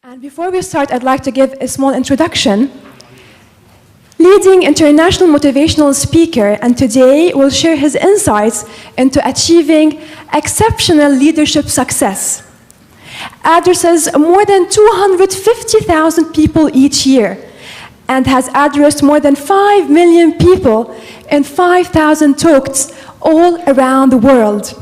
And before we start, I'd like to give a small introduction. Leading international motivational speaker, and today will share his insights into achieving exceptional leadership success. Addresses more than 250,000 people each year and has addressed more than 5 million people in 5,000 talks all around the world.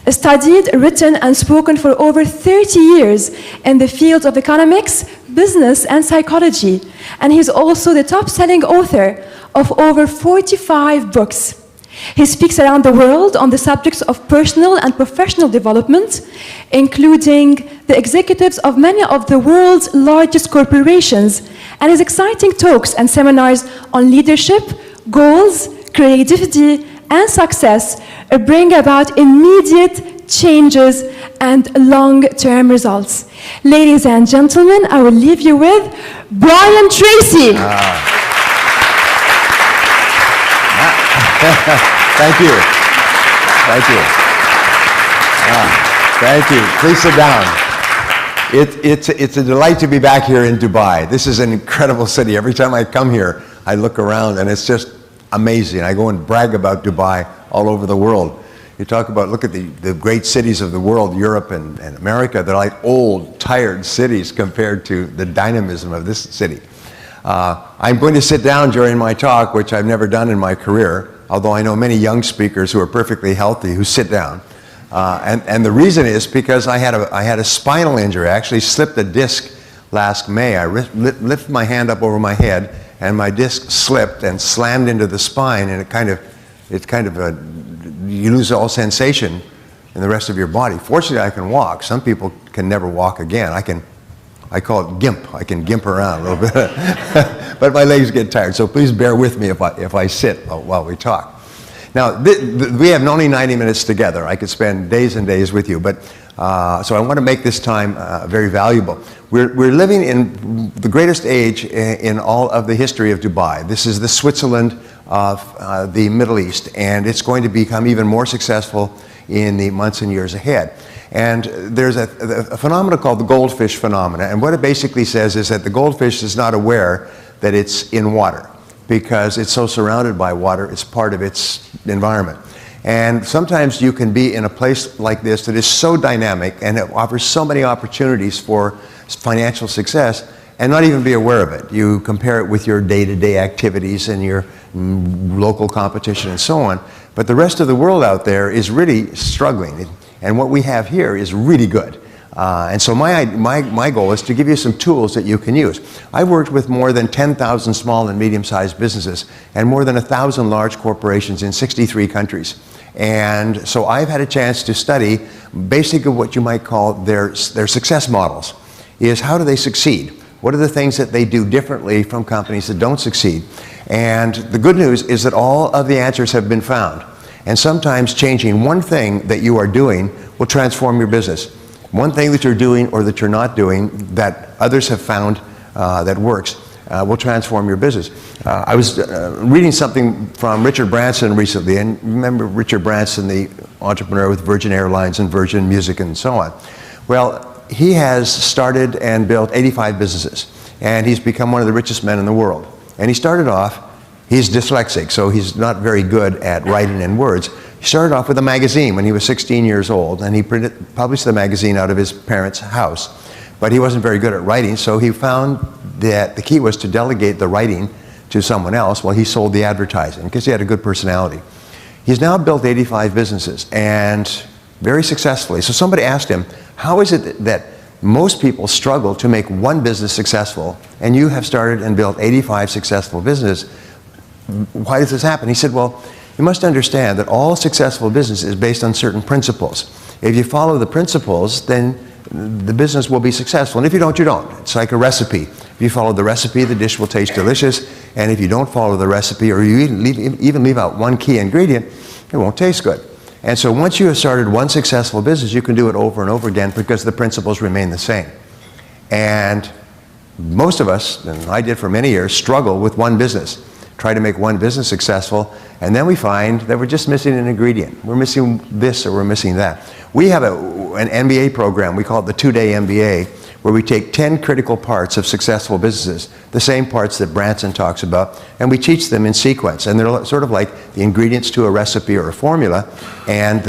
Studied, written, and spoken for over 30 years in the fields of economics, business, and psychology. And he's also the top-selling author of over 45 books. He speaks around the world on the subjects of personal and professional development, including the executives of many of the world's largest corporations, and his exciting talks and seminars on leadership, goals, creativity, and success bring about immediate changes and long-term results. Ladies and gentlemen, I will leave you with Brian Tracy. Thank you. Thank you. Thank you. Please sit down. It's a delight to be back here in Dubai. This is an incredible city. Every time I come here, I look around and it's just amazing. I go and brag about Dubai all over the world. You talk about, look at the great cities of the world, Europe and America. They're like old, tired cities compared to the dynamism of this city. I'm going to sit down during my talk, which I've never done in my career, although I know many young speakers who are perfectly healthy who sit down. And the reason is because I had a spinal injury. I actually slipped a disc last May. I lifted my hand up over my head, and my disc slipped and slammed into the spine, and you lose all sensation in the rest of your body. Fortunately, I can walk. Some people can never walk again. I call it gimp. I can gimp around a little bit, but my legs get tired. So please bear with me if I sit while we talk. Now, we have only 90 minutes together. I could spend days and days with you, but so I want to make this time very valuable. We're living in the greatest age in all of the history of Dubai. This is the Switzerland of the Middle East, and it's going to become even more successful in the months and years ahead. And there's a phenomenon called the goldfish phenomena, and what it basically says is that the goldfish is not aware that it's in water because it's so surrounded by water, it's part of its environment. And sometimes you can be in a place like this that is so dynamic and it offers so many opportunities for financial success and not even be aware of it. You compare it with your day-to-day activities and your local competition and so on, but the rest of the world out there is really struggling. And what we have here is really good. And so my goal is to give you some tools that you can use. I've worked with more than 10,000 small and medium-sized businesses and more than 1,000 large corporations in 63 countries. And so I've had a chance to study basically what you might call their success models. Is how do they succeed? What are the things that they do differently from companies that don't succeed? And the good news is that all of the answers have been found. And sometimes changing one thing that you are doing will transform your business. One thing that you're doing or that you're not doing that others have found that works will transform your business. I was reading something from Richard Branson recently, and remember Richard Branson, the entrepreneur with Virgin Airlines and Virgin Music and so on. Well, he has started and built 85 businesses, and he's become one of the richest men in the world. And he started off, he's dyslexic, so he's not very good at writing in words. He started off with a magazine when he was 16 years old, and he published the magazine out of his parents' house. But he wasn't very good at writing, so he found that the key was to delegate the writing to someone else while he sold the advertising, because he had a good personality. He's now built 85 businesses, and very successfully. So somebody asked him, how is it that most people struggle to make one business successful, and you have started and built 85 successful businesses? Why does this happen? He said, well, you must understand that all successful business is based on certain principles. If you follow the principles, then the business will be successful. And if you don't, you don't. It's like a recipe. If you follow the recipe, the dish will taste delicious. And if you don't follow the recipe, or you even leave out one key ingredient, it won't taste good. And so once you have started one successful business, you can do it over and over again because the principles remain the same. And most of us, and I did for many years, struggle with one business. Try to make one business successful, and then we find that we're just missing an ingredient. We're missing this or we're missing that. We have an MBA program, we call it the 2-day MBA, where we take 10 critical parts of successful businesses, the same parts that Branson talks about, and we teach them in sequence. And they're sort of like the ingredients to a recipe or a formula. And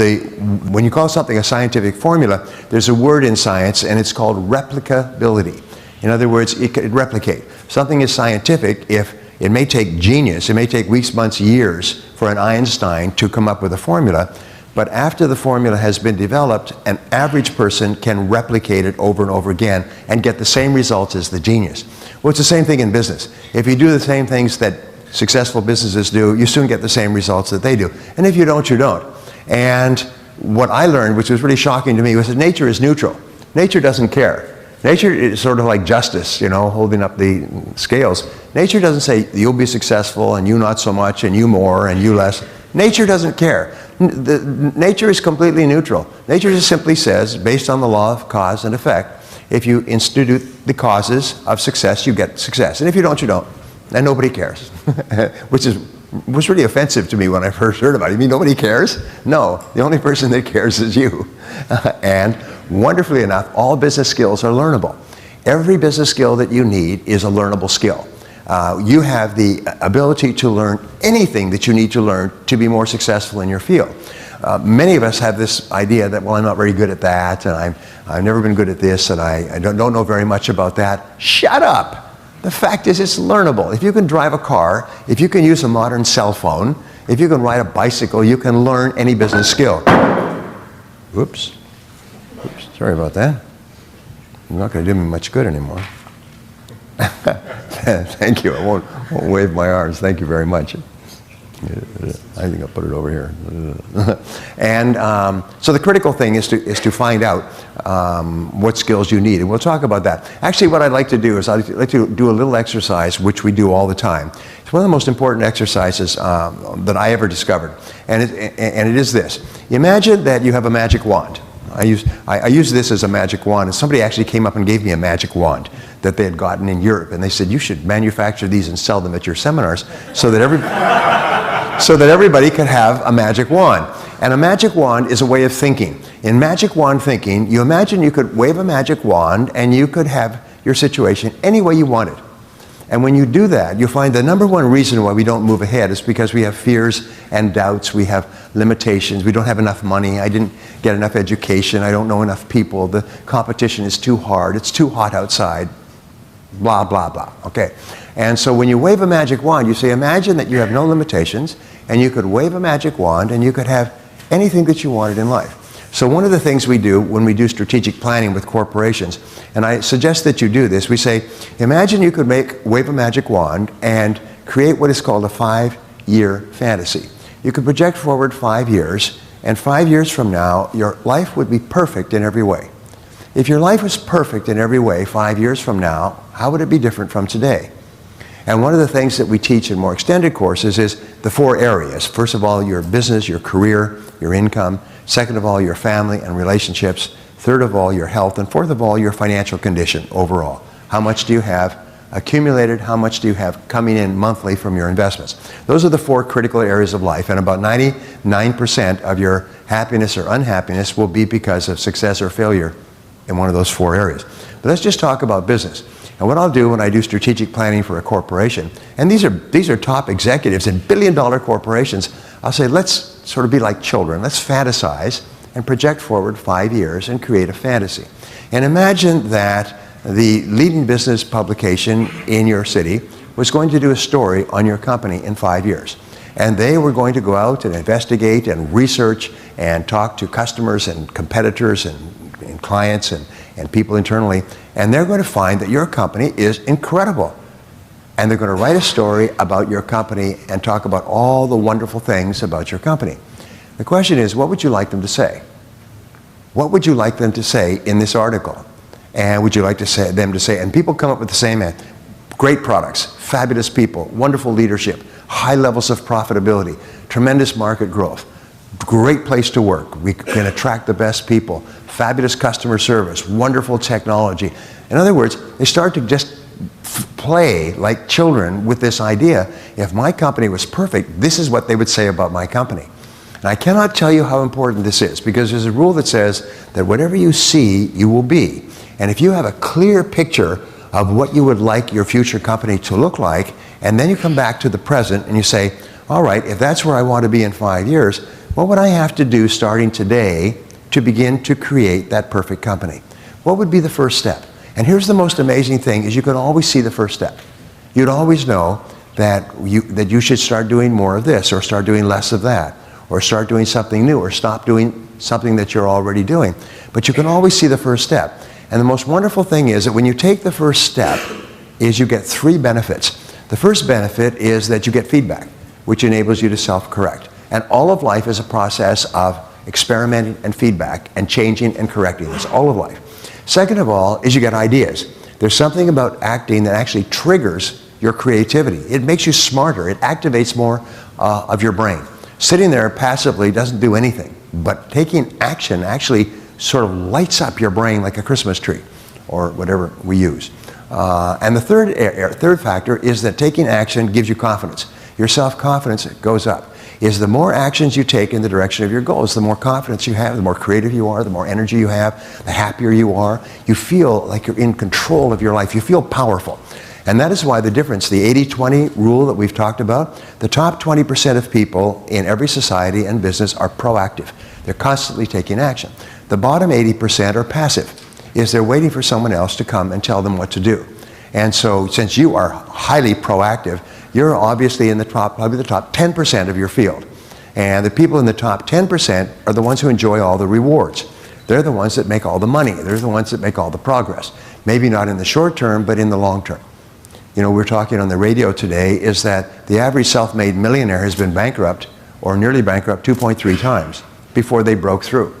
when you call something a scientific formula, there's a word in science, and it's called replicability. In other words, it could replicate. Something is scientific if it may take genius, it may take weeks, months, years for an Einstein to come up with a formula, but after the formula has been developed, an average person can replicate it over and over again and get the same results as the genius. Well, it's the same thing in business. If you do the same things that successful businesses do, you soon get the same results that they do. And if you don't, you don't. And what I learned, which was really shocking to me, was that nature is neutral. Nature doesn't care. Nature is sort of like justice, you know, holding up the scales. Nature doesn't say, you'll be successful, and you not so much, and you more, and you less. Nature doesn't care. Nature is completely neutral. Nature just simply says, based on the law of cause and effect, if you institute the causes of success, you get success. And if you don't, you don't. And nobody cares. Which was really offensive to me when I first heard about it. You mean nobody cares? No, the only person that cares is you. And wonderfully enough, all business skills are learnable. Every business skill that you need is a learnable skill. You have the ability to learn anything that you need to learn to be more successful in your field. Many of us have this idea that, well, I'm not very good at that, and I've never been good at this, and I don't know very much about that. Shut up! The fact is, it's learnable. If you can drive a car, if you can use a modern cell phone, if you can ride a bicycle, you can learn any business skill. Oops, sorry about that. You're not going to do me much good anymore. Thank you. I won't wave my arms. Thank you very much. I think I'll put it over here. And so the critical thing is to find out what skills you need, and we'll talk about that. Actually, what I'd like to do is I'd like to do a little exercise, which we do all the time. It's one of the most important exercises that I ever discovered, and it is this. Imagine that you have a magic wand. I use this as a magic wand, and somebody actually came up and gave me a magic wand that they had gotten in Europe, and they said, you should manufacture these and sell them at your seminars so that everybody could have a magic wand. And a magic wand is a way of thinking. In magic wand thinking, you imagine you could wave a magic wand and you could have your situation any way you wanted. And when you do that, you'll find the number one reason why we don't move ahead is because we have fears and doubts, we have limitations, we don't have enough money, I didn't get enough education, I don't know enough people, the competition is too hard, it's too hot outside, blah, blah, blah, okay? And so when you wave a magic wand, you say, imagine that you have no limitations, and you could wave a magic wand, and you could have anything that you wanted in life. So one of the things we do when we do strategic planning with corporations, and I suggest that you do this, we say, imagine you could wave a magic wand and create what is called a 5-year fantasy. You could project forward 5 years, and 5 years from now, your life would be perfect in every way. If your life was perfect in every way 5 years from now, how would it be different from today? And one of the things that we teach in more extended courses is the 4 areas. First of all, your business, your career, your income. Second of all, your family and relationships. Third of all, your health. And fourth of all, your financial condition overall. How much do you have accumulated? How much do you have coming in monthly from your investments? Those are the 4 critical areas of life. And about 99% of your happiness or unhappiness will be because of success or failure in one of those 4 areas. But let's just talk about business. And what I'll do when I do strategic planning for a corporation, and these are top executives in billion-dollar corporations, I'll say, let's sort of be like children. Let's fantasize and project forward 5 years and create a fantasy. And imagine that the leading business publication in your city was going to do a story on your company in 5 years. And they were going to go out and investigate and research and talk to customers and competitors and clients and people internally, and they're going to find that your company is incredible. And they're going to write a story about your company and talk about all the wonderful things about your company. The question is, what would you like them to say? What would you like them to say in this article? And would you like them to say, and people come up with the same answer, great products, fabulous people, wonderful leadership, high levels of profitability, tremendous market growth, great place to work, we can attract the best people, fabulous customer service, wonderful technology. In other words, they start to just play like children with this idea. If my company was perfect, this is what they would say about my company. And I cannot tell you how important this is, because there's a rule that says that whatever you see, you will be. And if you have a clear picture of what you would like your future company to look like, and then you come back to the present and you say, all right, if that's where I want to be in 5 years, what would I have to do starting today to begin to create that perfect company? What would be the first step? And here's the most amazing thing, is you can always see the first step. You'd always know that you should start doing more of this, or start doing less of that, or start doing something new, or stop doing something that you're already doing. But you can always see the first step. And the most wonderful thing is that when you take the first step, is you get 3 benefits. The first benefit is that you get feedback, which enables you to self-correct. And all of life is a process of experimenting and feedback and changing and correcting. That's all of life. Second of all is you get ideas. There's something about acting that actually triggers your creativity. It makes you smarter. It activates more of your brain. Sitting there passively doesn't do anything, but taking action actually sort of lights up your brain like a Christmas tree, or whatever we use. And the third factor is that taking action gives you confidence. Your self-confidence goes up. Is the more actions you take in the direction of your goals, the more confidence you have, the more creative you are, the more energy you have, the happier you are. You feel like you're in control of your life. You feel powerful. And that is why the difference, the 80-20 rule that we've talked about, the top 20% of people in every society and business are proactive. They're constantly taking action. The bottom 80% are passive, is they're waiting for someone else to come and tell them what to do. And so since you are highly proactive, you're obviously in the top, probably the top 10% of your field. And the people in the top 10% are the ones who enjoy all the rewards. They're the ones that make all the money. They're the ones that make all the progress. Maybe not in the short term, but in the long term. You know, we're talking on the radio today is that the average self-made millionaire has been bankrupt, or nearly bankrupt, 2.3 times before they broke through.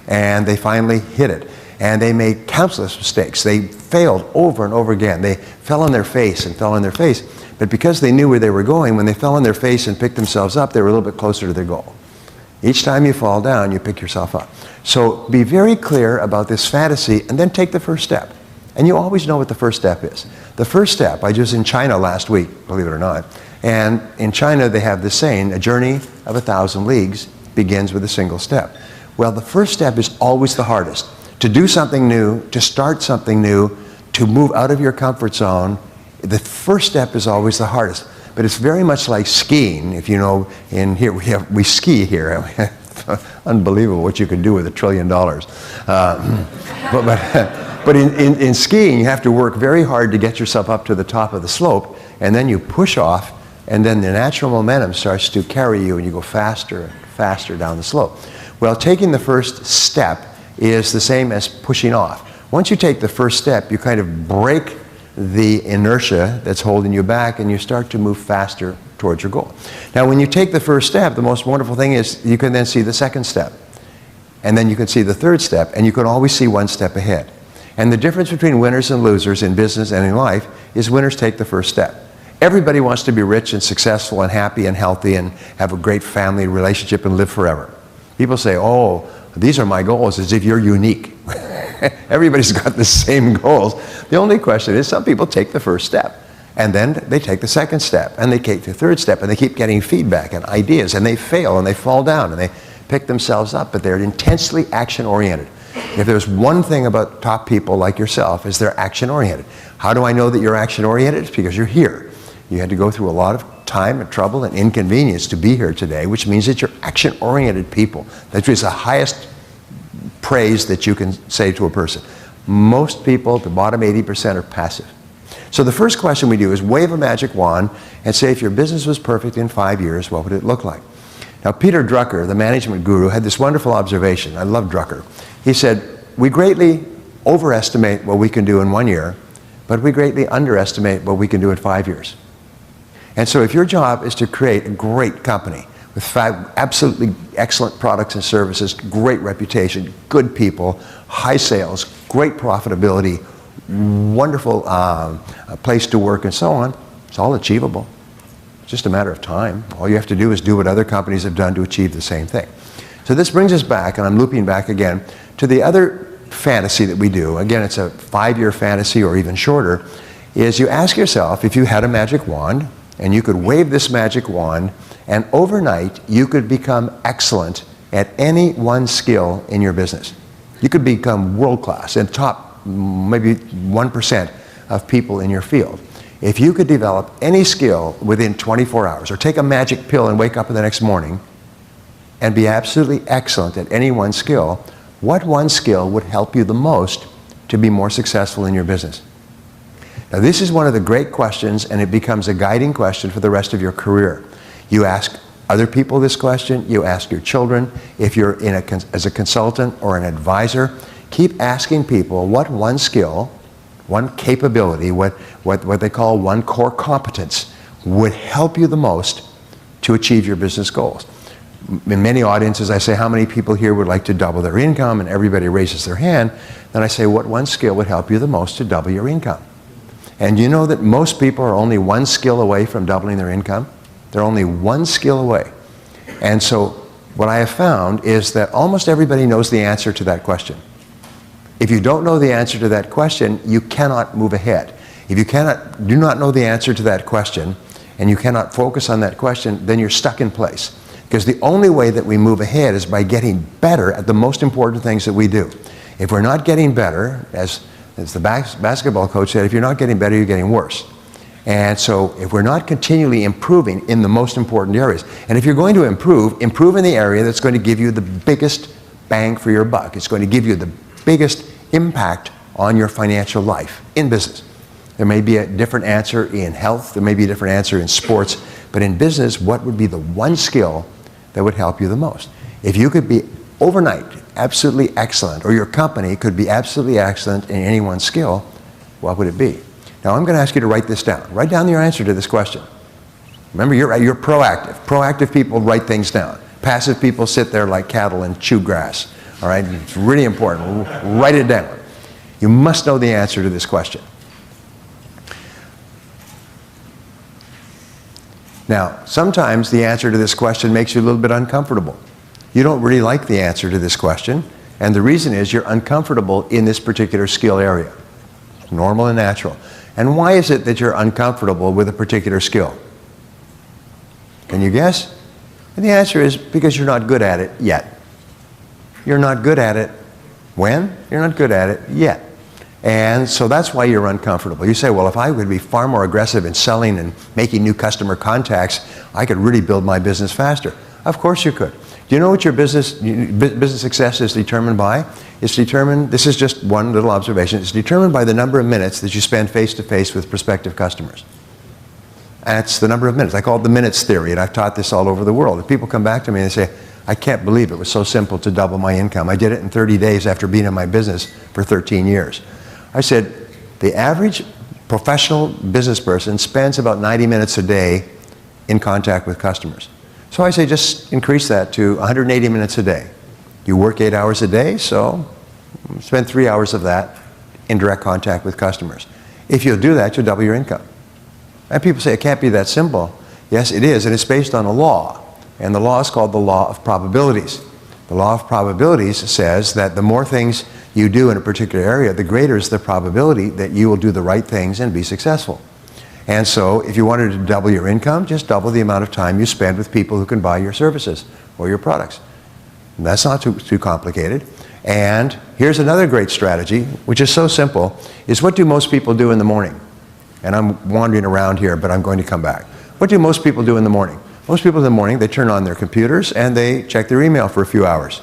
And they finally hit it. And they made countless mistakes. They failed over and over again. They fell on their face and fell on their face. But because they knew where they were going, when they fell on their face and picked themselves up, they were a little bit closer to their goal. Each time you fall down, you pick yourself up. So be very clear about this fantasy, and then take the first step. And you always know what the first step is. The first step, I was in China last week, believe it or not, and in China they have this saying, a journey of 1,000 leagues begins with a single step. Well, the first step is always the hardest. To do something new, to start something new, to move out of your comfort zone, the first step is always the hardest. But it's very much like skiing. If you know, in here we ski here. Unbelievable what you can do with $1 trillion. But in skiing, you have to work very hard to get yourself up to the top of the slope, and then you push off, and then the natural momentum starts to carry you, and you go faster and faster down the slope. Well, taking the first step is the same as pushing off. Once you take the first step, you kind of break the inertia that's holding you back, and you start to move faster towards your goal. Now, when you take the first step, the most wonderful thing is you can then see the second step, and then you can see the third step, and you can always see one step ahead. And the difference between winners and losers in business and in life is winners take the first step. Everybody wants to be rich and successful and happy and healthy and have a great family relationship and live forever. People say, oh, these are my goals, as if you're unique. Everybody's got the same goals. The only question is some people take the first step, and then they take the second step, and they take the third step, and they keep getting feedback and ideas, and they fail, and they fall down, and they pick themselves up, but they're intensely action-oriented. If there's one thing about top people like yourself, is they're action-oriented. How do I know that you're action-oriented? It's because you're here. You had to go through a lot of time and trouble and inconvenience to be here today, which means that you're action-oriented people. That is the highest praise that you can say to a person. Most people, the bottom 80%, are passive. So the first question we do is wave a magic wand and say, if your business was perfect in 5 years, what would it look like? Now, Peter Drucker, the management guru, had this wonderful observation. I love Drucker. He said, we greatly overestimate what we can do in 1 year, but we greatly underestimate what we can do in 5 years. And so if your job is to create a great company with absolutely excellent products and services, great reputation, good people, high sales, great profitability, wonderful place to work, and so on, it's all achievable. It's just a matter of time. All you have to do is do what other companies have done to achieve the same thing. So this brings us back, and I'm looping back again, to the other fantasy that we do. Again, it's a 5-year fantasy or even shorter, is you ask yourself, if you had a magic wand, and you could wave this magic wand, And overnight, you could become excellent at any one skill in your business. You could become world-class and top maybe 1% of people in your field. If you could develop any skill within 24 hours, or take a magic pill and wake up the next morning and be absolutely excellent at any one skill, what one skill would help you the most to be more successful in your business? Now, this is one of the great questions, and it becomes a guiding question for the rest of your career. You ask other people this question, you ask your children, if you're as a consultant or an advisor, keep asking people what one skill, one capability, what they call one core competence would help you the most to achieve your business goals. In many audiences, I say, how many people here would like to double their income? And everybody raises their hand. Then I say, what one skill would help you the most to double your income? And you know that most people are only one skill away from doubling their income? They're only one skill away. And so what I have found is that almost everybody knows the answer to that question. If you don't know the answer to that question, you cannot move ahead. If you do not know the answer to that question, and you cannot focus on that question, then you're stuck in place. Because the only way that we move ahead is by getting better at the most important things that we do. If we're not getting better, as the basketball coach said, if you're not getting better, you're getting worse. And so if we're not continually improving in the most important areas, and if you're going to improve in the area that's going to give you the biggest bang for your buck. It's going to give you the biggest impact on your financial life in business. There may be a different answer in health, there may be a different answer in sports, but in business, what would be the one skill that would help you the most? If you could be overnight absolutely excellent, or your company could be absolutely excellent in any one skill, what would it be? Now I'm going to ask you to write this down. Write down your answer to this question. Remember, you're proactive. Proactive people write things down. Passive people sit there like cattle and chew grass. All right? It's really important. Write it down. You must know the answer to this question. Now, sometimes the answer to this question makes you a little bit uncomfortable. You don't really like the answer to this question, and the reason is you're uncomfortable in this particular skill area. Normal and natural. And why is it that you're uncomfortable with a particular skill? Can you guess? And the answer is because you're not good at it yet. You're not good at it when? You're not good at it yet. And so that's why you're uncomfortable. You say, well, if I would be far more aggressive in selling and making new customer contacts, I could really build my business faster. Of course you could. Do you know what your business success is determined by? It's determined, this is just one little observation, it's determined by the number of minutes that you spend face-to-face with prospective customers. That's the number of minutes. I call it the minutes theory, and I've taught this all over the world. If people come back to me and they say, I can't believe it was so simple to double my income. I did it in 30 days after being in my business for 13 years. I said, the average professional business person spends about 90 minutes a day in contact with customers. So I say just increase that to 180 minutes a day. You work 8 hours a day, so spend 3 hours of that in direct contact with customers. If you'll do that, you'll double your income. And people say, it can't be that simple. Yes, it is, and it's based on a law. And the law is called the law of probabilities. The law of probabilities says that the more things you do in a particular area, the greater is the probability that you will do the right things and be successful. And so if you wanted to double your income, just double the amount of time you spend with people who can buy your services or your products. And that's not too complicated. And here's another great strategy, which is so simple, is what do most people do in the morning? And I'm wandering around here, but I'm going to come back. What do most people do in the morning? Most people in the morning, they turn on their computers and they check their email for a few hours.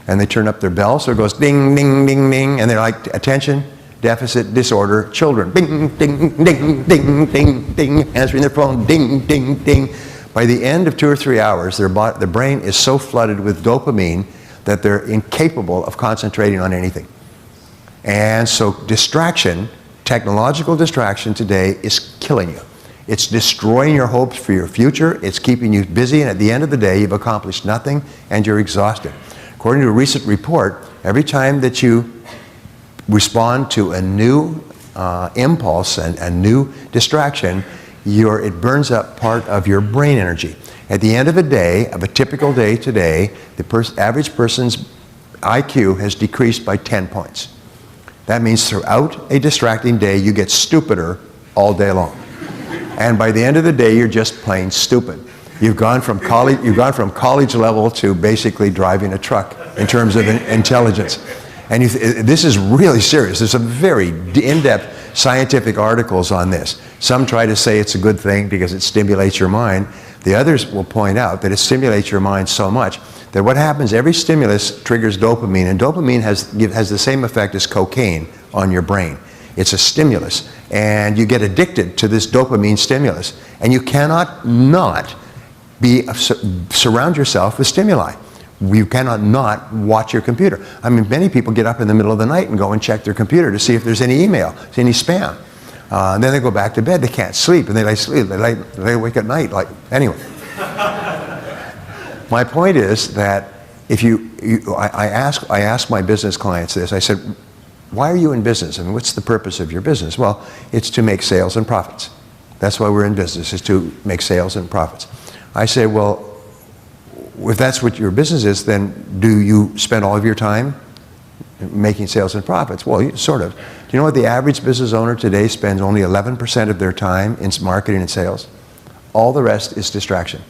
And they turn up their bell, so it goes ding, ding, ding, ding, and they're like, attention, deficit disorder, children, ding, ding, ding, ding, ding, ding, answering their phone, ding, ding, ding. By the end of 2 or 3 hours, their brain is so flooded with dopamine that they're incapable of concentrating on anything. And so distraction, technological distraction today is killing you. It's destroying your hopes for your future, it's keeping you busy, and at the end of the day, you've accomplished nothing and you're exhausted. According to a recent report, every time that you respond to a new impulse and a new distraction, it burns up part of your brain energy. At the end of a day, of a typical day today, the average person's IQ has decreased by 10 points. That means throughout a distracting day, you get stupider all day long. And by the end of the day, you're just plain stupid. You've gone from college level to basically driving a truck in terms of intelligence. And this is really serious. There's some very in-depth scientific articles on this. Some try to say it's a good thing because it stimulates your mind. The others will point out that it stimulates your mind so much that what happens, every stimulus triggers dopamine, and dopamine has the same effect as cocaine on your brain. It's a stimulus, and you get addicted to this dopamine stimulus, and you cannot not surround yourself with stimuli. You cannot not watch your computer. I mean, many people get up in the middle of the night and go and check their computer to see if there's any email, any spam. And then they go back to bed. They can't sleep, and they lay awake at night. Anyway. My point is that if I ask my business clients this. I said, why are you in business? I mean, what's the purpose of your business? Well, it's to make sales and profits. That's why we're in business, is to make sales and profits. I say, well, if that's what your business is, then do you spend all of your time making sales and profits? Well, sort of. Do you know what the average business owner today spends only 11% of their time in marketing and sales? All the rest is distraction.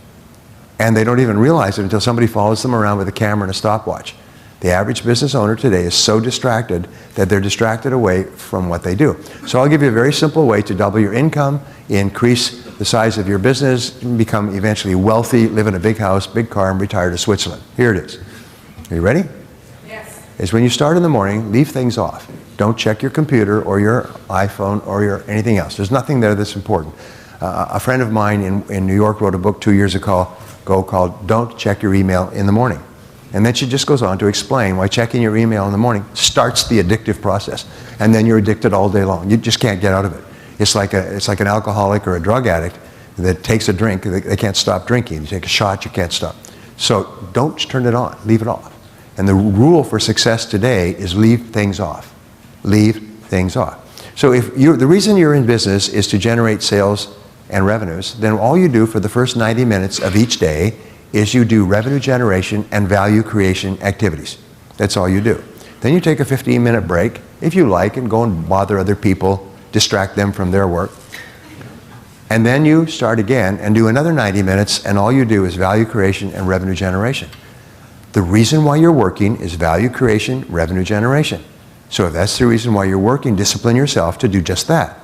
And they don't even realize it until somebody follows them around with a camera and a stopwatch. The average business owner today is so distracted that they're distracted away from what they do. So I'll give you a very simple way to double your income, increase the size of your business, become eventually wealthy, live in a big house, big car, and retire to Switzerland. Here it is. Are you ready? Yes. It's when you start in the morning, leave things off. Don't check your computer or your iPhone or your anything else. There's nothing there that's important. A friend of mine in New York wrote a book 2 years ago called Don't Check Your Email in the Morning. And then she just goes on to explain why checking your email in the morning starts the addictive process. And then you're addicted all day long. You just can't get out of it. It's like an alcoholic or a drug addict that takes a drink. They can't stop drinking. You take a shot, you can't stop. So don't turn it on. Leave it off. And the rule for success today is leave things off. Leave things off. So if the reason you're in business is to generate sales and revenues, then all you do for the first 90 minutes of each day is you do revenue generation and value creation activities. That's all you do. Then you take a 15-minute break, if you like, and go and bother other people, distract them from their work. And then you start again and do another 90 minutes, and all you do is value creation and revenue generation. The reason why you're working is value creation, revenue generation. So if that's the reason why you're working, discipline yourself to do just that.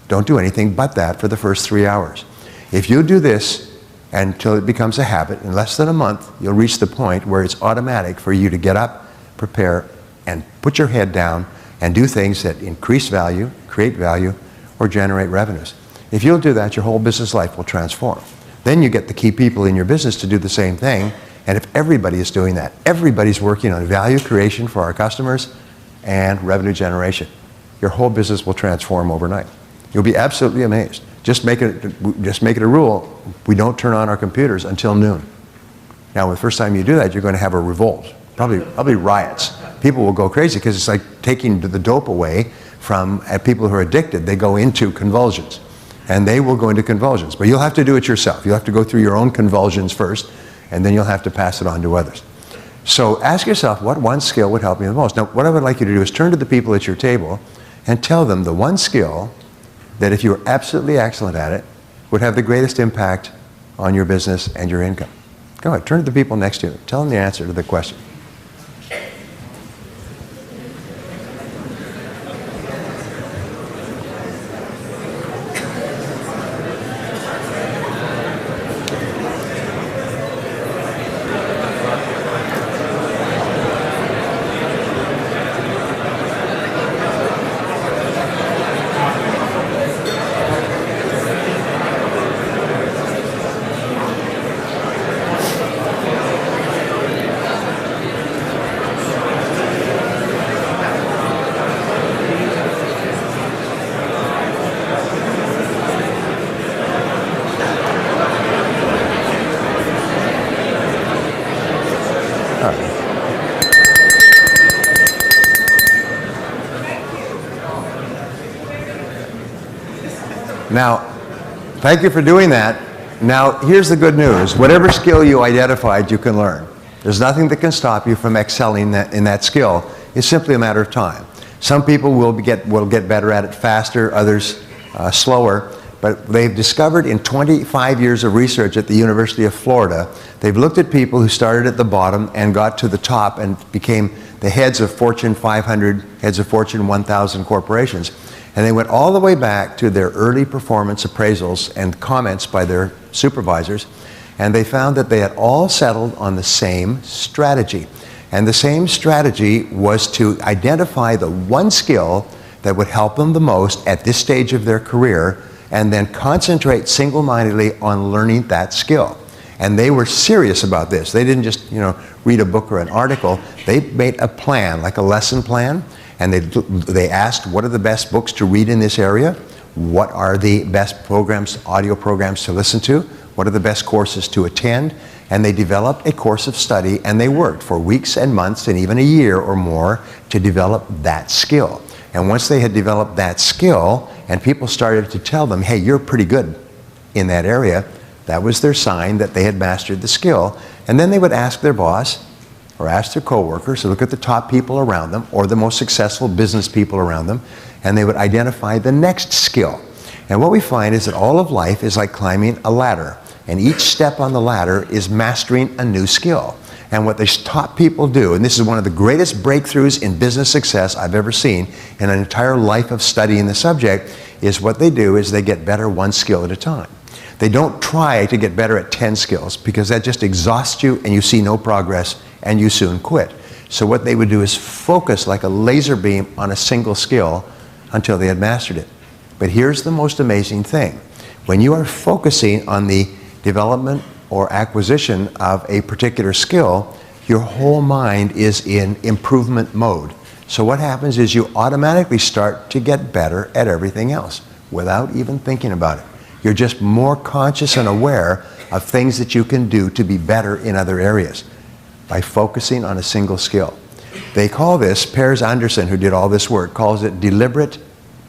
Don't do anything but that for the first 3 hours. If you do this until it becomes a habit, in less than a month, you'll reach the point where it's automatic for you to get up, prepare, and put your head down and do things that increase value, create value, or generate revenues. If you'll do that, your whole business life will transform. Then you get the key people in your business to do the same thing, and if everybody is doing that, everybody's working on value creation for our customers and revenue generation, your whole business will transform overnight. You'll be absolutely amazed. Just make it a rule, we don't turn on our computers until noon. Now, the first time you do that, you're going to have a revolt, probably riots. People will go crazy because it's like taking the dope away from people who are addicted. They go into convulsions, and they will go into convulsions. But you'll have to do it yourself. You'll have to go through your own convulsions first, and then you'll have to pass it on to others. So ask yourself, what one skill would help me the most? Now, what I would like you to do is turn to the people at your table and tell them the one skill that if you were absolutely excellent at it, would have the greatest impact on your business and your income. Go ahead, turn to the people next to you. Tell them the answer to the question. Now, thank you for doing that. Now, here's the good news. Whatever skill you identified, you can learn. There's nothing that can stop you from excelling in that skill. It's simply a matter of time. Some people will get better at it faster, others slower. but they've discovered in 25 years of research at the University of Florida, they've looked at people who started at the bottom and got to the top and became the heads of Fortune 500, heads of Fortune 1000 corporations. And they went all the way back to their early performance appraisals and comments by their supervisors, and they found that they had all settled on the same strategy. And the same strategy was to identify the one skill that would help them the most at this stage of their career, and then concentrate single-mindedly on learning that skill. And they were serious about this. They didn't just, read a book or an article. They made a plan, like a lesson plan, and they asked, what are the best books to read in this area? What are the best programs, audio programs to listen to? What are the best courses to attend? And they developed a course of study, and they worked for weeks and months and even a year or more to develop that skill. And once they had developed that skill, and people started to tell them, hey, you're pretty good in that area, that was their sign that they had mastered the skill. And then they would ask their boss or ask their coworkers to look at the top people around them or the most successful business people around them, and they would identify the next skill. And what we find is that all of life is like climbing a ladder, and each step on the ladder is mastering a new skill. And what these top people do, and this is one of the greatest breakthroughs in business success I've ever seen in an entire life of studying the subject, is what they do is they get better one skill at a time. They don't try to get better at 10 skills, because that just exhausts you and you see no progress and you soon quit. So what they would do is focus like a laser beam on a single skill until they had mastered it. But here's the most amazing thing. When you are focusing on the development or acquisition of a particular skill, your whole mind is in improvement mode. So what happens is you automatically start to get better at everything else without even thinking about it. You're just more conscious and aware of things that you can do to be better in other areas by focusing on a single skill. They call this, Pears Anderson, who did all this work, calls it deliberate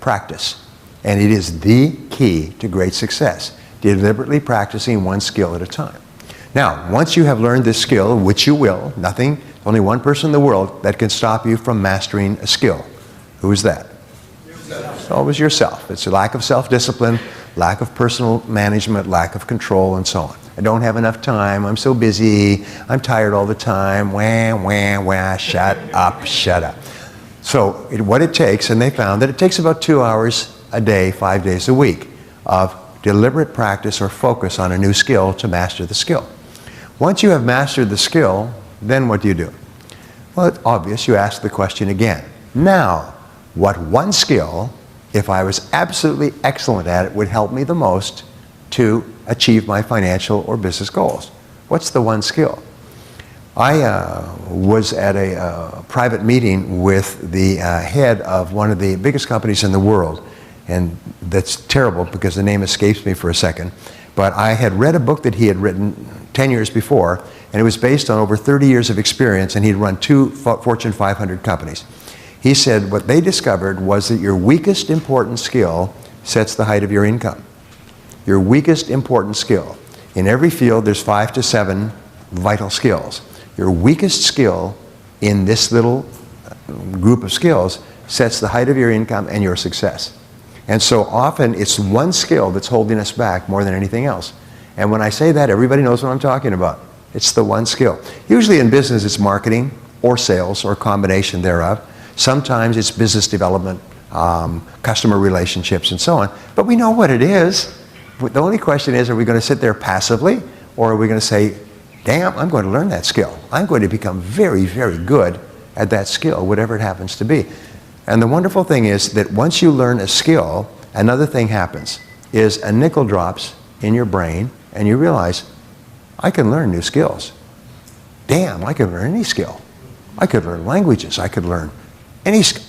practice. And it is the key to great success, deliberately practicing one skill at a time. Now, once you have learned this skill, which you will, only one person in the world that can stop you from mastering a skill. Who is that? Yourself. It's always yourself. It's a lack of self-discipline, lack of personal management, lack of control, and so on. I don't have enough time, I'm so busy, I'm tired all the time, wah, wah, wah, shut up, shut up. So what it takes, and they found that it takes about 2 hours a day, 5 days a week, of deliberate practice or focus on a new skill to master the skill. Once you have mastered the skill, then what do? Well, it's obvious. You ask the question again. Now, what one skill, if I was absolutely excellent at it, would help me the most to achieve my financial or business goals? What's the one skill? I was at a private meeting with the head of one of the biggest companies in the world, and that's terrible because the name escapes me for a second, but I had read a book that he had written 10 years before, and it was based on over 30 years of experience, and he'd run 2 Fortune 500 companies. He said what they discovered was that your weakest important skill sets the height of your income. Your weakest important skill. In every field, there's 5 to 7 vital skills. Your weakest skill in this little group of skills sets the height of your income and your success. And so often, it's one skill that's holding us back more than anything else. And when I say that, everybody knows what I'm talking about. It's the one skill. Usually in business, it's marketing or sales or a combination thereof. Sometimes it's business development, customer relationships, and so on. But we know what it is. The only question is, are we going to sit there passively, or are we going to say, damn, I'm going to learn that skill. I'm going to become very, very good at that skill, whatever it happens to be. And the wonderful thing is that once you learn a skill, another thing happens, is a nickel drops in your brain, and you realize, I can learn new skills. Damn, I can learn any skill. I could learn languages. I could learn any skill.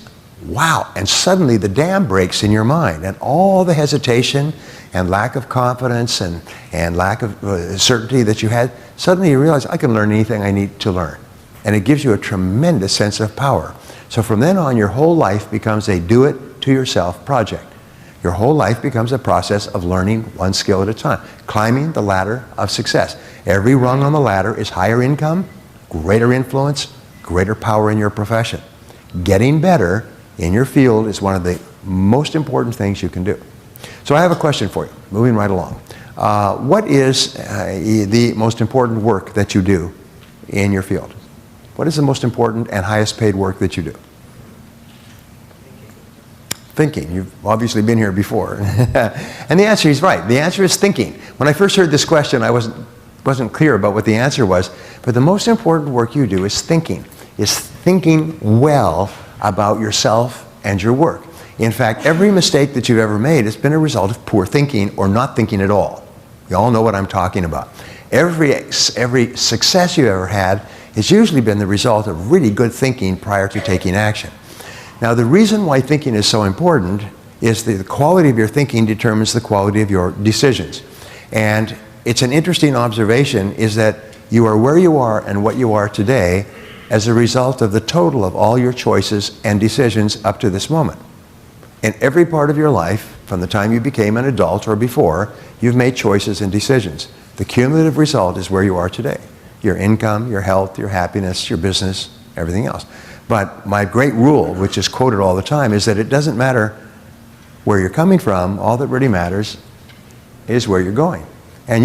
Wow, and suddenly the dam breaks in your mind, and all the hesitation and lack of confidence and lack of certainty that you had, suddenly you realize, I can learn anything I need to learn. And it gives you a tremendous sense of power. So from then on, your whole life becomes a do-it-to-yourself project. Your whole life becomes a process of learning one skill at a time, climbing the ladder of success. Every rung on the ladder is higher income, greater influence, greater power in your profession. Getting better in your field is one of the most important things you can do. So I have a question for you, moving right along. What is the most important work that you do in your field? What is the most important and highest paid work that you do? Thinking. You've obviously been here before. And the answer is right. The answer is thinking. When I first heard this question, I wasn't clear about what the answer was. But the most important work you do is thinking well about yourself and your work. In fact, every mistake that you've ever made has been a result of poor thinking or not thinking at all. You all know what I'm talking about. Every success you ever had has usually been the result of really good thinking prior to taking action. Now, the reason why thinking is so important is that the quality of your thinking determines the quality of your decisions. And it's an interesting observation is that you are where you are and what you are today as a result of the total of all your choices and decisions up to this moment. In every part of your life, from the time you became an adult or before, you've made choices and decisions. The cumulative result is where you are today. Your income, your health, your happiness, your business, everything else. But my great rule, which is quoted all the time, is that it doesn't matter where you're coming from. All that really matters is where you're going. And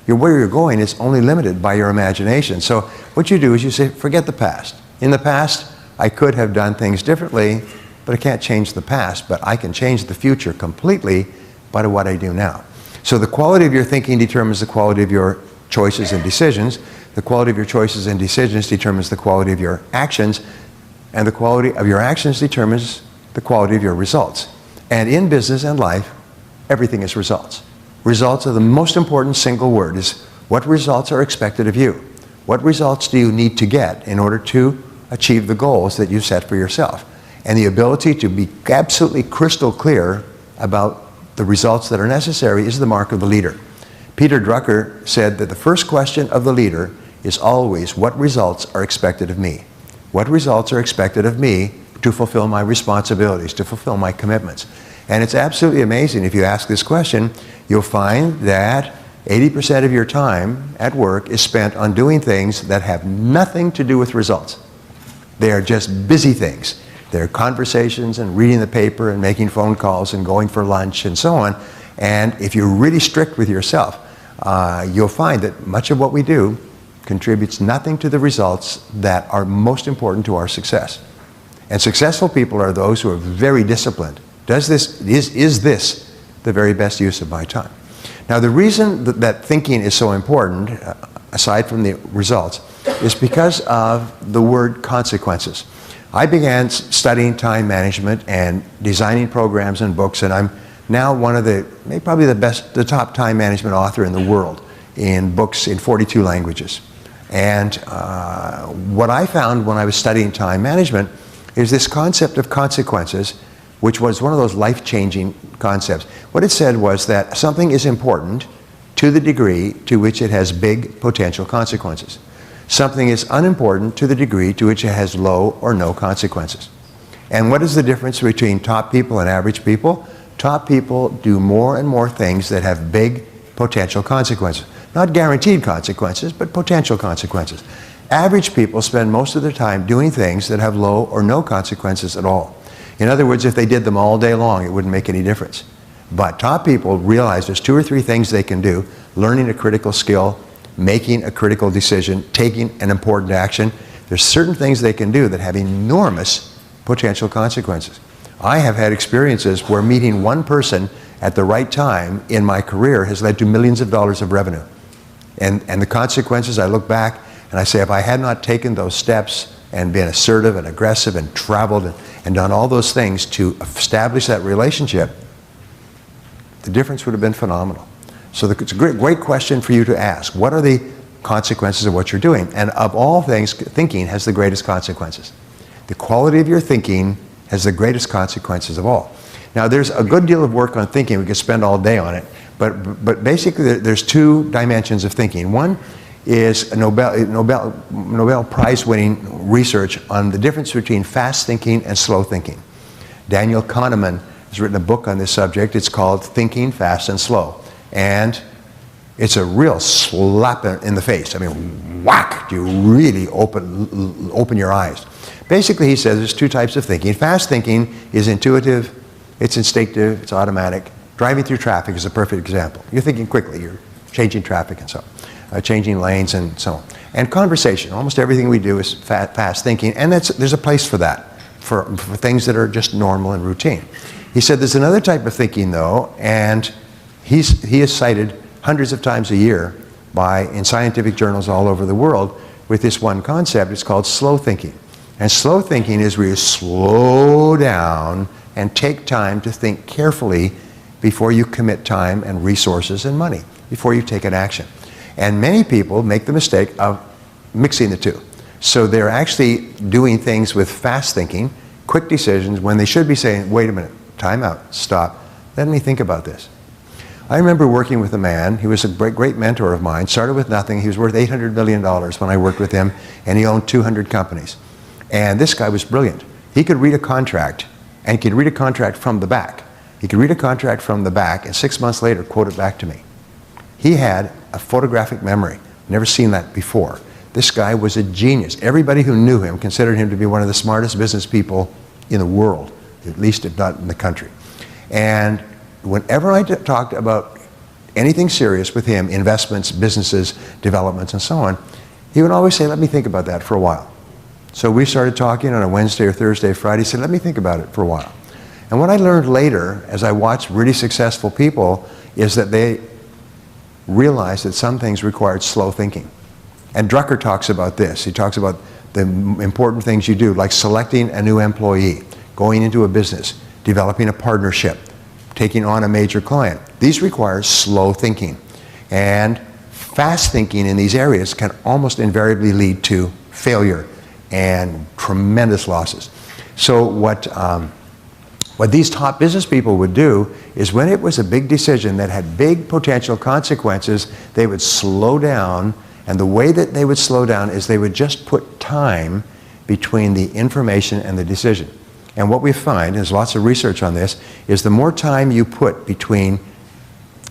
where you're going is only limited by your imagination. So what you do is you say, forget the past. In the past, I could have done things differently, but I can't change the past. But I can change the future completely by what I do now. So the quality of your thinking determines the quality of your choices and decisions. The quality of your choices and decisions determines the quality of your actions, and the quality of your actions determines the quality of your results. And in business and life, everything is results. Results are the most important single word. Is what results are expected of you? What results do you need to get in order to achieve the goals that you set for yourself? And the ability to be absolutely crystal clear about the results that are necessary is the mark of the leader. Peter Drucker said that the first question of the leader is always, what results are expected of me? What results are expected of me to fulfill my responsibilities, to fulfill my commitments? And it's absolutely amazing. If you ask this question, you'll find that 80% of your time at work is spent on doing things that have nothing to do with results. They are just busy things. They're conversations and reading the paper and making phone calls and going for lunch and so on. And if you're really strict with yourself, you'll find that much of what we do contributes nothing to the results that are most important to our success. And successful people are those who are very disciplined. Is this the very best use of my time? Now, the reason that thinking is so important, aside from the results, is because of the word consequences. I began studying time management and designing programs and books, and I'm now one of probably the top time management author in the world in books in 42 languages. And what I found when I was studying time management is this concept of consequences, which was one of those life-changing concepts. What it said was that something is important to the degree to which it has big potential consequences. Something is unimportant to the degree to which it has low or no consequences. And what is the difference between top people and average people? Top people do more and more things that have big potential consequences. Not guaranteed consequences, but potential consequences. Average people spend most of their time doing things that have low or no consequences at all. In other words, if they did them all day long, it wouldn't make any difference. But top people realize there's 2 or 3 things they can do: learning a critical skill, making a critical decision, taking an important action. There's certain things they can do that have enormous potential consequences. I have had experiences where meeting one person at the right time in my career has led to millions of dollars of revenue. And the consequences, I look back and I say, if I had not taken those steps and been assertive and aggressive and traveled and done all those things to establish that relationship, the difference would have been phenomenal. So it's a great question for you to ask. What are the consequences of what you're doing? And of all things, thinking has the greatest consequences. The quality of your thinking has the greatest consequences of all. Now, there's a good deal of work on thinking. We could spend all day on it. But basically, there's 2 dimensions of thinking. One is a Nobel Prize-winning research on the difference between fast thinking and slow thinking. Daniel Kahneman has written a book on this subject. It's called Thinking Fast and Slow. And it's a real slap in the face. I mean, whack! You really open your eyes. Basically, he says there's 2 types of thinking. Fast thinking is intuitive, it's instinctive, it's automatic. Driving through traffic is a perfect example. You're thinking quickly, you're changing traffic and so on, changing lanes and so on. And conversation, almost everything we do is fast thinking, and there's a place for that, for things that are just normal and routine. He said there's another type of thinking though, and he is cited hundreds of times a year in scientific journals all over the world with this one concept. It's called slow thinking. And slow thinking is where you slow down and take time to think carefully before you commit time and resources and money, before you take an action. And many people make the mistake of mixing the two. So they're actually doing things with fast thinking, quick decisions, when they should be saying, wait a minute, time out, stop, let me think about this. I remember working with a man, he was a great mentor of mine, started with nothing, he was worth $800 million when I worked with him, and he owned 200 companies. And this guy was brilliant. He could read a contract, and he could read a contract from the back. He could read a contract from the back, and 6 months later quote it back to me. He had a photographic memory. Never seen that before. This guy was a genius. Everybody who knew him considered him to be one of the smartest business people in the world, at least if not in the country. And whenever I talked about anything serious with him, investments, businesses, developments, and so on, he would always say, let me think about that for a while. So we started talking on a Wednesday or Thursday or Friday. He said, let me think about it for a while. And what I learned later, as I watched really successful people, is that they realized that some things required slow thinking. And Drucker talks about this. He talks about the important things you do, like selecting a new employee, going into a business, developing a partnership, taking on a major client. These require slow thinking. And fast thinking in these areas can almost invariably lead to failure and tremendous losses. So what these top business people would do is when it was a big decision that had big potential consequences, they would slow down, and the way that they would slow down is they would just put time between the information and the decision. And what we find, there's lots of research on this, is the more time you put between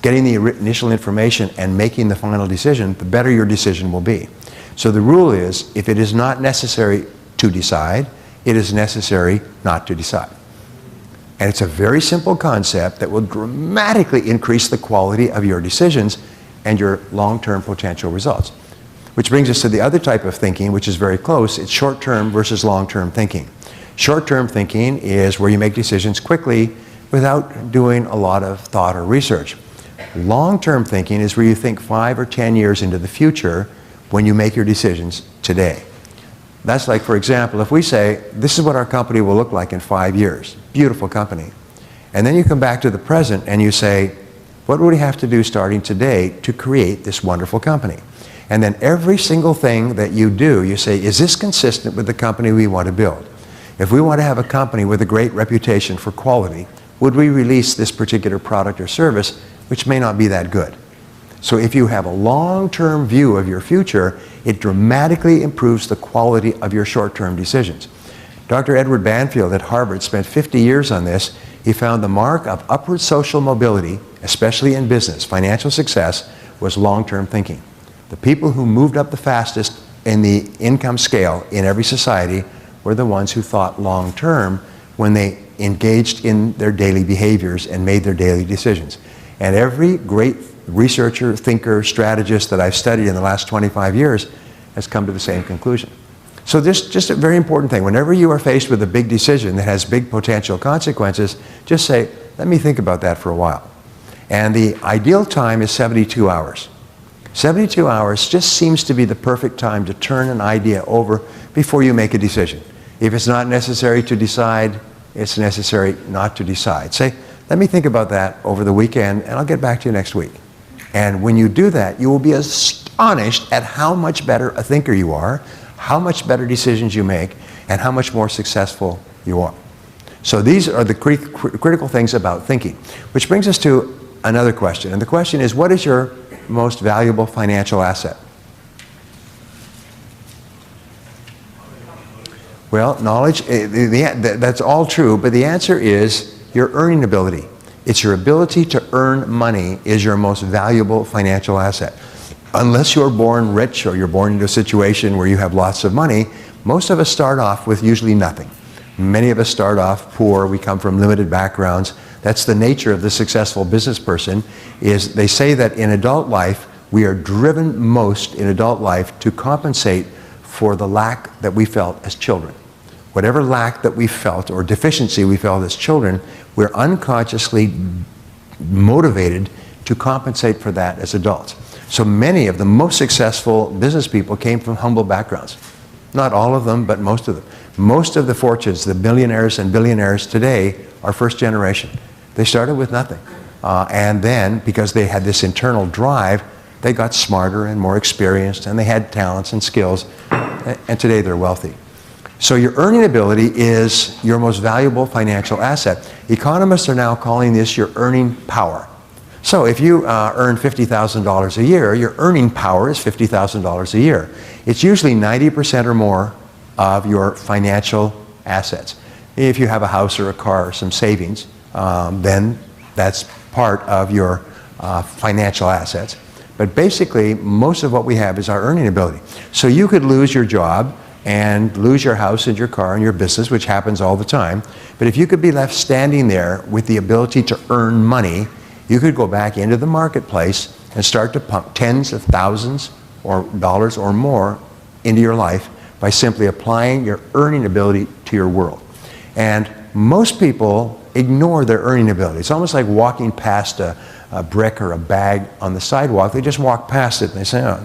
getting the initial information and making the final decision, the better your decision will be. So the rule is, if it is not necessary to decide, it is necessary not to decide. And it's a very simple concept that will dramatically increase the quality of your decisions and your long-term potential results. Which brings us to the other type of thinking, which is very close. It's short-term versus long-term thinking. Short-term thinking is where you make decisions quickly without doing a lot of thought or research. Long-term thinking is where you think 5 or 10 years into the future when you make your decisions today. That's like, for example, if we say, this is what our company will look like in 5 years, beautiful company. And then you come back to the present and you say, what would we have to do starting today to create this wonderful company? And then every single thing that you do, you say, is this consistent with the company we want to build? If we want to have a company with a great reputation for quality, would we release this particular product or service, which may not be that good? So if you have a long-term view of your future, it dramatically improves the quality of your short-term decisions. Dr. Edward Banfield at Harvard spent 50 years on this. He found the mark of upward social mobility, especially in business, financial success, was long-term thinking. The people who moved up the fastest in the income scale in every society were the ones who thought long-term when they engaged in their daily behaviors and made their daily decisions. And every great researcher, thinker, strategist that I've studied in the last 25 years has come to the same conclusion. So this just a very important thing. Whenever you are faced with a big decision that has big potential consequences, just say, let me think about that for a while. And the ideal time is 72 hours. 72 hours just seems to be the perfect time to turn an idea over before you make a decision. If it's not necessary to decide, it's necessary not to decide. Say, let me think about that over the weekend and I'll get back to you next week. And when you do that, you will be astonished at how much better a thinker you are, how much better decisions you make, and how much more successful you are. So these are the critical things about thinking. Which brings us to another question. And the question is, what is your most valuable financial asset? Well, knowledge, that's all true, but the answer is your earning ability. It's your ability to earn money is your most valuable financial asset. Unless you're born rich or you're born into a situation where you have lots of money, most of us start off with usually nothing. Many of us start off poor. We come from limited backgrounds. That's the nature of the successful business person, is they say that in adult life, we are driven most in adult life to compensate for the lack that we felt as children. Whatever lack that we felt or deficiency we felt as children, we're unconsciously motivated to compensate for that as adults. So many of the most successful business people came from humble backgrounds. Not all of them, but most of them. Most of the fortunes, the millionaires and billionaires today, are first generation. They started with nothing. And then, because they had this internal drive, they got smarter and more experienced, and they had talents and skills, and today they're wealthy. So your earning ability is your most valuable financial asset. Economists are now calling this your earning power. So if you earn $50,000 a year, your earning power is $50,000 a year. It's usually 90% or more of your financial assets. If you have a house or a car or some savings, then that's part of your financial assets. But basically, most of what we have is our earning ability. So you could lose your job and lose your house and your car and your business, which happens all the time. But if you could be left standing there with the ability to earn money, you could go back into the marketplace and start to pump tens of thousands or dollars or more into your life by simply applying your earning ability to your world. And most people ignore their earning ability. It's almost like walking past a brick or a bag on the sidewalk. They just walk past it and they say, oh,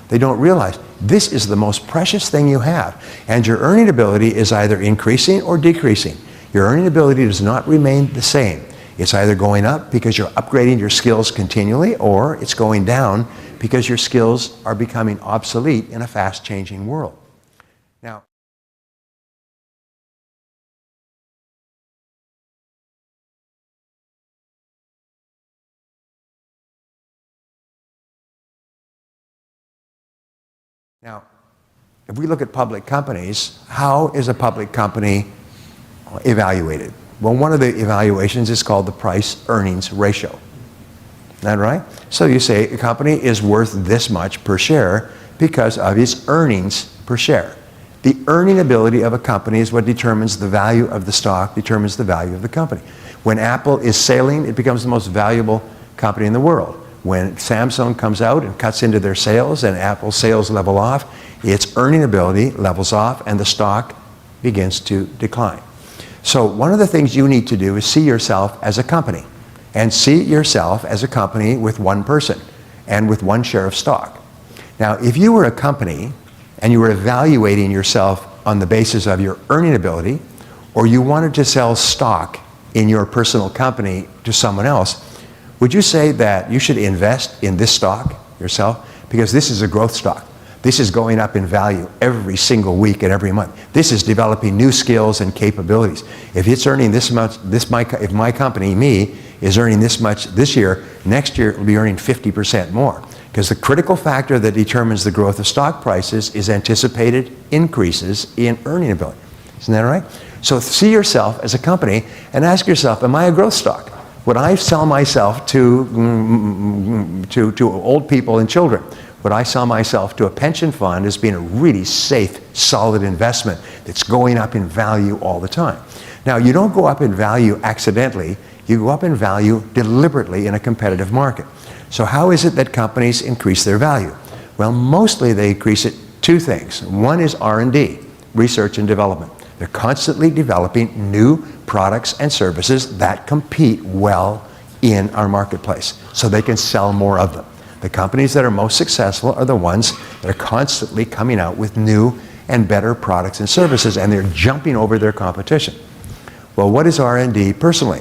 they don't realize this is the most precious thing you have. And your earning ability is either increasing or decreasing. Your earning ability does not remain the same. It's either going up because you're upgrading your skills continually, or it's going down because your skills are becoming obsolete in a fast-changing world. Now, if we look at public companies, how is a public company evaluated? Well, one of the evaluations is called the price-earnings ratio. Isn't that right? So you say a company is worth this much per share because of its earnings per share. The earning ability of a company is what determines the value of the stock, determines the value of the company. When Apple is sailing, it becomes the most valuable company in the world. When Samsung comes out and cuts into their sales and Apple's sales level off, its earning ability levels off and the stock begins to decline. So one of the things you need to do is see yourself as a company, and see yourself as a company with one person and with one share of stock. Now, if you were a company and you were evaluating yourself on the basis of your earning ability, or you wanted to sell stock in your personal company to someone else, would you say that you should invest in this stock yourself? Because this is a growth stock. This is going up in value every single week and every month. This is developing new skills and capabilities. If it's earning this much, if my company, me, is earning this much this year, next year it will be earning 50% more. Because the critical factor that determines the growth of stock prices is anticipated increases in earning ability. Isn't that right? So see yourself as a company and ask yourself, am I a growth stock? Would I sell myself to old people and children? Would I sell myself to a pension fund as being a really safe, solid investment that's going up in value all the time? Now, you don't go up in value accidentally. You go up in value deliberately in a competitive market. So how is it that companies increase their value? Well, mostly they increase it two things. One is R&D, research and development. They're constantly developing new products and services that compete well in our marketplace so they can sell more of them. The companies that are most successful are the ones that are constantly coming out with new and better products and services, and they're jumping over their competition. Well, what is R&D personally?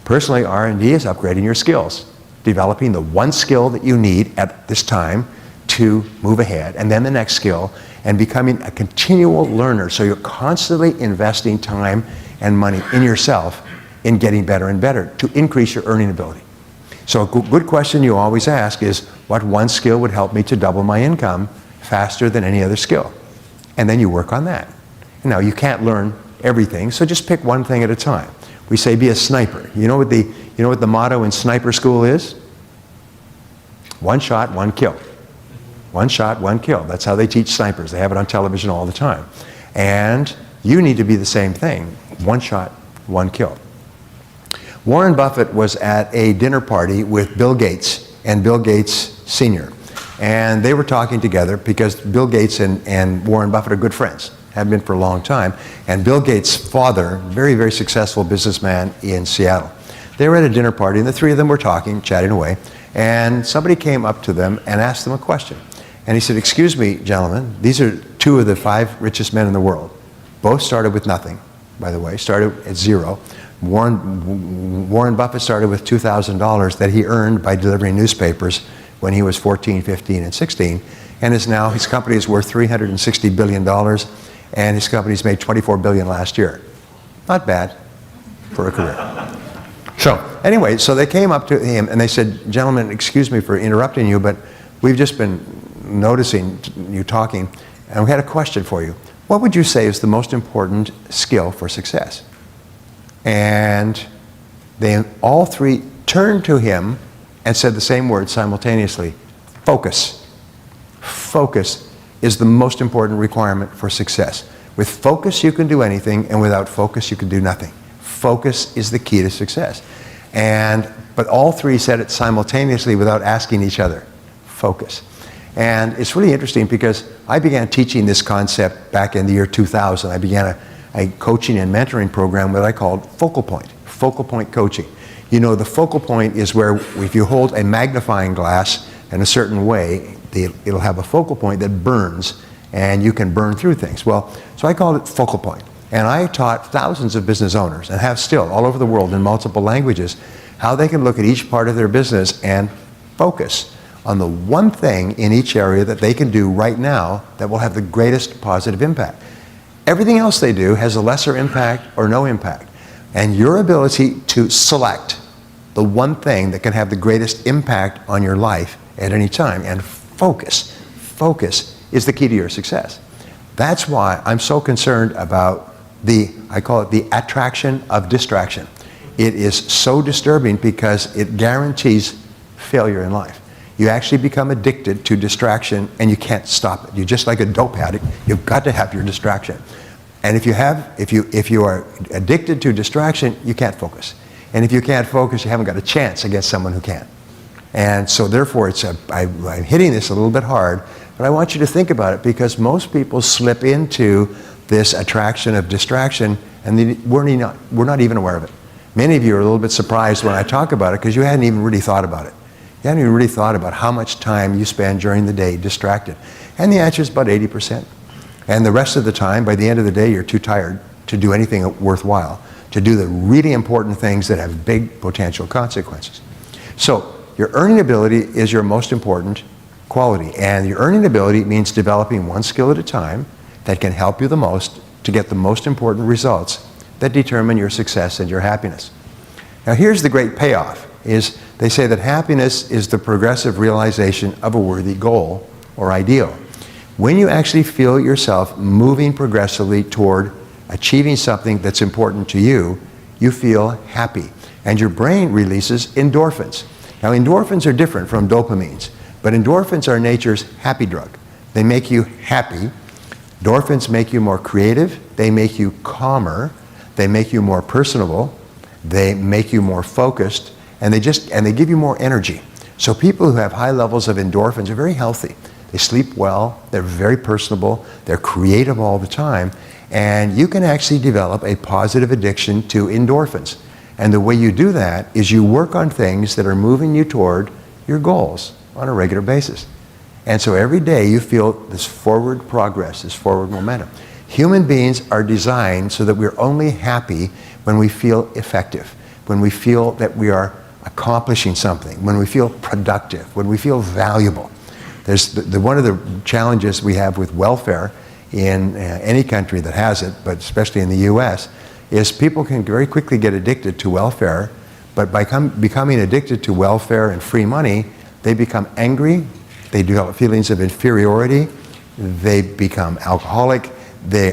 Personally, R&D is upgrading your skills, developing the one skill that you need at this time to move ahead, and then the next skill, and becoming a continual learner. So you're constantly investing time and money in yourself in getting better and better to increase your earning ability. So a good question you always ask is, what one skill would help me to double my income faster than any other skill? And then you work on that. Now, you can't learn everything, so just pick one thing at a time. We say be a sniper. You know what the motto in sniper school is? One shot, one kill. One shot, one kill. That's how they teach snipers. They have it on television all the time. And you need to be the same thing. One shot, one kill. Warren Buffett was at a dinner party with Bill Gates and Bill Gates Sr. And they were talking together because Bill Gates and Warren Buffett are good friends, have been for a long time. And Bill Gates' father, very, very successful businessman in Seattle. They were at a dinner party and the three of them were talking, chatting away. And somebody came up to them and asked them a question. And he said, "Excuse me, gentlemen, these are two of the 5 richest men in the world. Both started with nothing, by the way, started at zero. Warren Buffett started with $2,000 that he earned by delivering newspapers when he was 14, 15, and 16, and is now, his company is worth $360 billion, and his company's made $24 billion last year. Not bad for a career. So, anyway, so they came up to him and they said, "Gentlemen, excuse me for interrupting you, but we've just been noticing you talking, and we had a question for you. What would you say is the most important skill for success?" And they all three turned to him and said the same word simultaneously: focus. Focus is the most important requirement for success. With focus you can do anything, and without focus you can do nothing. Focus is the key to success. But all three said it simultaneously without asking each other. Focus. And it's really interesting because I began teaching this concept back in the year 2000. I began a coaching and mentoring program that I called Focal Point coaching. You know, the focal point is where if you hold a magnifying glass in a certain way, it'll have a focal point that burns, and you can burn through things. Well, so I called it Focal Point. And I taught thousands of business owners, and have still all over the world in multiple languages, how they can look at each part of their business and focus on the one thing in each area that they can do right now that will have the greatest positive impact. Everything else they do has a lesser impact or no impact. And your ability to select the one thing that can have the greatest impact on your life at any time, and focus is the key to your success. That's why I'm so concerned about I call it the attraction of distraction. It is so disturbing because it guarantees failure in life. You actually become addicted to distraction and you can't stop it. You're just like a dope addict. You've got to have your distraction. And if you are addicted to distraction, you can't focus. And if you can't focus, you haven't got a chance against someone who can. And so therefore, I'm hitting this a little bit hard, but I want you to think about it because most people slip into this attraction of distraction and we're not even aware of it. Many of you are a little bit surprised when I talk about it because you hadn't even really thought about it. You haven't even really thought about how much time you spend during the day distracted. And the answer is about 80%. And the rest of the time, by the end of the day, you're too tired to do anything worthwhile, to do the really important things that have big potential consequences. So your earning ability is your most important quality. And your earning ability means developing one skill at a time that can help you the most to get the most important results that determine your success and your happiness. Now here's the great payoff, is they say that happiness is the progressive realization of a worthy goal or ideal. When you actually feel yourself moving progressively toward achieving something that's important to you, you feel happy. And your brain releases endorphins. Now endorphins are different from dopamines, but endorphins are nature's happy drug. They make you happy. Endorphins make you more creative. They make you calmer. They make you more personable. They make you more focused. And they give you more energy. So people who have high levels of endorphins are very healthy. They sleep well, they're very personable, they're creative all the time, and you can actually develop a positive addiction to endorphins. And the way you do that is you work on things that are moving you toward your goals on a regular basis. And so every day you feel this forward progress, this forward momentum. Human beings are designed so that we're only happy when we feel effective, when we feel that we are accomplishing something, when we feel productive, when we feel valuable. There's one of the challenges we have with welfare in any country that has it, but especially in the US, is people can very quickly get addicted to welfare, but by becoming addicted to welfare and free money, they become angry, they develop feelings of inferiority, they become alcoholic,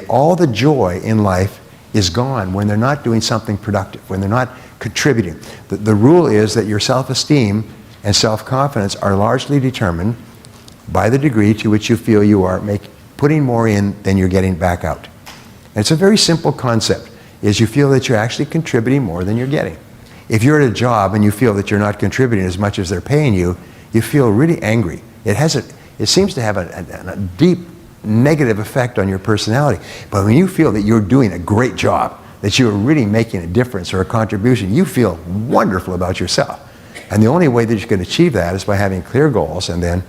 all the joy in life is gone when they're not doing something productive, when they're not contributing. The rule is that your self-esteem and self-confidence are largely determined by the degree to which you feel you are putting more in than you're getting back out. And it's a very simple concept, is you feel that you're actually contributing more than you're getting. If you're at a job and you feel that you're not contributing as much as they're paying you, you feel really angry. It seems to have a deep negative effect on your personality. But when you feel that you're doing a great job, that you're really making a difference or a contribution, you feel wonderful about yourself. And the only way that you can achieve that is by having clear goals and then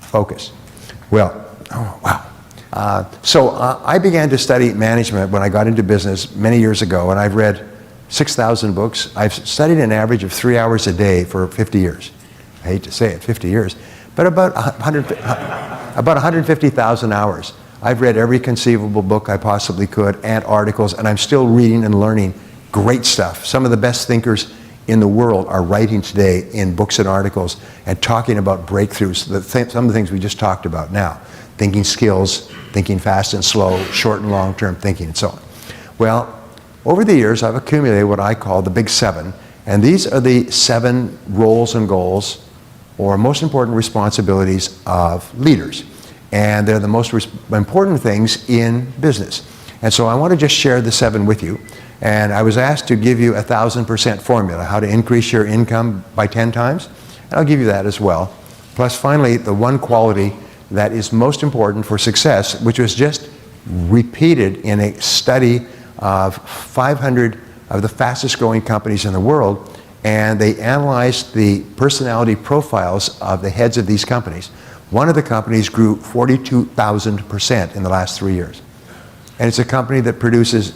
focus. Well, oh, wow. So I began to study management when I got into business many years ago, and I've read 6,000 books. I've studied an average of 3 hours a day for 50 years. I hate to say it, 50 years, but about 150,000 hours. I've read every conceivable book I possibly could and articles, and I'm still reading and learning great stuff. Some of the best thinkers in the world are writing today in books and articles and talking about breakthroughs, some of the things we just talked about now. Thinking skills, thinking fast and slow, short and long-term thinking, and so on. Well, over the years, I've accumulated what I call the Big Seven, and these are the 7 roles and goals or most important responsibilities of leaders. And they're the most important things in business. And so I want to just share the 7 with you. And I was asked to give you a 1,000% formula, how to increase your income by 10 times. And I'll give you that as well. Plus, finally, the one quality that is most important for success, which was just repeated in a study of 500 of the fastest growing companies in the world, and they analyzed the personality profiles of the heads of these companies. One of the companies grew 42,000% in the last 3 years. And it's a company that produces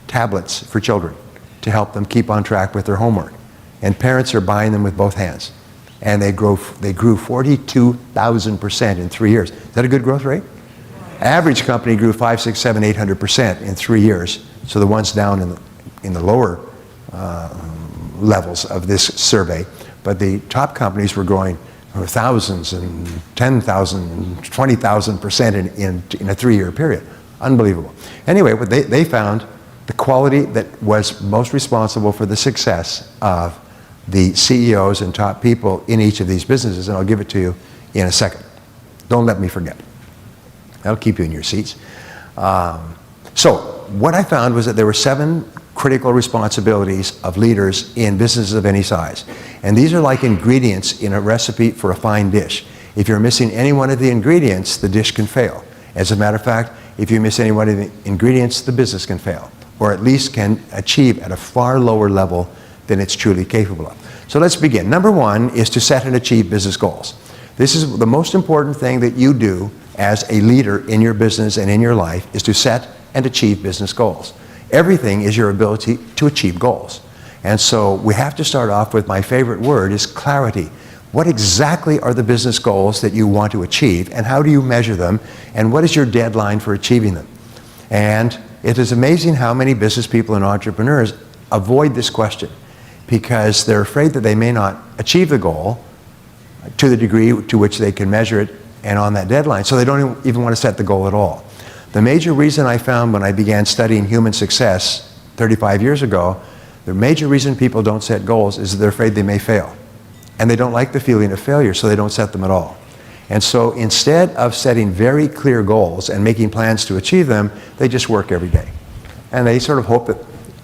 tablets for children to help them keep on track with their homework. And parents are buying them with both hands. And they grew 42,000% in 3 years. Is that a good growth rate? Average company grew 5, 6, 7, 800% in 3 years. So the ones down in the lower levels of this survey. But the top companies were growing thousands and 10,000 and 20,000% in a 3-year period. Unbelievable. Anyway, what they found the quality that was most responsible for the success of the CEOs and top people in each of these businesses, and I'll give it to you in a second. Don't let me forget. That'll keep you in your seats. So what I found was that there were 7 critical responsibilities of leaders in businesses of any size. And these are like ingredients in a recipe for a fine dish. If you're missing any one of the ingredients, the dish can fail. As a matter of fact, if you miss any one of the ingredients, the business can fail, or at least can achieve at a far lower level than it's truly capable of. So let's begin. Number 1 is to set and achieve business goals. This is the most important thing that you do as a leader in your business and in your life, is to set and achieve business goals. Everything is your ability to achieve goals. And so we have to start off with my favorite word is clarity. What exactly are the business goals that you want to achieve, and how do you measure them, and what is your deadline for achieving them? And it is amazing how many business people and entrepreneurs avoid this question because they're afraid that they may not achieve the goal to the degree to which they can measure it and on that deadline, so they don't even want to set the goal at all. The major reason I found when I began studying human success 35 years ago, the major reason people don't set goals is that they're afraid they may fail. And they don't like the feeling of failure, so they don't set them at all. And so instead of setting very clear goals and making plans to achieve them, they just work every day. And they sort of hope that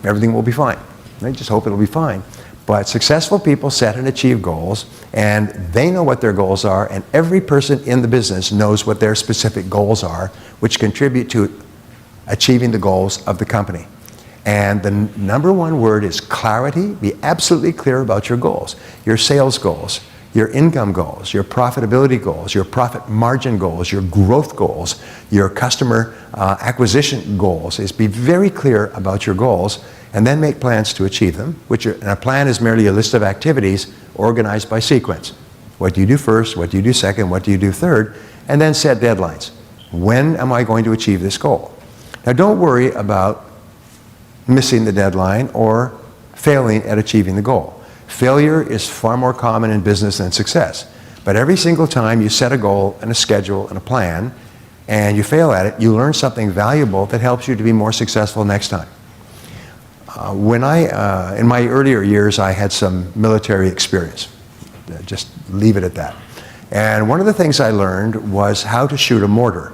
everything will be fine. They just hope it'll be fine. But successful people set and achieve goals, and they know what their goals are, and every person in the business knows what their specific goals are, which contribute to achieving the goals of the company. And the number 1 word is clarity. Be absolutely clear about your goals, your sales goals, your income goals, your profitability goals, your profit margin goals, your growth goals, your customer acquisition goals. Is be very clear about your goals, and then make plans to achieve them, and a plan is merely a list of activities organized by sequence. What do you do first? What do you do second? What do you do third? And then set deadlines. When am I going to achieve this goal? Now, don't worry about missing the deadline or failing at achieving the goal. Failure is far more common in business than success. But every single time you set a goal and a schedule and a plan, and you fail at it, you learn something valuable that helps you to be more successful next time. In my earlier years, I had some military experience. Just leave it at that. And one of the things I learned was how to shoot a mortar.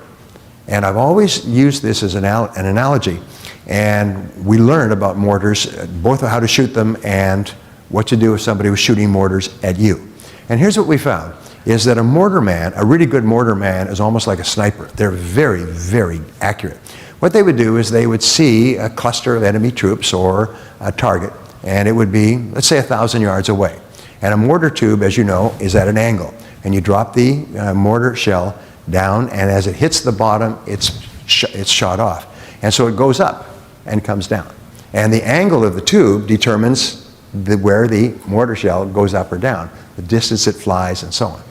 And I've always used this as an analogy. And we learned about mortars, both how to shoot them and what to do if somebody was shooting mortars at you. And here's what we found, is that a mortar man, a really good mortar man, is almost like a sniper. They're very, very accurate. What they would do is they would see a cluster of enemy troops or a target, and it would be, let's say, 1,000 yards away. And a mortar tube, as you know, is at an angle. And you drop the mortar shell down, and as it hits the bottom, it's shot off. And so it goes up and comes down. And the angle of the tube determines where the mortar shell goes up or down, the distance it flies, and so on.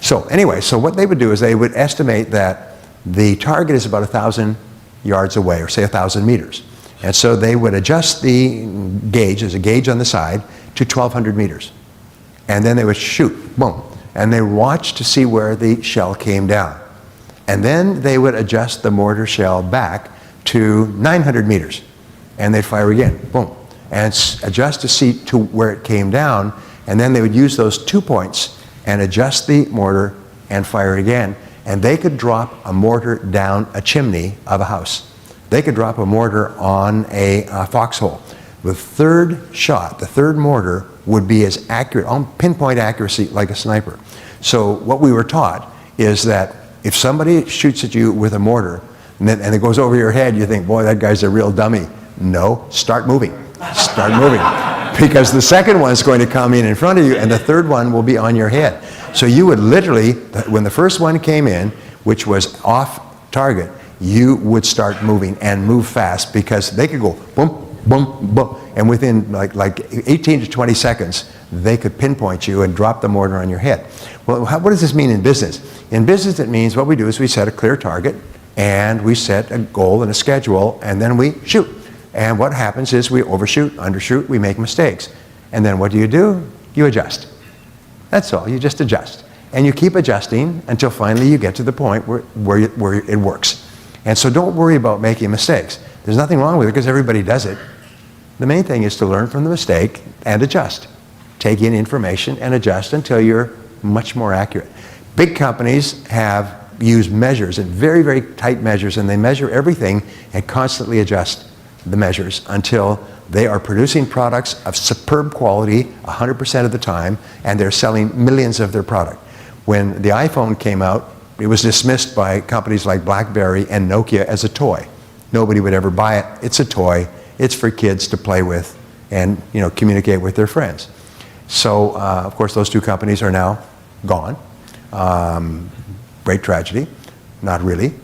So anyway, so what they would do is they would estimate that the target is about 1,000 yards away, or say 1,000 meters. And so they would adjust the gauge, there's a gauge on the side, to 1,200 meters. And then they would shoot, boom. And they watch to see where the shell came down. And then they would adjust the mortar shell back to 900 meters. And they'd fire again, boom. And adjust to see to where it came down. And then they would use those 2 points and adjust the mortar and fire again. And they could drop a mortar down a chimney of a house. They could drop a mortar on a foxhole. The third shot, the third mortar, would be as accurate, on pinpoint accuracy, like a sniper. So what we were taught is that if somebody shoots at you with a mortar and it goes over your head, you think, boy, that guy's a real dummy. No, start moving. Start moving. Because the second one's going to come in front of you, and the third one will be on your head. So you would literally, when the first one came in, which was off target, you would start moving and move fast, because they could go boom, boom, boom, and within like 18 to 20 seconds, they could pinpoint you and drop the mortar on your head. Well, what does this mean in business? In business, it means what we do is we set a clear target, and we set a goal and a schedule, and then we shoot. And what happens is we overshoot, undershoot, we make mistakes. And then what do? You adjust. That's all, you just adjust. And you keep adjusting until finally you get to the point where it works. And so don't worry about making mistakes. There's nothing wrong with it, because everybody does it. The main thing is to learn from the mistake and adjust. Take in information and adjust until you're much more accurate. Big companies have used measures, and very, very tight measures, and they measure everything and constantly adjust the measures until they are producing products of superb quality 100% of the time, and they're selling millions of their product. When the iPhone came out, it was dismissed by companies like BlackBerry and Nokia as a toy. Nobody would ever buy it. It's a toy. It's for kids to play with and communicate with their friends. So, of course, those two companies are now gone. Great tragedy. Not really.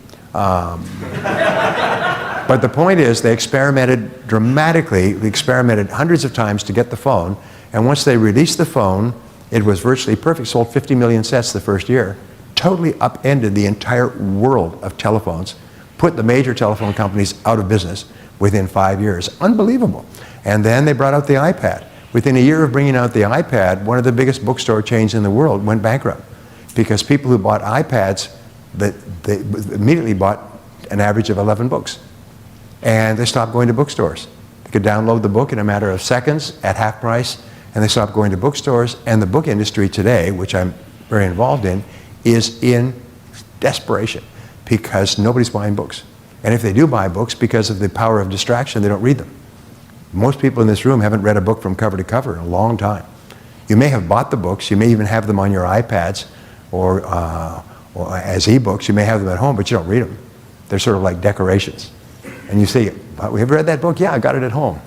But the point is, they experimented dramatically. They experimented hundreds of times to get the phone. And once they released the phone, it was virtually perfect. Sold 50 million sets the first year. Totally upended the entire world of telephones. Put the major telephone companies out of business within 5 years. Unbelievable. And then they brought out the iPad. Within a year of bringing out the iPad, one of the biggest bookstore chains in the world went bankrupt, because people who bought iPads, they immediately bought an average of 11 books. And they stopped going to bookstores. They could download the book in a matter of seconds at half price, and they stopped going to bookstores. And the book industry today, which I'm very involved in, is in desperation, because nobody's buying books. And if they do buy books, because of the power of distraction, they don't read them. Most people in this room haven't read a book from cover to cover in a long time. You may have bought the books, you may even have them on your iPads or as e-books, you may have them at home, but you don't read them. They're sort of like decorations. And you say, have you ever read that book? Yeah, I got it at home.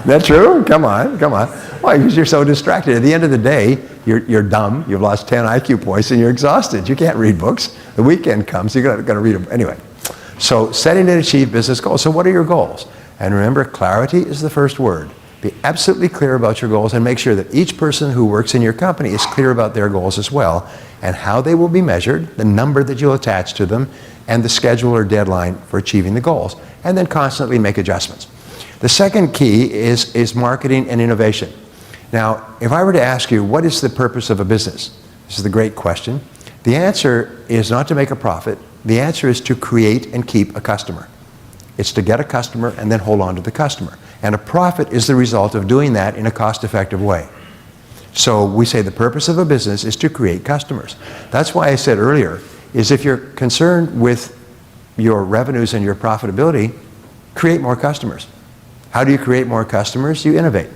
That true? Come on, come on. Why? Because you're so distracted. At the end of the day, you're dumb, you've lost 10 IQ points, and you're exhausted. You can't read books. The weekend comes, you're going to read them. Anyway, so setting and achieve business goals. So what are your goals? And remember, clarity is the first word. Be absolutely clear about your goals, and make sure that each person who works in your company is clear about their goals as well, and how they will be measured, the number that you'll attach to them, and the schedule or deadline for achieving the goals, and then constantly make adjustments. The second key is marketing and innovation. Now, if I were to ask you, what is the purpose of a business? This is the great question. The answer is not to make a profit. The answer is to create and keep a customer. It's to get a customer and then hold on to the customer. And a profit is the result of doing that in a cost-effective way. So we say the purpose of a business is to create customers. That's why I said earlier, is if you're concerned with your revenues and your profitability, create more customers. How do you create more customers? You innovate.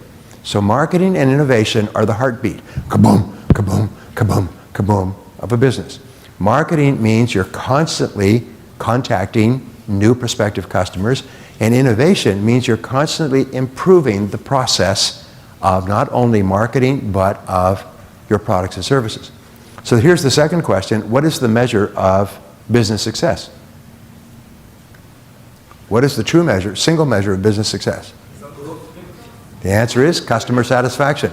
So marketing and innovation are the heartbeat. Kaboom, kaboom, kaboom, kaboom of a business. Marketing means you're constantly contacting new prospective customers, and innovation means you're constantly improving the process of not only marketing, but of your products and services. So here's the second question. What is the measure of business success? What is the true measure, single measure of business success? The answer is customer satisfaction.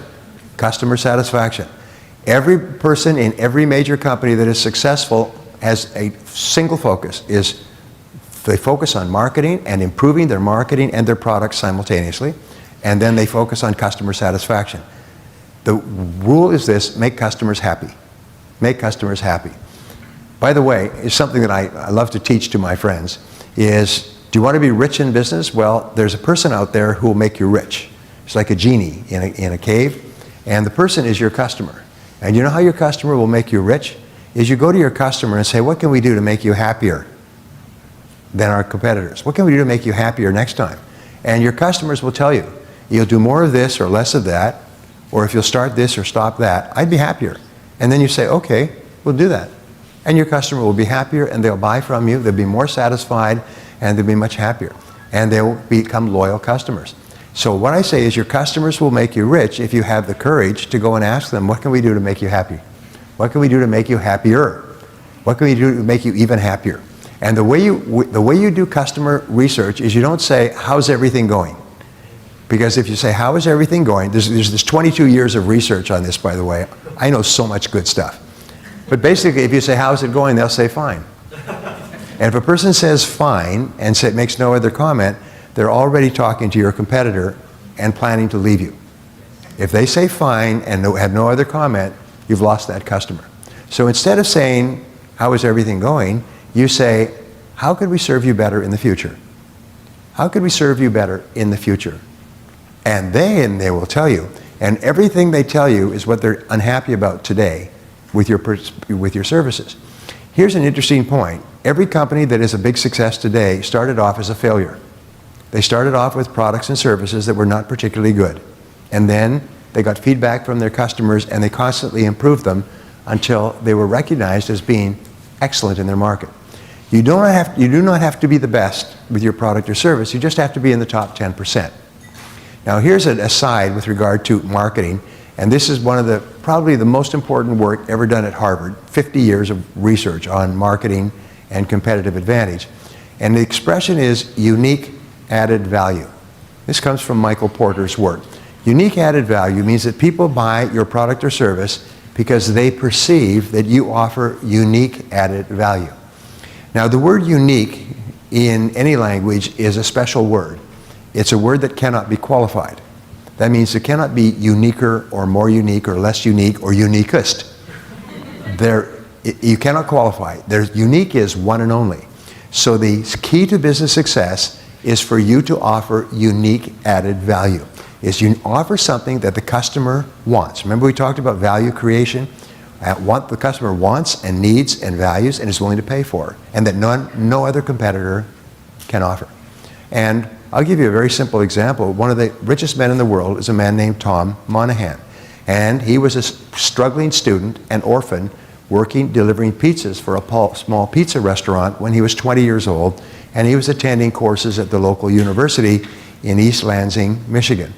Customer satisfaction. Every person in every major company that is successful has a single focus, is they focus on marketing and improving their marketing and their products simultaneously, and then they focus on customer satisfaction. The rule is this: make customers happy. Make customers happy. By the way, it's something that I love to teach to my friends is, do you want to be rich in business? Well, there's a person out there who will make you rich. It's like a genie in a cave, and the person is your customer. And you know how your customer will make you rich? Is you go to your customer and say, what can we do to make you happier than our competitors? What can we do to make you happier next time? And your customers will tell you, you'll do more of this or less of that, or if you'll start this or stop that, I'd be happier. And then you say, okay, we'll do that. And your customer will be happier, and they'll buy from you, they'll be more satisfied, and they'll be much happier. And they'll become loyal customers. So what I say is your customers will make you rich if you have the courage to go and ask them, what can we do to make you happy? What can we do to make you happier? What can we do to make you even happier? And the way you do customer research is you don't say, how's everything going? Because if you say, how is everything going? There's this 22 years of research on this, by the way. I know so much good stuff. But basically, if you say, how's it going? They'll say, fine. And if a person says fine and makes no other comment, they're already talking to your competitor and planning to leave you. If they say fine and have no other comment, you've lost that customer. So instead of saying, how is everything going? You say, how could we serve you better in the future? How could we serve you better in the future? And they will tell you. And everything they tell you is what they're unhappy about today with your services. Here's an interesting point. Every company that is a big success today started off as a failure. They started off with products and services that were not particularly good. And then they got feedback from their customers, and they constantly improved them until they were recognized as being excellent in their market. You do not have to be the best with your product or service. You just have to be in the top 10%. Now here's an aside with regard to marketing, and this is one of probably the most important work ever done at Harvard, 50 years of research on marketing and competitive advantage. And the expression is unique added value. This comes from Michael Porter's work. Unique added value means that people buy your product or service because they perceive that you offer unique added value. Now the word unique in any language is a special word. It's a word that cannot be qualified. That means it cannot be uniquer or more unique or less unique or uniquest. You cannot qualify. Unique is one and only. So the key to business success is for you to offer unique added value. Is you offer something that the customer wants. Remember we talked about value creation? What the customer wants and needs and values and is willing to pay for, and that no other competitor can offer. And I'll give you a very simple example. One of the richest men in the world is a man named Tom Monahan. And he was a struggling student, an orphan, delivering pizzas for a small pizza restaurant when he was 20 years old. And he was attending courses at the local university in East Lansing, Michigan.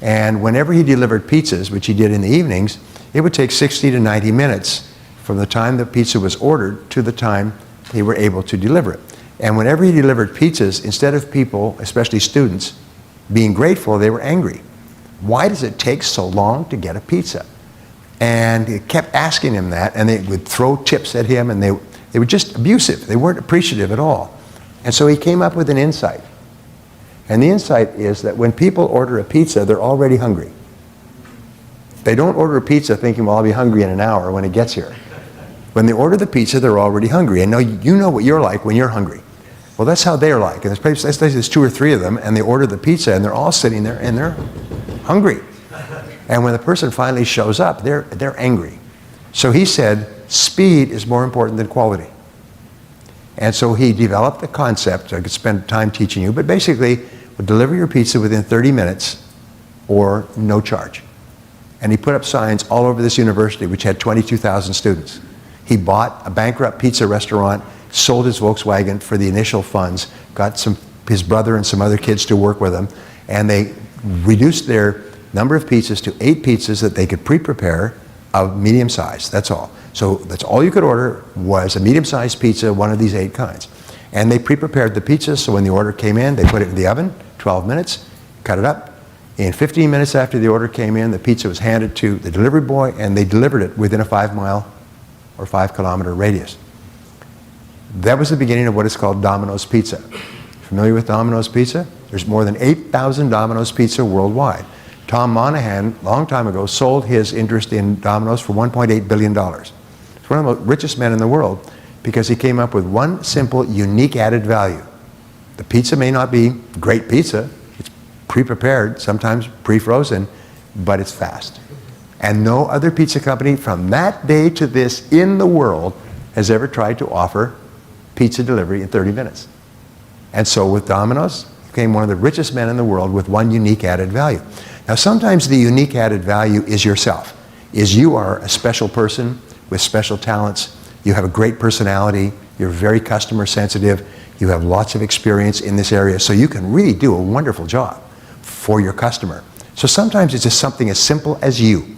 And whenever he delivered pizzas, which he did in the evenings, it would take 60 to 90 minutes from the time the pizza was ordered to the time they were able to deliver it. And whenever he delivered pizzas, instead of people, especially students, being grateful, they were angry. Why does it take so long to get a pizza? And they kept asking him that, and they would throw tips at him, and they were just abusive. They weren't appreciative at all. And so he came up with an insight. And the insight is that when people order a pizza, they're already hungry. They don't order a pizza thinking, well, I'll be hungry in an hour when it gets here. When they order the pizza, they're already hungry. And now you know what you're like when you're hungry. Well, that's how they're like. And there's 2 or 3 of them, and they order the pizza, and they're all sitting there, and they're hungry. And when the person finally shows up, they're angry. So he said, speed is more important than quality. And so he developed the concept. I could spend time teaching you, but basically will deliver your pizza within 30 minutes or no charge. And he put up signs all over this university, which had 22,000 students. He bought a bankrupt pizza restaurant, sold his Volkswagen for the initial funds, got his brother and some other kids to work with him, and they reduced their number of pizzas to 8 pizzas that they could pre-prepare of medium size. That's all. So that's all you could order was a medium-sized pizza, one of these 8 kinds. And they pre-prepared the pizzas, so when the order came in, they put it in the oven, 12 minutes, cut it up. In 15 minutes after the order came in, the pizza was handed to the delivery boy, and they delivered it within a 5-mile or 5-kilometer radius. That was the beginning of what is called Domino's Pizza. Familiar with Domino's Pizza? There's more than 8,000 Domino's Pizza worldwide. Tom Monahan, a long time ago, sold his interest in Domino's for $1.8 billion. He's one of the richest men in the world because he came up with one simple, unique added value. The pizza may not be great pizza. It's pre-prepared, sometimes pre-frozen, but it's fast. And no other pizza company from that day to this in the world has ever tried to offer pizza delivery in 30 minutes. And so with Domino's, he became one of the richest men in the world with one unique added value. Now sometimes the unique added value is yourself, is you are a special person with special talents, you have a great personality, you're very customer sensitive, you have lots of experience in this area, so you can really do a wonderful job for your customer. So sometimes it's just something as simple as you,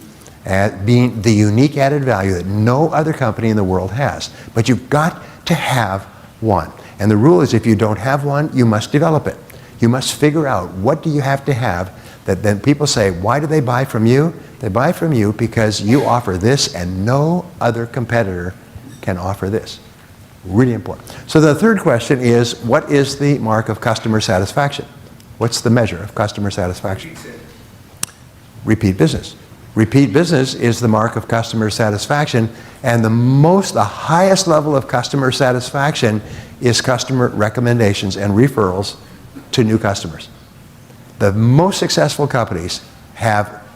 being the unique added value that no other company in the world has. But you've got to have one. And the rule is if you don't have one, you must develop it. You must figure out what do you have to have that then people say, why do they buy from you? They buy from you because you offer this and no other competitor can offer this. Really important. So the third question is, what is the mark of customer satisfaction? What's the measure of customer satisfaction? Repeat business. Repeat business is the mark of customer satisfaction, and the highest level of customer satisfaction is customer recommendations and referrals to new customers. The most successful companies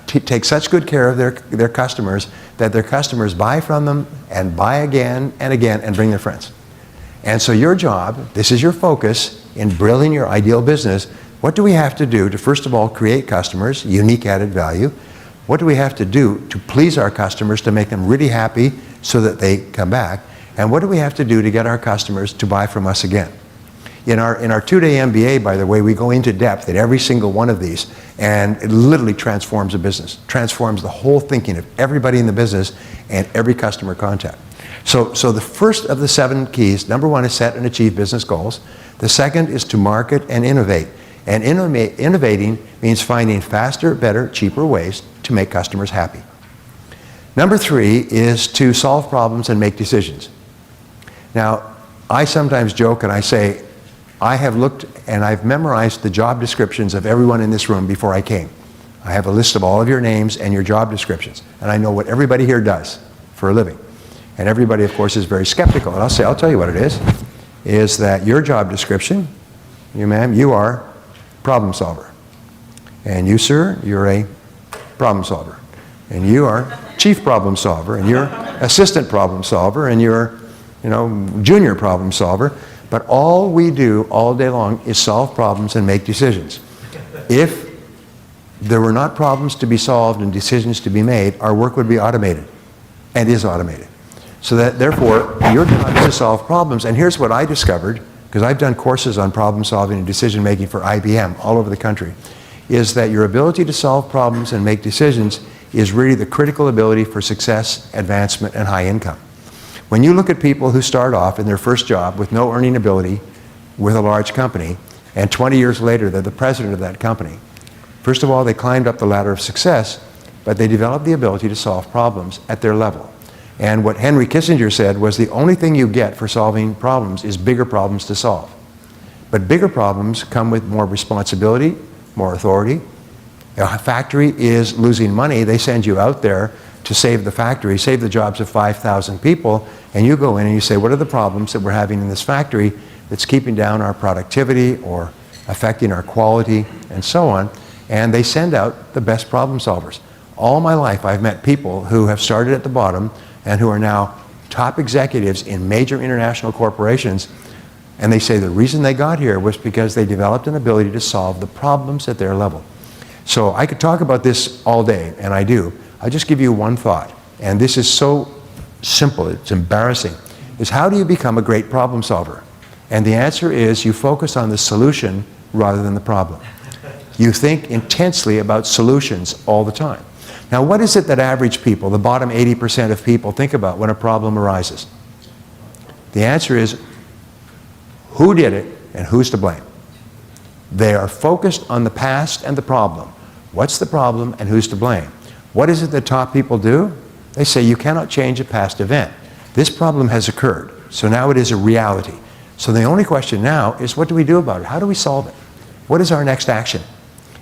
take such good care of their customers that their customers buy from them and buy again and again and bring their friends. And so your job, this is your focus in building your ideal business. What do we have to do to, first of all, create customers, unique added value? What do we have to do to please our customers, to make them really happy so that they come back? And what do we have to do to get our customers to buy from us again? In our 2-day MBA, by the way, we go into depth at every single one of these, and it literally transforms a business, transforms the whole thinking of everybody in the business and every customer contact. So the first of the 7 keys, number 1 is set and achieve business goals. The second is to market and innovate. And innovating means finding faster, better, cheaper ways to make customers happy. Number 3 is to solve problems and make decisions. Now, I sometimes joke and I say, I have looked and I've memorized the job descriptions of everyone in this room before I came. I have a list of all of your names and your job descriptions, and I know what everybody here does for a living. And everybody, of course, is very skeptical. And I'll tell you what it is that your job description, you ma'am, you are problem solver. And you, sir, you're a problem solver. And you are chief problem solver, and you're assistant problem solver, and you're, junior problem solver. But all we do all day long is solve problems and make decisions. If there were not problems to be solved and decisions to be made, our work would be automated, and is automated. So that, therefore, your job is to solve problems. And here's what I discovered, because I've done courses on problem solving and decision making for IBM all over the country, is that your ability to solve problems and make decisions is really the critical ability for success, advancement, and high income. When you look at people who start off in their first job with no earning ability with a large company, and 20 years later they're the president of that company, first of all, they climbed up the ladder of success, but they developed the ability to solve problems at their level. And what Henry Kissinger said was the only thing you get for solving problems is bigger problems to solve. But bigger problems come with more responsibility, more authority. A factory is losing money. They send you out there to save the factory, save the jobs of 5,000 people, and you go in and you say, what are the problems that we're having in this factory that's keeping down our productivity or affecting our quality and so on? And they send out the best problem solvers. All my life I've met people who have started at the bottom and who are now top executives in major international corporations, And they say the reason they got here was because they developed an ability to solve the problems at their level. So I could talk about this all day, and I do. I'll just give you one thought. And this is so simple, it's embarrassing, is how do you become a great problem solver? And the answer is you focus on the solution rather than the problem. You think intensely about solutions all the time. Now, what is it that average people, the bottom 80% of people, think about when a problem arises? The answer is who did it and who's to blame. They are focused on the past and the problem. What's the problem and who's to blame? What is it that top people do? They say you cannot change a past event. This problem has occurred, so now it is a reality. So the only question now is what do we do about it? How do we solve it? What is our next action?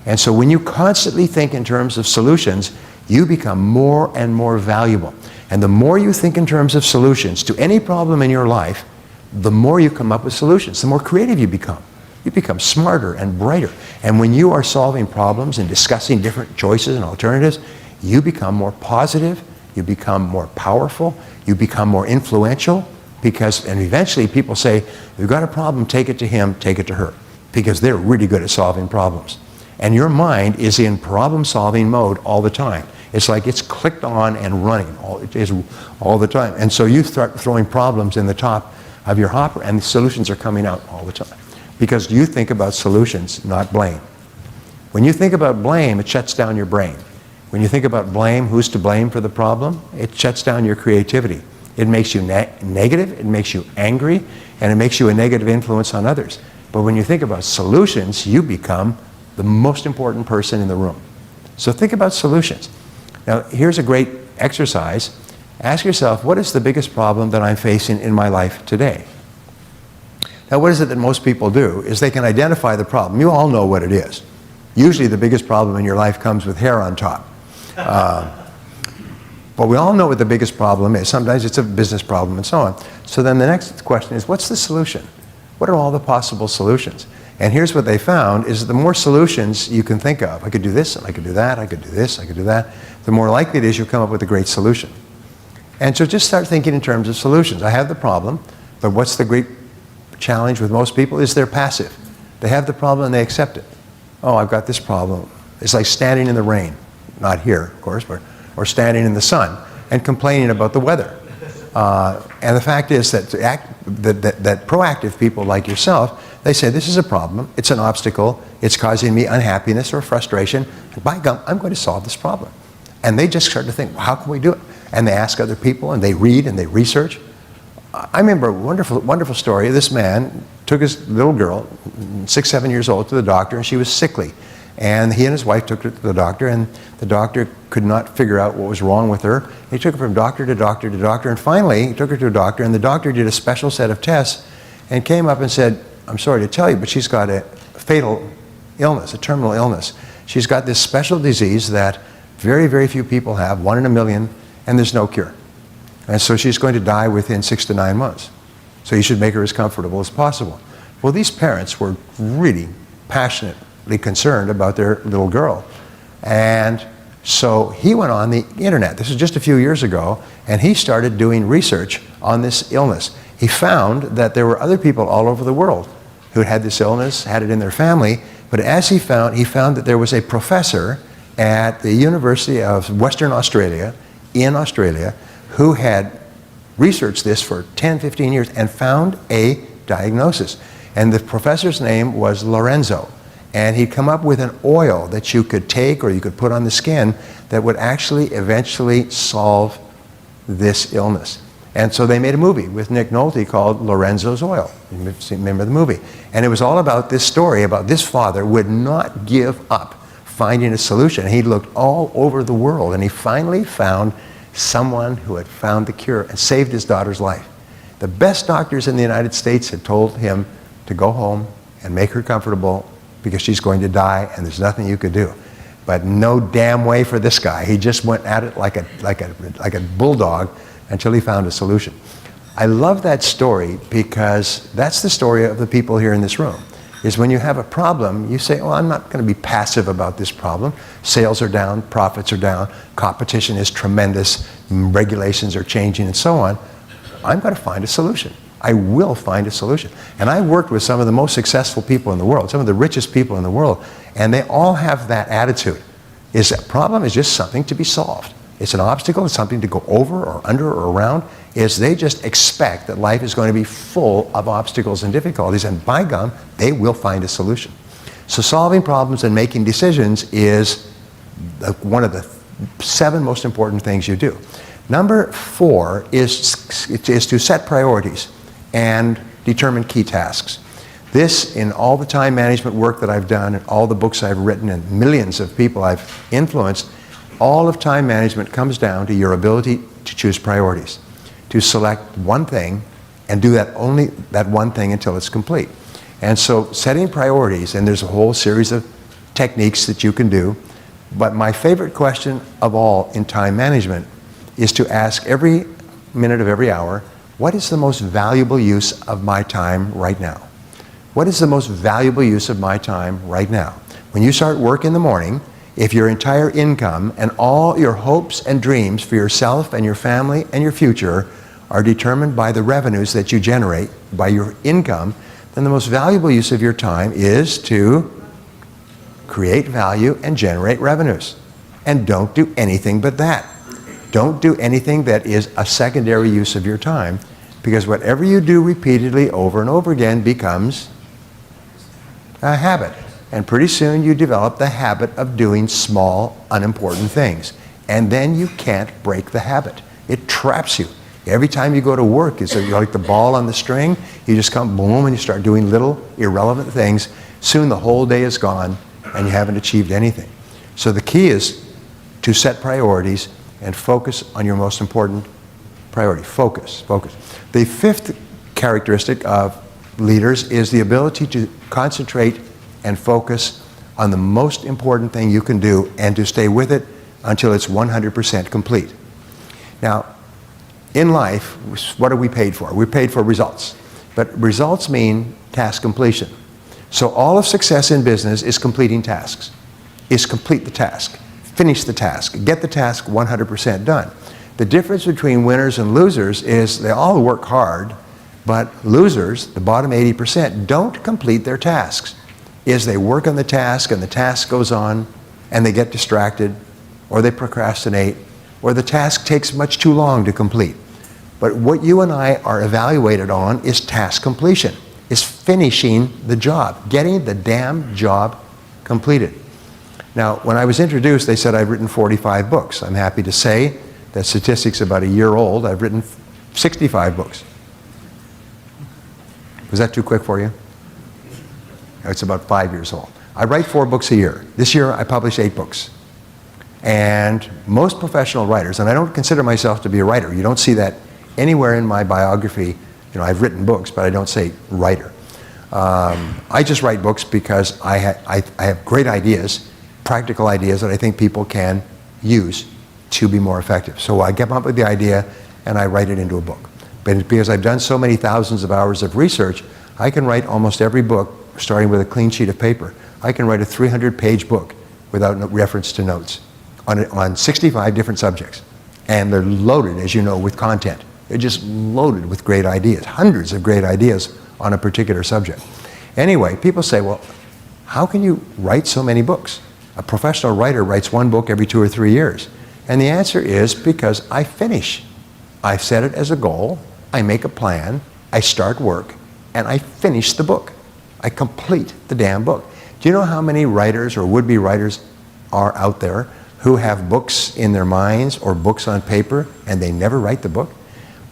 And so when you constantly think in terms of solutions, you become more and more valuable. And the more you think in terms of solutions to any problem in your life, the more you come up with solutions, the more creative you become. You become smarter and brighter. And when you are solving problems and discussing different choices and alternatives, you become more positive, you become more powerful, you become more influential, and eventually people say, if you've got a problem, take it to him, take it to her, because they're really good at solving problems. And your mind is in problem-solving mode all the time. It's like it's clicked on and running all the time. And so you start throwing problems in the top of your hopper, and the solutions are coming out all the time. Because you think about solutions, not blame. When you think about blame, it shuts down your brain. When you think about blame, who's to blame for the problem, it shuts down your creativity. It makes you negative, it makes you angry, and it makes you a negative influence on others. But when you think about solutions, you become the most important person in the room. So think about solutions. Now, here's a great exercise. Ask yourself, what is the biggest problem that I'm facing in my life today? Now, what is it that most people do is they can identify the problem. You all know what it is. Usually the biggest problem in your life comes with hair on top. But we all know what the biggest problem is. Sometimes it's a business problem and so on. So then the next question is, what's the solution? What are all the possible solutions? And here's what they found is that the more solutions you can think of, I could do this, and I could do that, I could do this, I could do that, the more likely it is you'll come up with a great solution. And so just start thinking in terms of solutions. I have the problem, but what's the great challenge with most people is they're passive. They have the problem and they accept it. Oh, I've got this problem. It's like standing in the rain, not here, of course, but, or standing in the sun and complaining about the weather. And the fact is that proactive people like yourself, they say, this is a problem, it's an obstacle, it's causing me unhappiness or frustration, and by gum, I'm going to solve this problem. And they just start to think, well, how can we do it? And they ask other people, and they read, and they research. I remember a wonderful, wonderful story. This man took his little girl, 6, 7 years old, to the doctor, and she was sickly. And he and his wife took her to the doctor, and the doctor could not figure out what was wrong with her. He took her from doctor to doctor to doctor, and finally he took her to a doctor, and the doctor did a special set of tests and came up and said, I'm sorry to tell you, but she's got a fatal illness, a terminal illness. She's got this special disease that very, very few people have, 1 in a million, and there's no cure. And so she's going to die within 6 to 9 months. So you should make her as comfortable as possible. Well, these parents were really passionately concerned about their little girl. And so he went on the internet. This was just a few years ago, and he started doing research on this illness. He found that there were other people all over the world who had this illness, had it in their family, but as he found that there was a professor at the University of Western Australia, in Australia, who had researched this for 10, 15 years and found a diagnosis. And the professor's name was Lorenzo. And he'd come up with an oil that you could take or you could put on the skin that would actually eventually solve this illness. And so they made a movie with Nick Nolte called Lorenzo's Oil. You remember the movie? And it was all about this story about this father would not give up finding a solution. He looked all over the world and he finally found someone who had found the cure and saved his daughter's life. The best doctors in the United States had told him to go home and make her comfortable because she's going to die and there's nothing you could do. But no damn way for this guy. He just went at it like a bulldog until he found a solution. I love that story because that's the story of the people here in this room. Is when you have a problem, you say, oh, I'm not going to be passive about this problem. Sales are down, profits are down, competition is tremendous, regulations are changing and so on. I'm going to find a solution. I will find a solution. And I worked with some of the most successful people in the world, some of the richest people in the world, and they all have that attitude. A problem is just something to be solved. It's an obstacle, it's something to go over or under or around. They just expect that life is going to be full of obstacles and difficulties, and by gum, they will find a solution. So solving problems and making decisions is one of the 7 most important things you do. Number 4 is to set priorities and determine key tasks. This, in all the time management work that I've done, and all the books I've written, and millions of people I've influenced, all of time management comes down to your ability to choose priorities, to select one thing and do only that one thing until it's complete. And so setting priorities, and there's a whole series of techniques that you can do, but my favorite question of all in time management is to ask every minute of every hour, what is the most valuable use of my time right now? What is the most valuable use of my time right now? When you start work in the morning, if your entire income and all your hopes and dreams for yourself and your family and your future are determined by the revenues that you generate, by your income, then the most valuable use of your time is to create value and generate revenues. And don't do anything but that. Don't do anything that is a secondary use of your time, because whatever you do repeatedly over and over again becomes a habit. And pretty soon you develop the habit of doing small, unimportant things. And then you can't break the habit. It traps you. Every time you go to work, it's like the ball on the string. You just come, boom, and you start doing little, irrelevant things. Soon the whole day is gone, and you haven't achieved anything. So the key is to set priorities and focus on your most important priority. Focus, focus. The 5th characteristic of leaders is the ability to concentrate and focus on the most important thing you can do and to stay with it until it's 100% complete. Now, in life, what are we paid for? We're paid for results. But results mean task completion. So all of success in business is completing tasks. Is complete the task. Finish the task. Get the task 100% done. The difference between winners and losers is they all work hard, but losers, the bottom 80%, don't complete their tasks. They work on the task and the task goes on and they get distracted, or they procrastinate, or the task takes much too long to complete. But what you and I are evaluated on is task completion, is finishing the job, getting the damn job completed. Now, when I was introduced, they said I've written 45 books. I'm happy to say that statistic's about a year old. I've written 65 books. Was that too quick for you? It's about 5 years old. I write 4 books a year. This year I published 8 books. And most professional writers, and I don't consider myself to be a writer, you don't see that anywhere in my biography. I've written books, but I don't say writer. I just write books because I have great ideas, practical ideas that I think people can use to be more effective. So I come up with the idea and I write it into a book. But because I've done so many thousands of hours of research, I can write almost every book starting with a clean sheet of paper. I can write a 300-page book without reference to notes on 65 different subjects. And they're loaded, as you know, with content. They're just loaded with great ideas, hundreds of great ideas on a particular subject. Anyway, people say, well, how can you write so many books? A professional writer writes 1 book every 2 or 3 years. And the answer is because I finish. I set it as a goal, I make a plan, I start work, and I finish the book. I complete the damn book. Do you know how many writers or would-be writers are out there who have books in their minds or books on paper and they never write the book?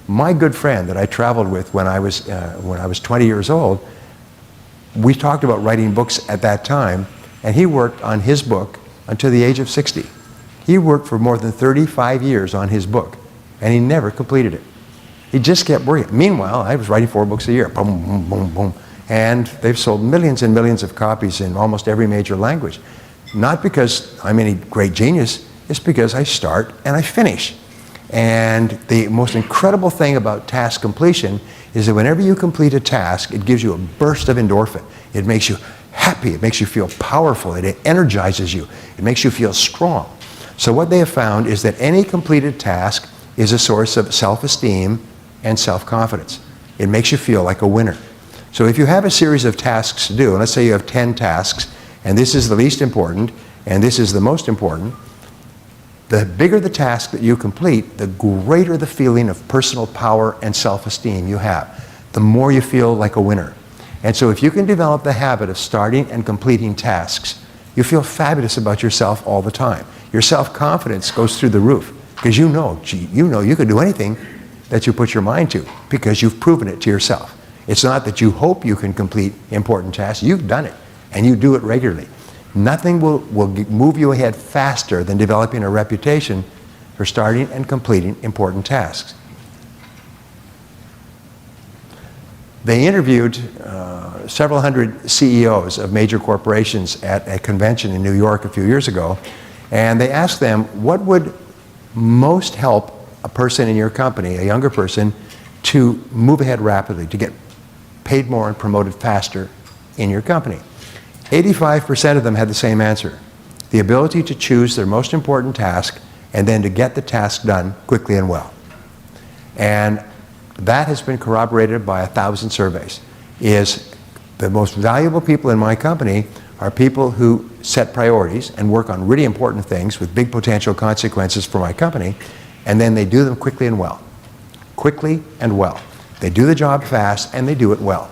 My good friend that I traveled with when I was 20 years old, we talked about writing books at that time, and he worked on his book until the age of 60. He worked for more than 35 years on his book, and he never completed it. He just kept working. Meanwhile, I was writing 4 books a year, boom, boom, boom, boom. And they've sold millions and millions of copies in almost every major language. Not because I'm any great genius, it's because I start and I finish. And the most incredible thing about task completion is that whenever you complete a task, it gives you a burst of endorphin. It makes you happy, it makes you feel powerful, it energizes you, it makes you feel strong. So what they have found is that any completed task is a source of self-esteem and self-confidence. It makes you feel like a winner. So if you have a series of tasks to do, and let's say you have 10 tasks, and this is the least important, and this is the most important, the bigger the task that you complete, the greater the feeling of personal power and self-esteem you have. The more you feel like a winner. And so if you can develop the habit of starting and completing tasks, you feel fabulous about yourself all the time. Your self-confidence goes through the roof because you know you can do anything that you put your mind to because you've proven it to yourself. It's not that you hope you can complete important tasks. You've done it, and you do it regularly. Nothing will move you ahead faster than developing a reputation for starting and completing important tasks. They interviewed several hundred CEOs of major corporations at a convention in New York a few years ago, and they asked them, what would most help a person in your company, a younger person, to move ahead rapidly, to get paid more and promoted faster in your company? 85% of them had the same answer. The ability to choose their most important task and then to get the task done quickly and well. And that has been corroborated by 1,000 surveys. Is the most valuable people in my company are people who set priorities and work on really important things with big potential consequences for my company, and then they do them quickly and well. Quickly and well. They do the job fast and they do it well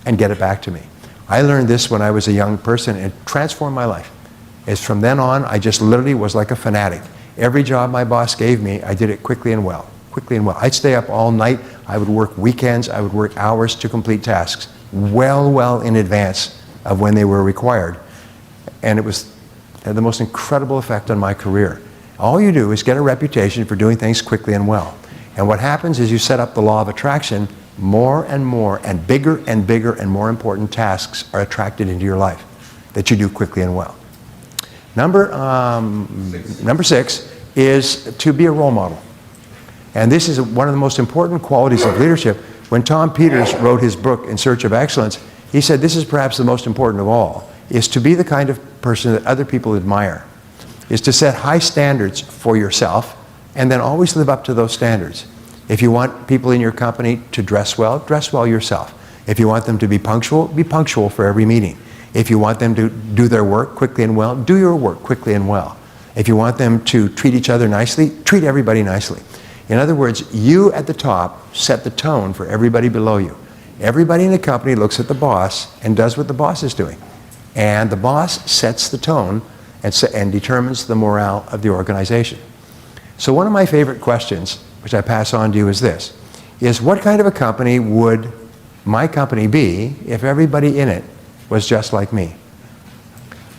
and get it back to me. I learned this when I was a young person and it transformed my life. As from then on, I just literally was like a fanatic. Every job my boss gave me, I did it quickly and well. Quickly and well. I'd stay up all night. I would work weekends. I would work hours to complete tasks well in advance of when they were required. And it had the most incredible effect on my career. All you do is get a reputation for doing things quickly and well. And what happens is you set up the law of attraction. More and bigger and more important tasks are attracted into your life that you do quickly and well. Number 6 is to be a role model. And this is one of the most important qualities of leadership. When Tom Peters wrote his book, In Search of Excellence, he said this is perhaps the most important of all, is to be the kind of person that other people admire, is to set high standards for yourself and then always live up to those standards. If you want people in your company to dress well yourself. If you want them to be punctual for every meeting. If you want them to do their work quickly and well, do your work quickly and well. If you want them to treat each other nicely, treat everybody nicely. In other words, you at the top set the tone for everybody below you. Everybody in the company looks at the boss and does what the boss is doing. And the boss sets the tone and determines the morale of the organization. So one of my favorite questions, which I pass on to you, is this, is what kind of a company would my company be if everybody in it was just like me?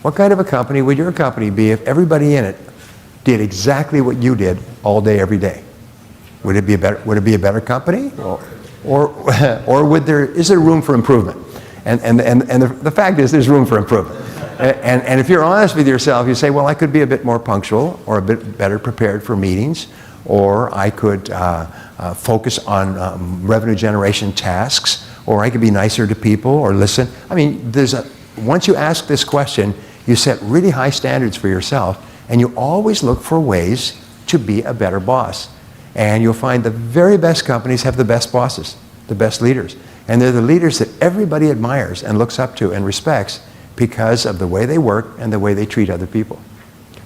What kind of a company would your company be if everybody in it did exactly what you did all day, every day? Would it be a better company? Or is there room for improvement? And the fact is there's room for improvement. And if you're honest with yourself, you say, well, I could be a bit more punctual or a bit better prepared for meetings, or I could focus on revenue generation tasks, or I could be nicer to people or listen. I mean, once you ask this question, you set really high standards for yourself, and you always look for ways to be a better boss. And you'll find the very best companies have the best bosses, the best leaders. And they're the leaders that everybody admires and looks up to and respects because of the way they work and the way they treat other people.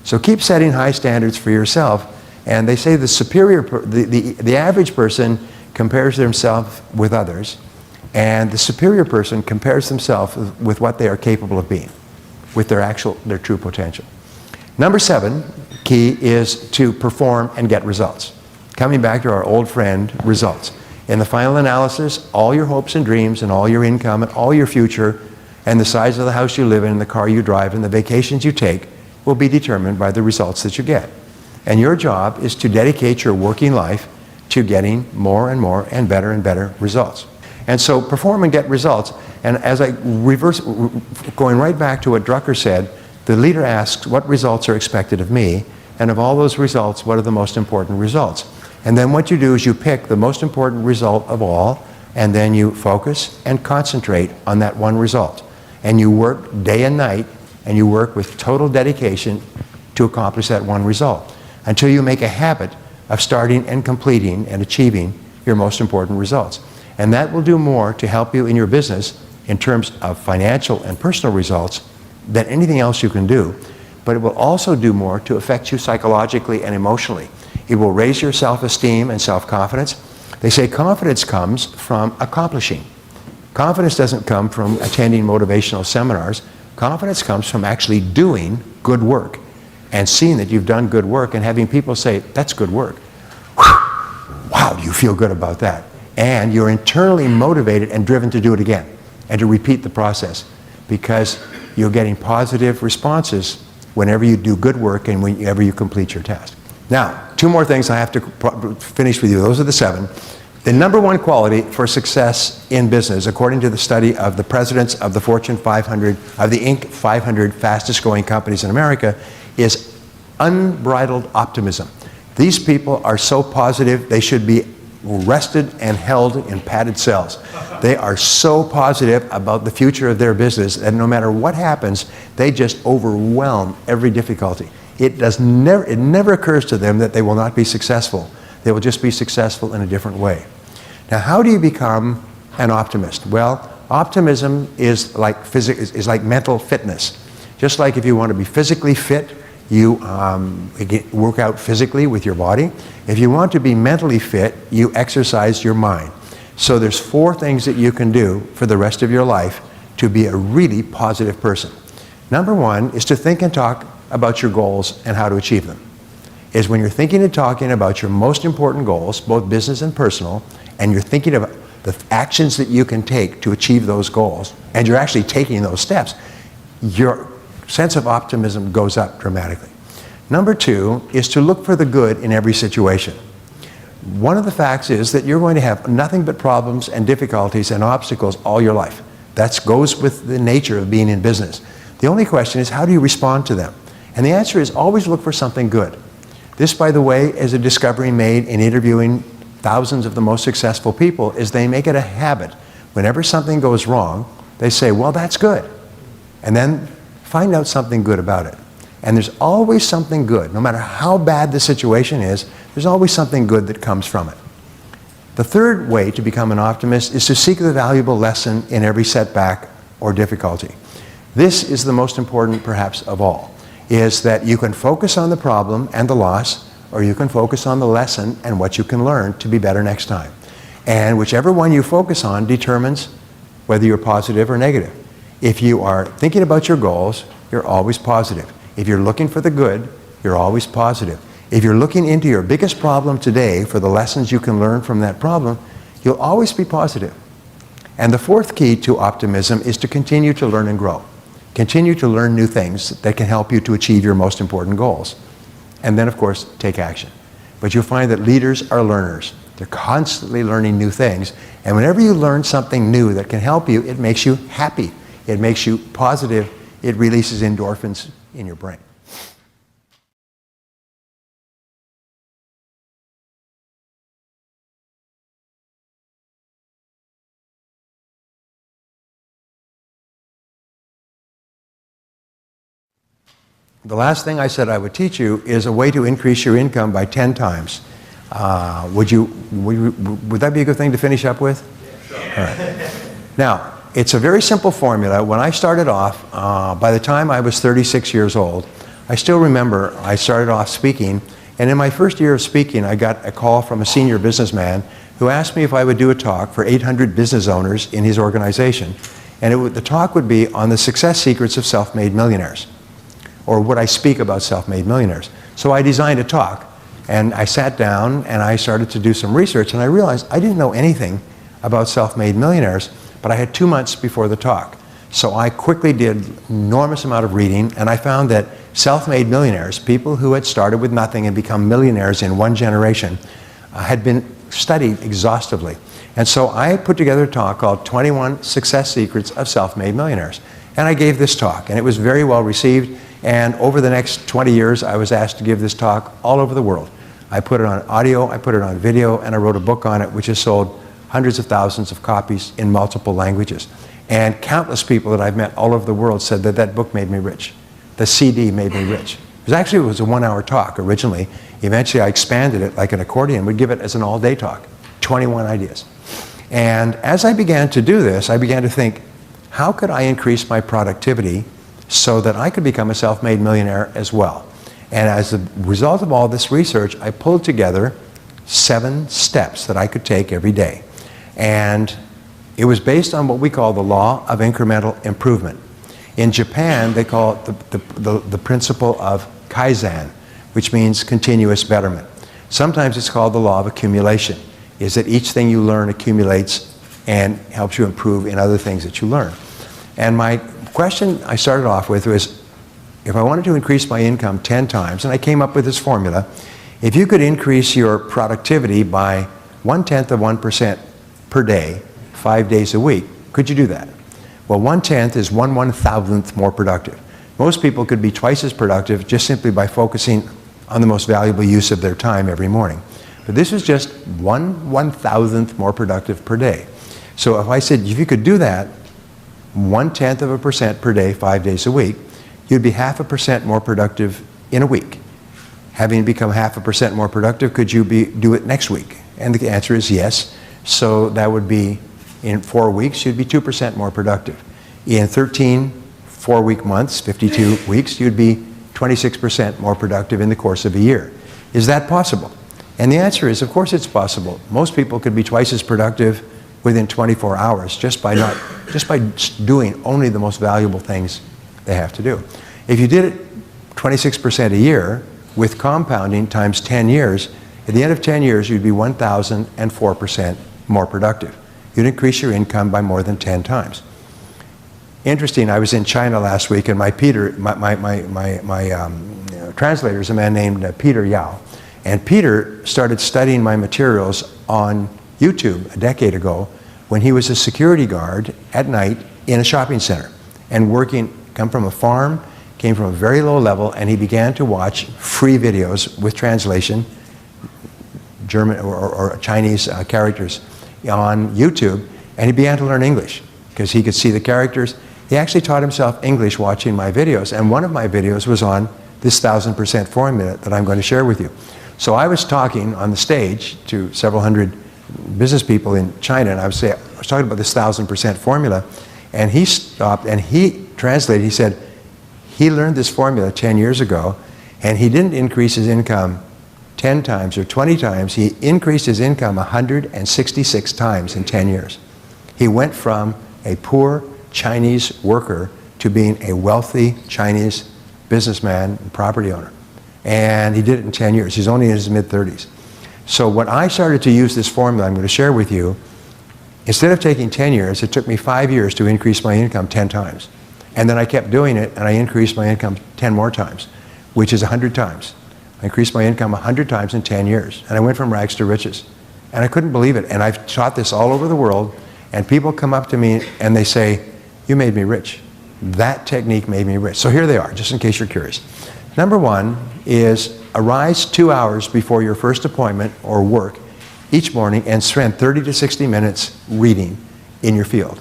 So keep setting high standards for yourself. And they say the average person compares themselves with others, and the superior person compares themselves with what they are capable of being, with their true potential. Number 7 key is to perform and get results. Coming back to our old friend, results. In the final analysis, all your hopes and dreams and all your income and all your future and the size of the house you live in and the car you drive and the vacations you take will be determined by the results that you get. And your job is to dedicate your working life to getting more and better results. And so perform and get results. And as I reverse, going right back to what Drucker said, the leader asks, what results are expected of me? And of all those results, what are the most important results? And then what you do is you pick the most important result of all, and then you focus and concentrate on that one result. And you work day and night, and you work with total dedication to accomplish that one result, until you make a habit of starting and completing and achieving your most important results. And that will do more to help you in your business in terms of financial and personal results than anything else you can do. But it will also do more to affect you psychologically and emotionally. It will raise your self-esteem and self-confidence. They say confidence comes from accomplishing. Confidence doesn't come from attending motivational seminars. Confidence comes from actually doing good work and seeing that you've done good work and having people say, that's good work. Wow, do you feel good about that? And you're internally motivated and driven to do it again and to repeat the process because you're getting positive responses whenever you do good work and whenever you complete your task. Now, 2 more things I have to finish with you. Those are the 7. The number 1 quality for success in business, according to the study of the presidents of the Fortune 500, of the Inc. 500 fastest growing companies in America, is unbridled optimism. These people are so positive they should be arrested and held in padded cells. They are so positive about the future of their business that no matter what happens, they just overwhelm every difficulty. It never occurs to them that they will not be successful. They will just be successful in a different way. Now, how do you become an optimist? Well, optimism is like mental fitness. Just like if you want to be physically fit, you work out physically with your body. If you want to be mentally fit, you exercise your mind. So there's 4 things that you can do for the rest of your life to be a really positive person. Number 1 is to think and talk about your goals and how to achieve them. Is when you're thinking and talking about your most important goals, both business and personal, and you're thinking of the actions that you can take to achieve those goals, and you're actually taking those steps, your sense of optimism goes up dramatically. Number 2 is to look for the good in every situation. One of the facts is that you're going to have nothing but problems and difficulties and obstacles all your life. That goes with the nature of being in business. The only question is, how do you respond to them? And the answer is always look for something good. This, by the way, is a discovery made in interviewing thousands of the most successful people, is they make it a habit. Whenever something goes wrong, they say, well, that's good. And then find out something good about it. And there's always something good. No matter how bad the situation is, there's always something good that comes from it. The third way to become an optimist is to seek the valuable lesson in every setback or difficulty. This is the most important, perhaps, of all, is that you can focus on the problem and the loss, or you can focus on the lesson and what you can learn to be better next time. And whichever one you focus on determines whether you're positive or negative. If you are thinking about your goals, you're always positive. If you're looking for the good, you're always positive. If you're looking into your biggest problem today for the lessons you can learn from that problem, you'll always be positive. And the 4th key to optimism is to continue to learn and grow. Continue to learn new things that can help you to achieve your most important goals. And then, of course, take action. But you'll find that leaders are learners. They're constantly learning new things. And whenever you learn something new that can help you, it makes you happy. It makes you positive. It releases endorphins in your brain. The last thing I said I would teach you is a way to increase your income by 10 times. Would that be a good thing to finish up with? Sure. All right. Now, it's a very simple formula. When I started off, by the time I was 36 years old, I still remember I started off speaking, and in my first year of speaking, I got a call from a senior businessman who asked me if I would do a talk for 800 business owners in his organization. And the talk would be on the success secrets of self-made millionaires. Or would I speak about self-made millionaires? So I designed a talk, and I sat down and I started to do some research, and I realized I didn't know anything about self-made millionaires, but I had 2 months before the talk. So I quickly did an enormous amount of reading, and I found that self-made millionaires, people who had started with nothing and become millionaires in 1 generation, had been studied exhaustively. And so I put together a talk called 21 Success Secrets of Self-Made Millionaires. And I gave this talk, and it was very well received. And over the next 20 years, I was asked to give this talk all over the world. I put it on audio, I put it on video, and I wrote a book on it, which has sold hundreds of thousands of copies in multiple languages. And countless people that I've met all over the world said that that book made me rich. The CD made me rich. It was a 1-hour talk originally. Eventually, I expanded it like an accordion, would give it as an all-day talk, 21 ideas. And as I began to do this, I began to think, how could I increase my productivity so that I could become a self-made millionaire as well? And as a result of all this research, I pulled together 7 steps that I could take every day. And it was based on what we call the law of incremental improvement. In Japan, they call it the principle of Kaizen, which means continuous betterment. Sometimes it's called the law of accumulation, is that each thing you learn accumulates and helps you improve in other things that you learn. And my question I started off with was, if I wanted to increase my income 10 times, and I came up with this formula, if you could increase your productivity by 0.1% per day, 5 days a week, could you do that? Well, 1/10 is 1/1000th more productive. Most people could be twice as productive just simply by focusing on the most valuable use of their time every morning. But this was just 1/1000th more productive per day. So if I said, if you could do that 0.1% per day, 5 days a week, you'd be 0.5% more productive in a week. Having become 0.5% more productive, could you do it next week? And the answer is yes. So that would be, in 4 weeks, you'd be 2% more productive. In 13 4-week months, 52 weeks, you'd be 26% more productive in the course of a year. Is that possible? And the answer is, of course it's possible. Most people could be twice as productive within 24 hours just by doing only the most valuable things they have to do. If you did it 26% a year with compounding times 10 years, at the end of 10 years, you'd be 1,004% more productive. You'd increase your income by more than 10 times. Interesting, I was in China last week, and my translator is a man named Peter Yao. And Peter started studying my materials on YouTube a decade ago when he was a security guard at night in a shopping center and come from a farm, came from a very low level, and he began to watch free videos with translation, German or Chinese characters on YouTube, and he began to learn English because he could see the characters. He actually taught himself English watching my videos, and one of my videos was on this 1,000% formula that I'm going to share with you. So I was talking on the stage to several hundred business people in China, and I was talking about this 1,000% formula, and he stopped and he translated. He said he learned this formula 10 years ago, and he didn't increase his income 10 times or 20 times. He increased his income 166 times in 10 years. He went from a poor Chinese worker to being a wealthy Chinese businessman and property owner. And he did it in 10 years. He's only in his mid-30s. So when I started to use this formula I'm going to share with you, instead of taking 10 years, it took me 5 years to increase my income 10 times. And then I kept doing it, and I increased my income 10 more times, which is 100 times. I increased my income 100 times in 10 years. And I went from rags to riches. And I couldn't believe it. And I've taught this all over the world, and people come up to me and they say, "You made me rich. That technique made me rich." So here they are, just in case you're curious. Number 1 is arise 2 hours before your first appointment or work each morning and spend 30 to 60 minutes reading in your field.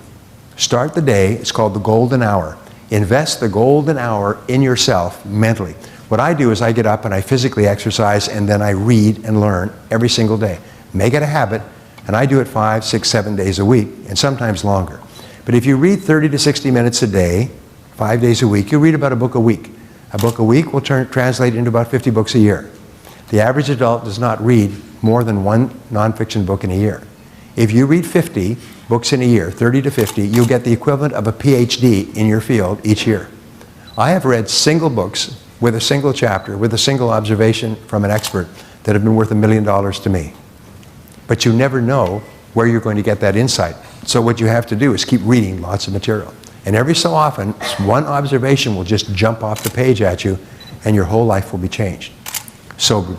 Start the day. It's called the golden hour. Invest the golden hour in yourself mentally. What I do is I get up and I physically exercise, and then I read and learn every single day. Make it a habit, and I do it 5, 6, 7 days a week, and sometimes longer. But if you read 30 to 60 minutes a day, 5 days a week, you read about a book a week. A book a week will translate into about 50 books a year. The average adult does not read more than 1 nonfiction book in a year. If you read 50 books in a year, 30 to 50, you'll get the equivalent of a PhD in your field each year. I have read single books with a single chapter, with a single observation from an expert that have been worth $1 million to me. But you never know where you're going to get that insight. So what you have to do is keep reading lots of material. And every so often, one observation will just jump off the page at you, and your whole life will be changed.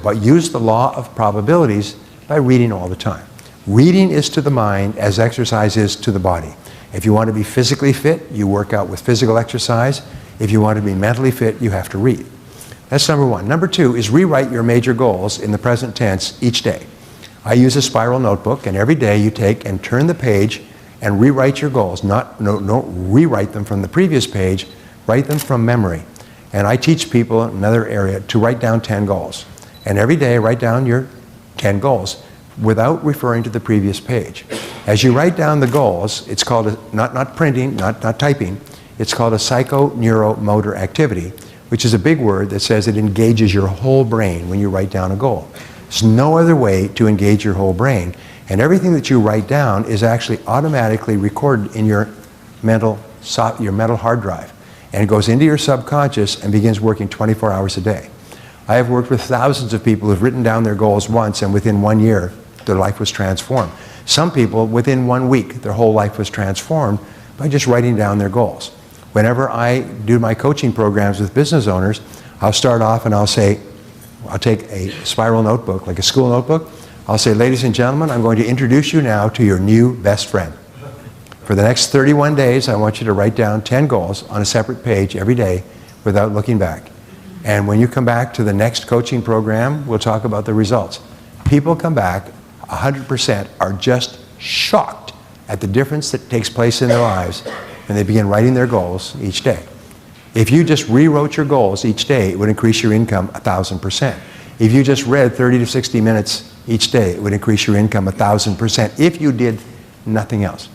But use the law of probabilities by reading all the time. Reading is to the mind as exercise is to the body. If you want to be physically fit, you work out with physical exercise. If you want to be mentally fit, you have to read. That's number 1. Number 2 is rewrite your major goals in the present tense each day. I use a spiral notebook, and every day you take and turn the page and rewrite your goals. Don't rewrite them from the previous page, write them from memory. And I teach people in another area to write down 10 goals. And every day write down your 10 goals. without referring to the previous page. As you write down the goals, it's called, not printing, not typing, it's called a psychoneuromotor activity, which is a big word that says it engages your whole brain when you write down a goal. There's no other way to engage your whole brain, and everything that you write down is actually automatically recorded in your mental hard drive, and it goes into your subconscious and begins working 24 hours a day. I have worked with thousands of people who've written down their goals once, and within 1 year, their life was transformed. Some people, within 1 week, their whole life was transformed by just writing down their goals. Whenever I do my coaching programs with business owners, I'll start off and I'll say, I'll take a spiral notebook, like a school notebook. I'll say, ladies and gentlemen, I'm going to introduce you now to your new best friend. For the next 31 days, I want you to write down 10 goals on a separate page every day without looking back. And when you come back to the next coaching program, we'll talk about the results. People come back, 100% are just shocked at the difference that takes place in their lives when they begin writing their goals each day. If you just rewrote your goals each day, it would increase your income 1,000%. If you just read 30 to 60 minutes each day, it would increase your income 1,000% if you did nothing else.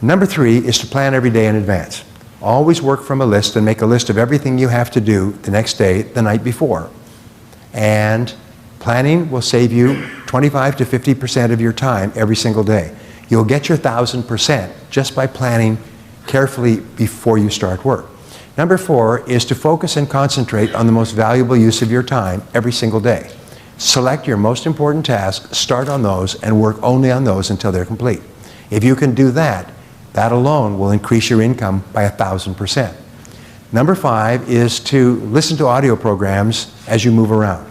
Number 3 is to plan every day in advance. Always work from a list and make a list of everything you have to do the next day, the night before. And planning will save you 25 to 50% of your time every single day. You'll get your 1,000% just by planning carefully before you start work. Number 4 is to focus and concentrate on the most valuable use of your time every single day. Select your most important tasks, start on those, and work only on those until they're complete. If you can do that, that alone will increase your income by 1,000%. Number 5 is to listen to audio programs as you move around.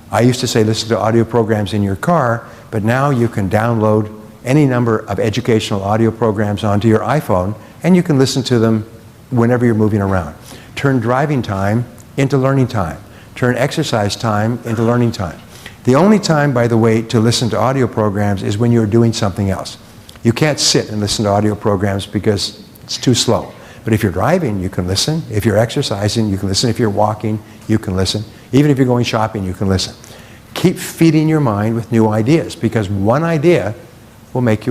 I used to say listen to audio programs in your car, but now you can download any number of educational audio programs onto your iPhone, and you can listen to them whenever you're moving around. Turn driving time into learning time. Turn exercise time into learning time. The only time, by the way, to listen to audio programs is when you're doing something else. You can't sit and listen to audio programs because it's too slow. But if you're driving, you can listen. If you're exercising, you can listen. If you're walking, you can listen. Even if you're going shopping, you can listen. Keep feeding your mind with new ideas, because one idea can make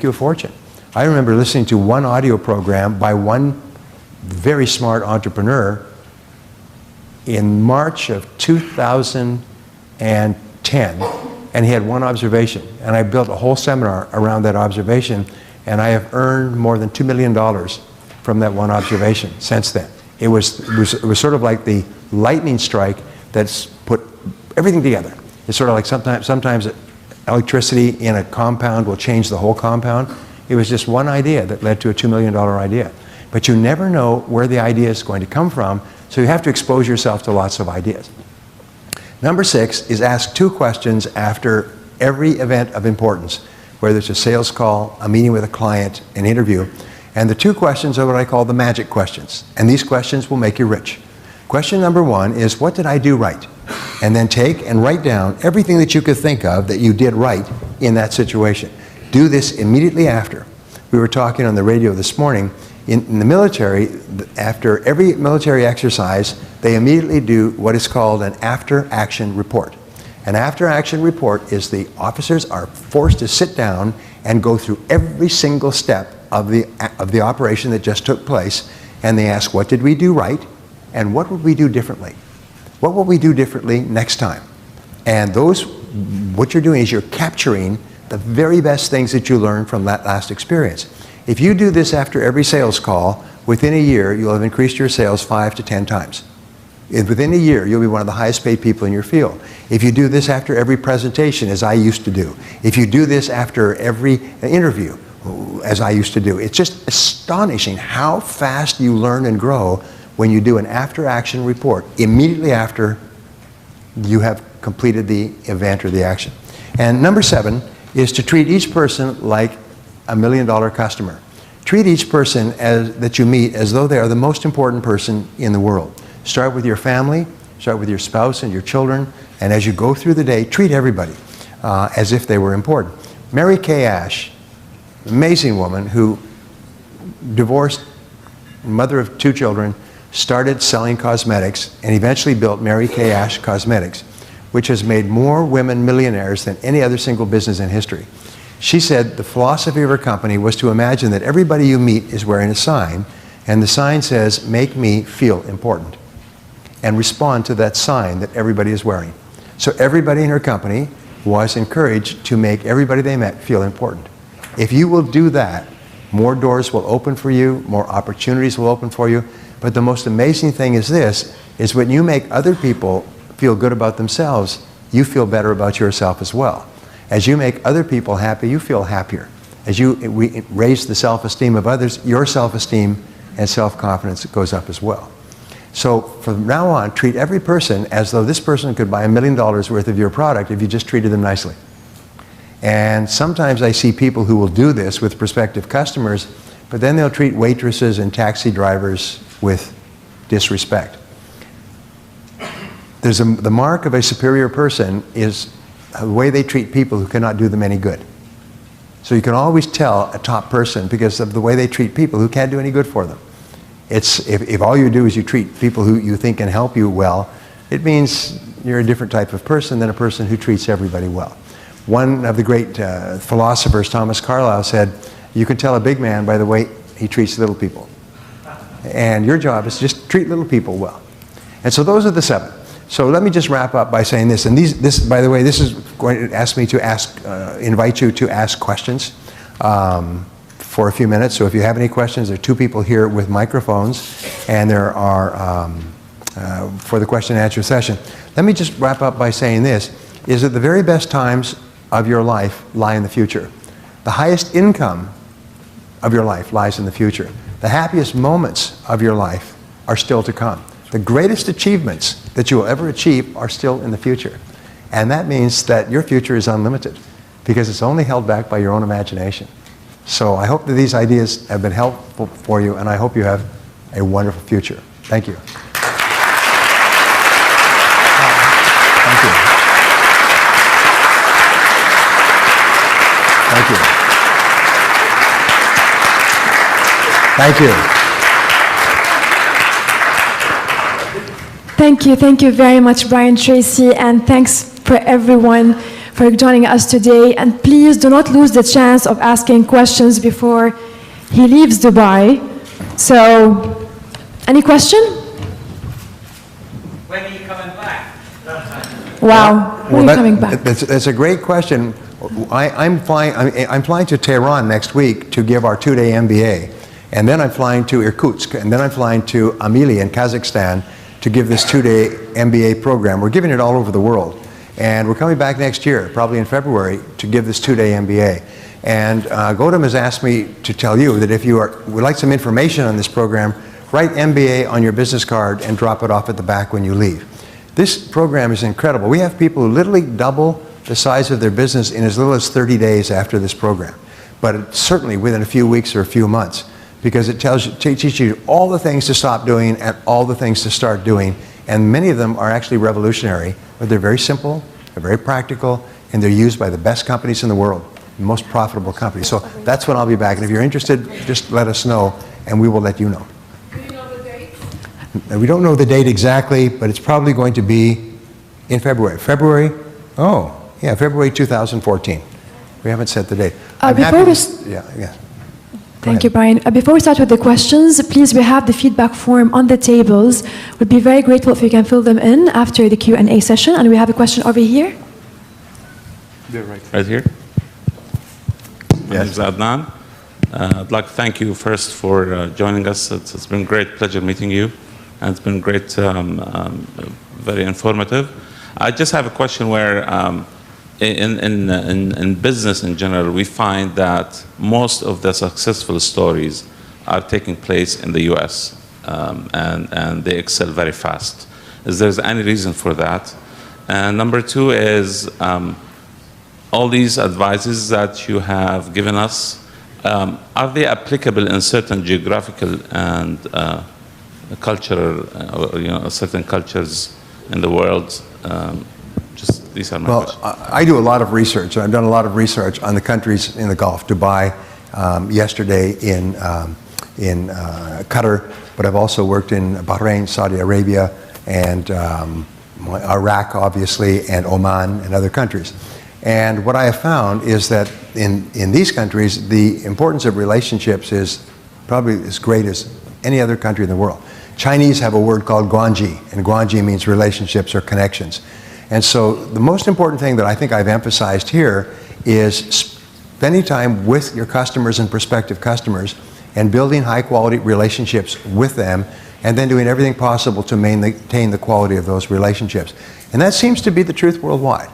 you a fortune. I remember listening to one audio program by one very smart entrepreneur in March of 2010, and he had one observation, and I built a whole seminar around that observation, and I have earned more than $2 million from that one observation since then. It was sort of like the lightning strike that's put everything together. It's sort of like sometimes electricity in a compound will change the whole compound. It was just one idea that led to a $2 million idea. But you never know where the idea is going to come from, so you have to expose yourself to lots of ideas. Number 6 is ask 2 questions after every event of importance, whether it's a sales call, a meeting with a client, an interview. And the 2 questions are what I call the magic questions. And these questions will make you rich. Question number 1 is, what did I do right? And then take and write down everything that you could think of that you did right in that situation. Do this immediately after. We were talking on the radio this morning. In the military, after every military exercise, they immediately do what is called an after-action report. An after-action report is the officers are forced to sit down and go through every single step of the operation that just took place, and they ask, what did we do right, and what would we do differently? What will we do differently next time? And what you're doing is you're capturing the very best things that you learned from that last experience. If you do this after every sales call, within a year, you'll have increased your sales 5 to 10 times. Within a year, you'll be one of the highest paid people in your field. If you do this after every presentation, as I used to do, if you do this after every interview, as I used to do, it's just astonishing how fast you learn and grow when you do an after-action report immediately after you have completed the event or the action. And number 7 is to treat each person like a $1 million customer. Treat each person that you meet as though they are the most important person in the world. Start with your family, start with your spouse and your children, and as you go through the day, treat everybody as if they were important. Mary Kay Ash, amazing woman who divorced, mother of 2 children, started selling cosmetics and eventually built Mary Kay Ash Cosmetics, which has made more women millionaires than any other single business in history. She said the philosophy of her company was to imagine that everybody you meet is wearing a sign, and the sign says, "Make me feel important," and respond to that sign that everybody is wearing. So everybody in her company was encouraged to make everybody they met feel important. If you will do that, more doors will open for you, more opportunities will open for you. But the most amazing thing is this, is when you make other people feel good about themselves, you feel better about yourself as well. As you make other people happy, you feel happier. As you raise the self-esteem of others, your self-esteem and self-confidence goes up as well. So from now on, treat every person as though this person could buy $1 million worth of your product if you just treated them nicely. And sometimes I see people who will do this with prospective customers, but then they'll treat waitresses and taxi drivers with disrespect. The mark of a superior person is the way they treat people who cannot do them any good. So you can always tell a top person because of the way they treat people who can't do any good for them. If all you do is you treat people who you think can help you well, it means you're a different type of person than a person who treats everybody well. One of the great philosophers, Thomas Carlyle, said, "You can tell a big man by the way he treats little people." And your job is to just treat little people well. And so those are the 7. So let me just wrap up by saying this. And this, by the way, this is going to ask me to invite you to ask questions for a few minutes. So if you have any questions, there are 2 people here with microphones, and there are for the question and answer session. Let me just wrap up by saying this, is that the very best times of your life lie in the future. The highest income of your life lies in the future. The happiest moments of your life are still to come. The greatest achievements that you will ever achieve are still in the future. And that means that your future is unlimited because it's only held back by your own imagination. So I hope that these ideas have been helpful for you, and I hope you have a wonderful future. Thank you. Thank you. Thank you. Thank you. Thank you very much, Brian Tracy, and thanks for everyone for joining us today. And please do not lose the chance of asking questions before he leaves Dubai. So, any question? When are you coming back? Wow, when are you coming back? That's a great question. I'm flying to Tehran next week to give our 2-day MBA. And then I'm flying to Irkutsk, and then I'm flying to Amili in Kazakhstan to give this 2-day MBA program. We're giving it all over the world. And we're coming back next year, probably in February, to give this 2-day MBA. And Gautam has asked me to tell you that if you would like some information on this program, write MBA on your business card and drop it off at the back when you leave. This program is incredible. We have people who literally double the size of their business in as little as 30 days after this program. But it's certainly within a few weeks or a few months, because it teaches you all the things to stop doing and all the things to start doing. And many of them are actually revolutionary, but they're very simple, they're very practical, and they're used by the best companies in the world, the most profitable companies. So that's when I'll be back. And if you're interested, just let us know, and we will let you know. Do you know the date? We don't know the date exactly, but it's probably going to be in February. February 2014. We haven't set the date. Thank you, Brian. Before we start with the questions, please, we have the feedback form on the tables. We'd be very grateful if you can fill them in after the Q&A session. And we have a question over here. Right here. My name is Adnan. I'd like to thank you first for joining us. It's been a great pleasure meeting you, and it's been great, very informative. I just have a question where in business in general, we find that most of the successful stories are taking place in the US, and they excel very fast. Is there any reason for that? And number 2 is all these advices that you have given us, are they applicable in certain geographical and cultural, certain cultures in the world? These are my questions. I do a lot of research. I've done a lot of research on the countries in the Gulf. Dubai, yesterday in Qatar, but I've also worked in Bahrain, Saudi Arabia, and Iraq, obviously, and Oman and other countries. And what I have found is that in these countries, the importance of relationships is probably as great as any other country in the world. Chinese have a word called guanji, and guanji means relationships or connections. And so the most important thing that I think I've emphasized here is spending time with your customers and prospective customers and building high quality relationships with them, and then doing everything possible to maintain the quality of those relationships. And that seems to be the truth worldwide.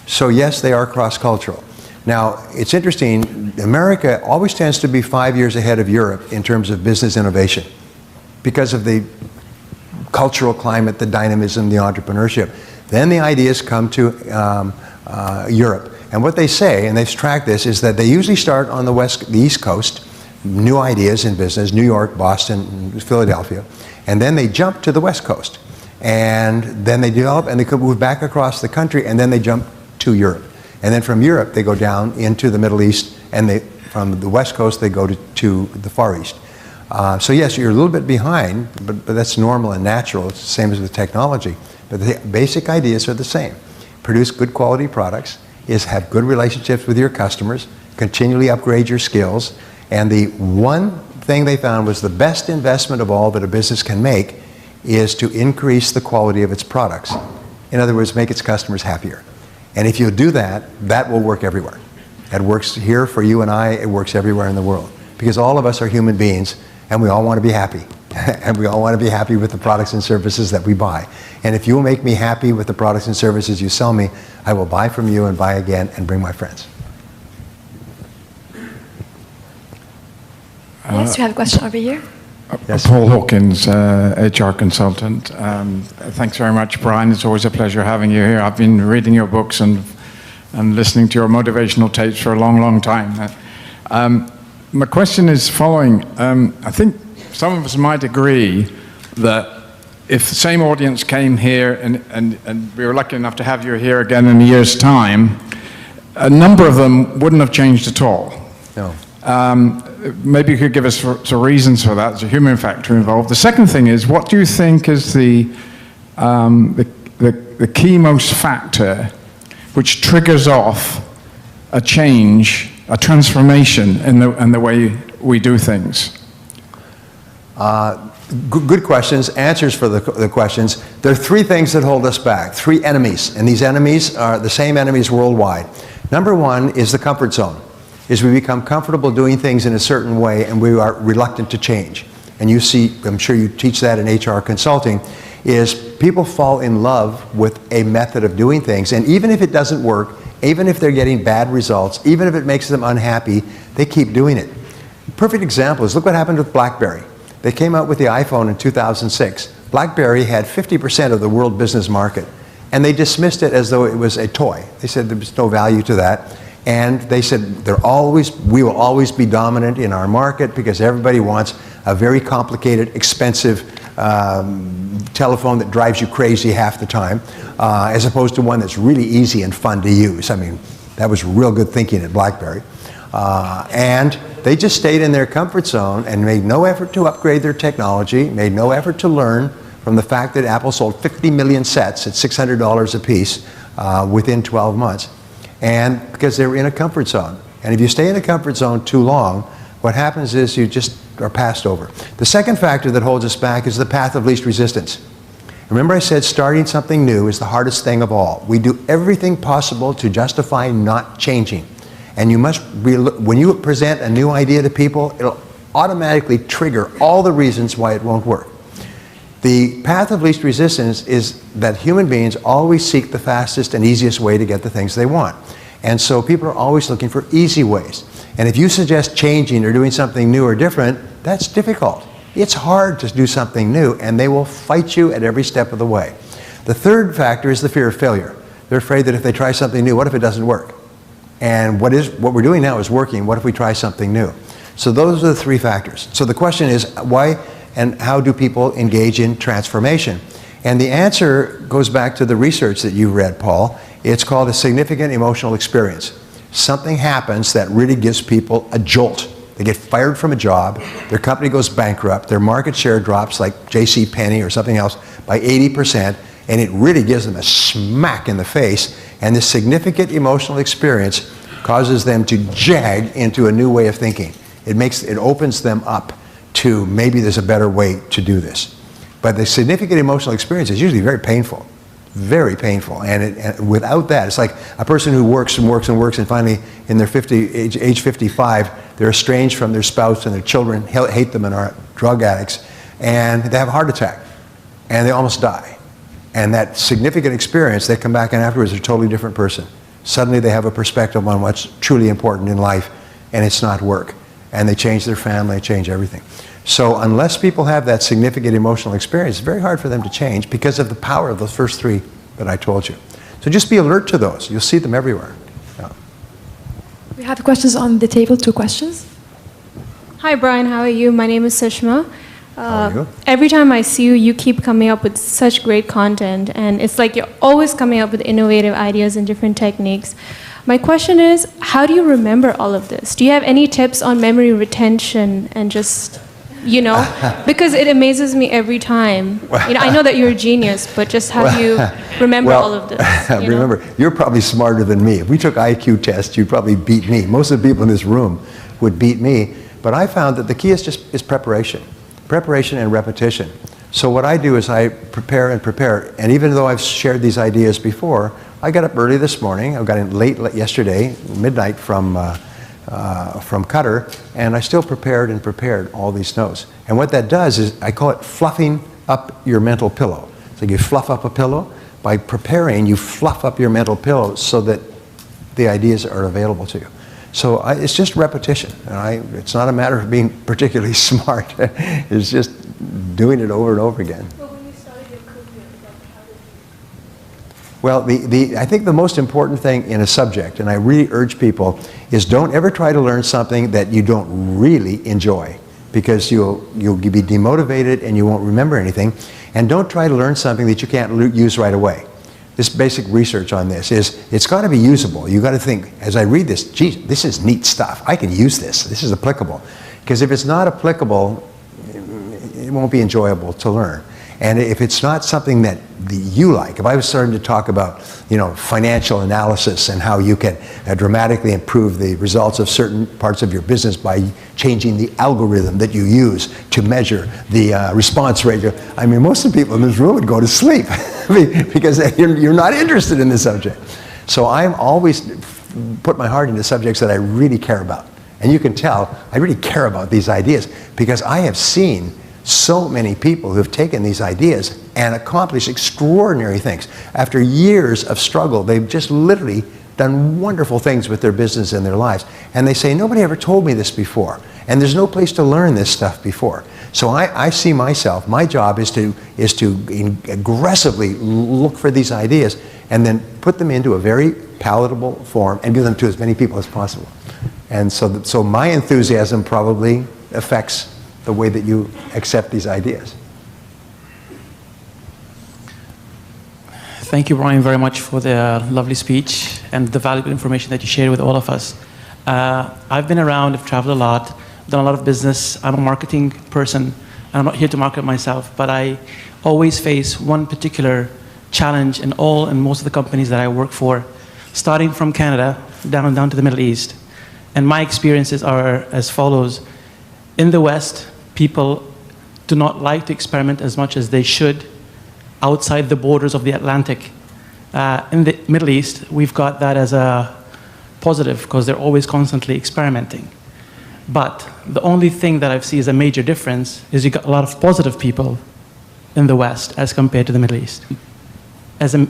So yes, they are cross-cultural. Now, it's interesting, America always tends to be 5 years ahead of Europe in terms of business innovation because of the cultural climate, the dynamism, the entrepreneurship. Then the ideas come to Europe. And what they say, and they've tracked this, is that they usually start on the East Coast, new ideas in business, New York, Boston, Philadelphia, and then they jump to the West Coast. And then they develop and they could move back across the country, and then they jump to Europe. And then from Europe, they go down into the Middle East, and from the West Coast, they go to the Far East. So yes, you're a little bit behind, but that's normal and natural. It's the same as with technology. But the basic ideas are the same. Produce good quality products, have good relationships with your customers, continually upgrade your skills, and the one thing they found was the best investment of all that a business can make is to increase the quality of its products. In other words, make its customers happier. And if you do that, that will work everywhere. It works here for you and I, it works everywhere in the world. Because all of us are human beings, and we all want to be happy. And we all want to be happy with the products and services that we buy. And if you will make me happy with the products and services you sell me, I will buy from you and buy again and bring my friends. Yes, you have a question over here. Yes. Paul Hawkins, HR consultant. Thanks very much, Brian. It's always a pleasure having you here. I've been reading your books and listening to your motivational tapes for a long, long time. My question is following. I think some of us might agree that if the same audience came here and we were lucky enough to have you here again in a year's time, a number of them wouldn't have changed at all. No. Maybe you could give us some reasons for that. There's a human factor involved. The second thing is, what do you think is the key most factor which triggers off a change, a transformation in the way we do things? Good questions, answers for the questions. There are three things that hold us back, three enemies, and these enemies are the same enemies worldwide. Number one is the comfort zone. Is we become comfortable doing things in a certain way and we are reluctant to change. And you see, I'm sure you teach that in HR consulting, is people fall in love with a method of doing things, and even if it doesn't work, even if they're getting bad results, even if it makes them unhappy, they keep doing it. Perfect example is, look what happened with BlackBerry. They came out with the iPhone in 2006. BlackBerry had 50% of the world business market, and they dismissed it as though it was a toy. They said there was no value to that. And they said, we will always be dominant in our market because everybody wants a very complicated, expensive telephone that drives you crazy half the time, as opposed to one that's really easy and fun to use. I mean, that was real good thinking at BlackBerry. And they just stayed in their comfort zone and made no effort to upgrade their technology, made no effort to learn from the fact that Apple sold 50 million sets at $600 a piece within 12 months. And because they were in a comfort zone. And if you stay in a comfort zone too long, what happens is you just are passed over. The second factor that holds us back is the path of least resistance. Remember I said starting something new is the hardest thing of all. We do everything possible to justify not changing. And you must, when you present a new idea to people, it'll automatically trigger all the reasons why it won't work. The path of least resistance is that human beings always seek the fastest and easiest way to get the things they want. And so people are always looking for easy ways. And if you suggest changing or doing something new or different, that's difficult. It's hard to do something new, and they will fight you at every step of the way. The third factor is the fear of failure. They're afraid that if they try something new, what if it doesn't work? And what we're doing now is working. What if we try something new? So those are the three factors. So the question is, why and how do people engage in transformation? And the answer goes back to the research that you read, Paul. It's called a significant emotional experience. Something happens that really gives people a jolt. They get fired from a job, their company goes bankrupt, their market share drops like J.C. Penney or something else by 80%, And it really gives them a smack in the face, and this significant emotional experience causes them to jag into a new way of thinking. It opens them up to maybe there's a better way to do this. But the significant emotional experience is usually very painful. Very painful, and without that, it's like a person who works and works and works, and finally, in their age 55, they're estranged from their spouse, and their children hate them and are drug addicts, and they have a heart attack, and they almost die. And that significant experience, they come back and afterwards, they're a totally different person. Suddenly, they have a perspective on what's truly important in life, and it's not work. And they change their family, they change everything. So unless people have that significant emotional experience, it's very hard for them to change because of the power of those first three that I told you. So just be alert to those. You'll see them everywhere. Yeah. We have questions on the table, 2 questions. Hi, Brian. How are you? My name is Sushma. How are you? Every time I see you, you keep coming up with such great content, and it's like you're always coming up with innovative ideas and different techniques. My question is, how do you remember all of this? Do you have any tips on memory retention and just, because it amazes me every time. I know that you're a genius, but just how do you remember all of this? Remember, you're probably smarter than me. If we took IQ tests, you'd probably beat me. Most of the people in this room would beat me. But I found that the key is preparation. Preparation and repetition. So what I do is I prepare and prepare. And even though I've shared these ideas before, I got up early this morning. I got in late yesterday, midnight from Qatar, and I still prepared all these notes. And what that does is, I call it fluffing up your mental pillow. So you fluff up a pillow. By preparing, you fluff up your mental pillow so that the ideas are available to you. So it's just repetition. And it's not a matter of being particularly smart. It's just doing it over and over again. Well, I think the most important thing in a subject, and I really urge people, is don't ever try to learn something that you don't really enjoy, because you'll be demotivated and you won't remember anything. And don't try to learn something that you can't use right away. This basic research on this is, it's got to be usable. You've got to think, as I read this, geez, this is neat stuff. I can use this. This is applicable. Because if it's not applicable, it won't be enjoyable to learn. And if it's not something that you like, if I was starting to talk about, financial analysis and how you can dramatically improve the results of certain parts of your business by changing the algorithm that you use to measure the response rate, most of the people in this room would go to sleep because you're not interested in the subject. So I'm always put my heart into subjects that I really care about. And you can tell I really care about these ideas because I have seen so many people who have taken these ideas and accomplished extraordinary things. After years of struggle, they've just literally done wonderful things with their business and their lives. And they say, nobody ever told me this before. And there's no place to learn this stuff before. So I see myself, my job is to aggressively look for these ideas and then put them into a very palatable form and give them to as many people as possible. And so my enthusiasm probably affects the way that you accept these ideas. Thank you, Brian, very much for the lovely speech and the valuable information that you shared with all of us. I've been around, I've traveled a lot, done a lot of business. I'm a marketing person, and I'm not here to market myself, but I always face one particular challenge in most of the companies that I work for, starting from Canada down to the Middle East. And my experiences are as follows. In the West, people do not like to experiment as much as they should outside the borders of the Atlantic. In the Middle East, we've got that as a positive because they're always constantly experimenting. But the only thing that I've seen as a major difference is you've got a lot of positive people in the West as compared to the Middle East as a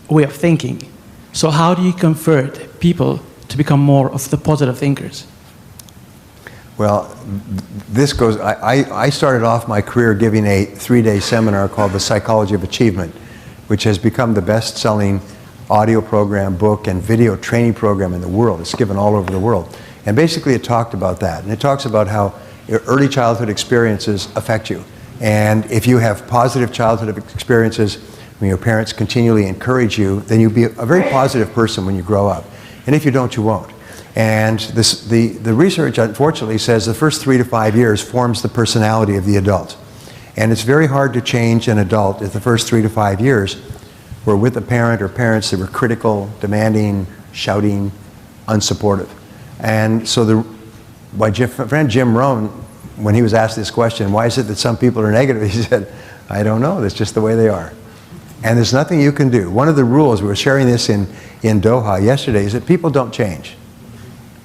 way of thinking. So how do you convert people to become more of the positive thinkers? Well, this goes, I started off my career giving a 3-day seminar called The Psychology of Achievement, which has become the best-selling audio program, book, and video training program in the world. It's given all over the world. And basically it talked about that. And it talks about how your early childhood experiences affect you. And if you have positive childhood experiences, when your parents continually encourage you, then you'll be a very positive person when you grow up. And if you don't, you won't. And the research, unfortunately, says the first 3 to 5 years forms the personality of the adult. And it's very hard to change an adult in the first 3 to 5 years were with a parent or parents that were critical, demanding, shouting, unsupportive. And so my friend Jim Rohn, when he was asked this question, why is it that some people are negative, he said, I don't know, that's just the way they are. And there's nothing you can do. One of the rules, we were sharing this in Doha yesterday, is that people don't change.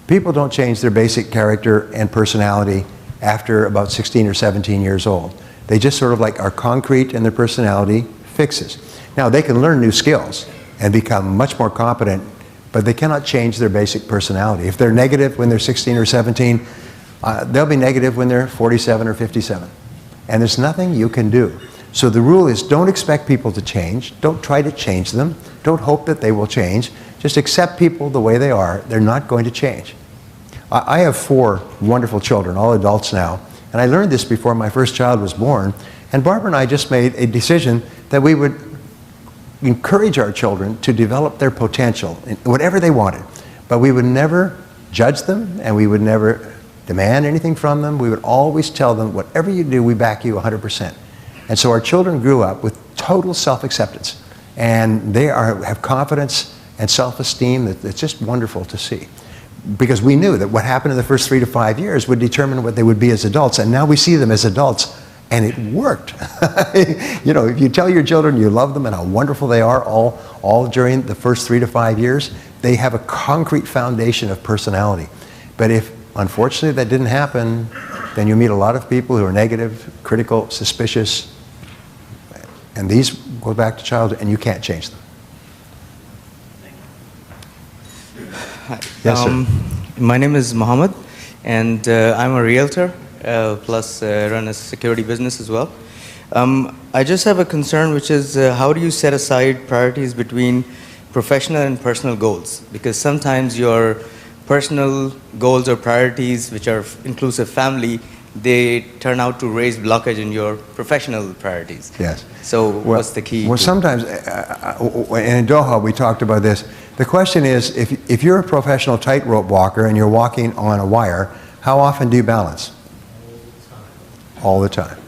People don't change their basic character and personality after about 16 or 17 years old. They just sort of like are concrete in their personality fixes. Now, they can learn new skills and become much more competent, but they cannot change their basic personality. If they're negative when they're 16 or 17, they'll be negative when they're 47 or 57. And there's nothing you can do. So the rule is don't expect people to change. Don't try to change them. Don't hope that they will change. Just accept people the way they are. They're not going to change. I have 4 wonderful children, all adults now. And I learned this before my first child was born. And Barbara and I just made a decision that we would encourage our children to develop their potential, whatever they wanted. But we would never judge them, and we would never demand anything from them. We would always tell them, whatever you do, we back you 100%. And so our children grew up with total self-acceptance. And they have confidence and self-esteem that's just wonderful to see. Because we knew that what happened in the first 3 to 5 years would determine what they would be as adults. And now we see them as adults, and it worked. You know, if you tell your children you love them and how wonderful they are all during the first 3 to 5 years, they have a concrete foundation of personality. But if, unfortunately, that didn't happen, then you meet a lot of people who are negative, critical, suspicious, and these go back to childhood, and you can't change them. Hi. Yes, sir. My name is Mohammed, and I'm a realtor, plus run a security business as well. I just have a concern, which is how do you set aside priorities between professional and personal goals? Because sometimes your personal goals or priorities, which are inclusive family, they turn out to raise blockage in your professional priorities. Yes. So what's the key? Well, sometimes, in Doha, we talked about this. The question is, if you're a professional tightrope walker and you're walking on a wire, how often do you balance? All the time.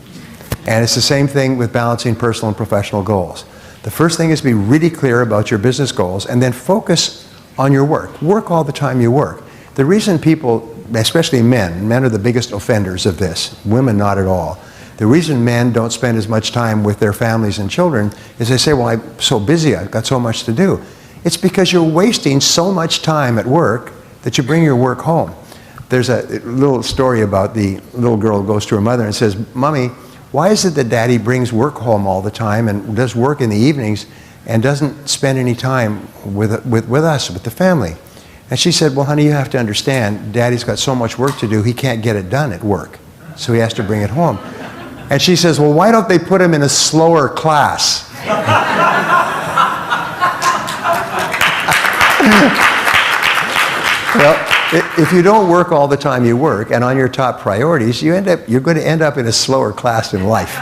And it's the same thing with balancing personal and professional goals. The first thing is to be really clear about your business goals and then focus on your work. Work all the time you work. The reason people, especially men are the biggest offenders of this, women not at all. The reason men don't spend as much time with their families and children is they say, well, I'm so busy, I've got so much to do. It's because you're wasting so much time at work that you bring your work home. There's a little story about the little girl who goes to her mother and says, Mommy, why is it that Daddy brings work home all the time and does work in the evenings and doesn't spend any time with us, with the family? And she said, well, honey, you have to understand, Daddy's got so much work to do, he can't get it done at work. So he has to bring it home. And she says, well, why don't they put him in a slower class? Well, if you don't work all the time you work and on your top priorities, you're going to end up in a slower class in life.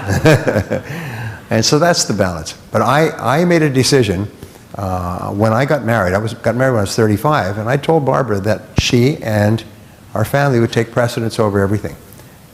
And so that's the balance. But I made a decision when I got married. I got married when I was 35, and I told Barbara that she and our family would take precedence over everything.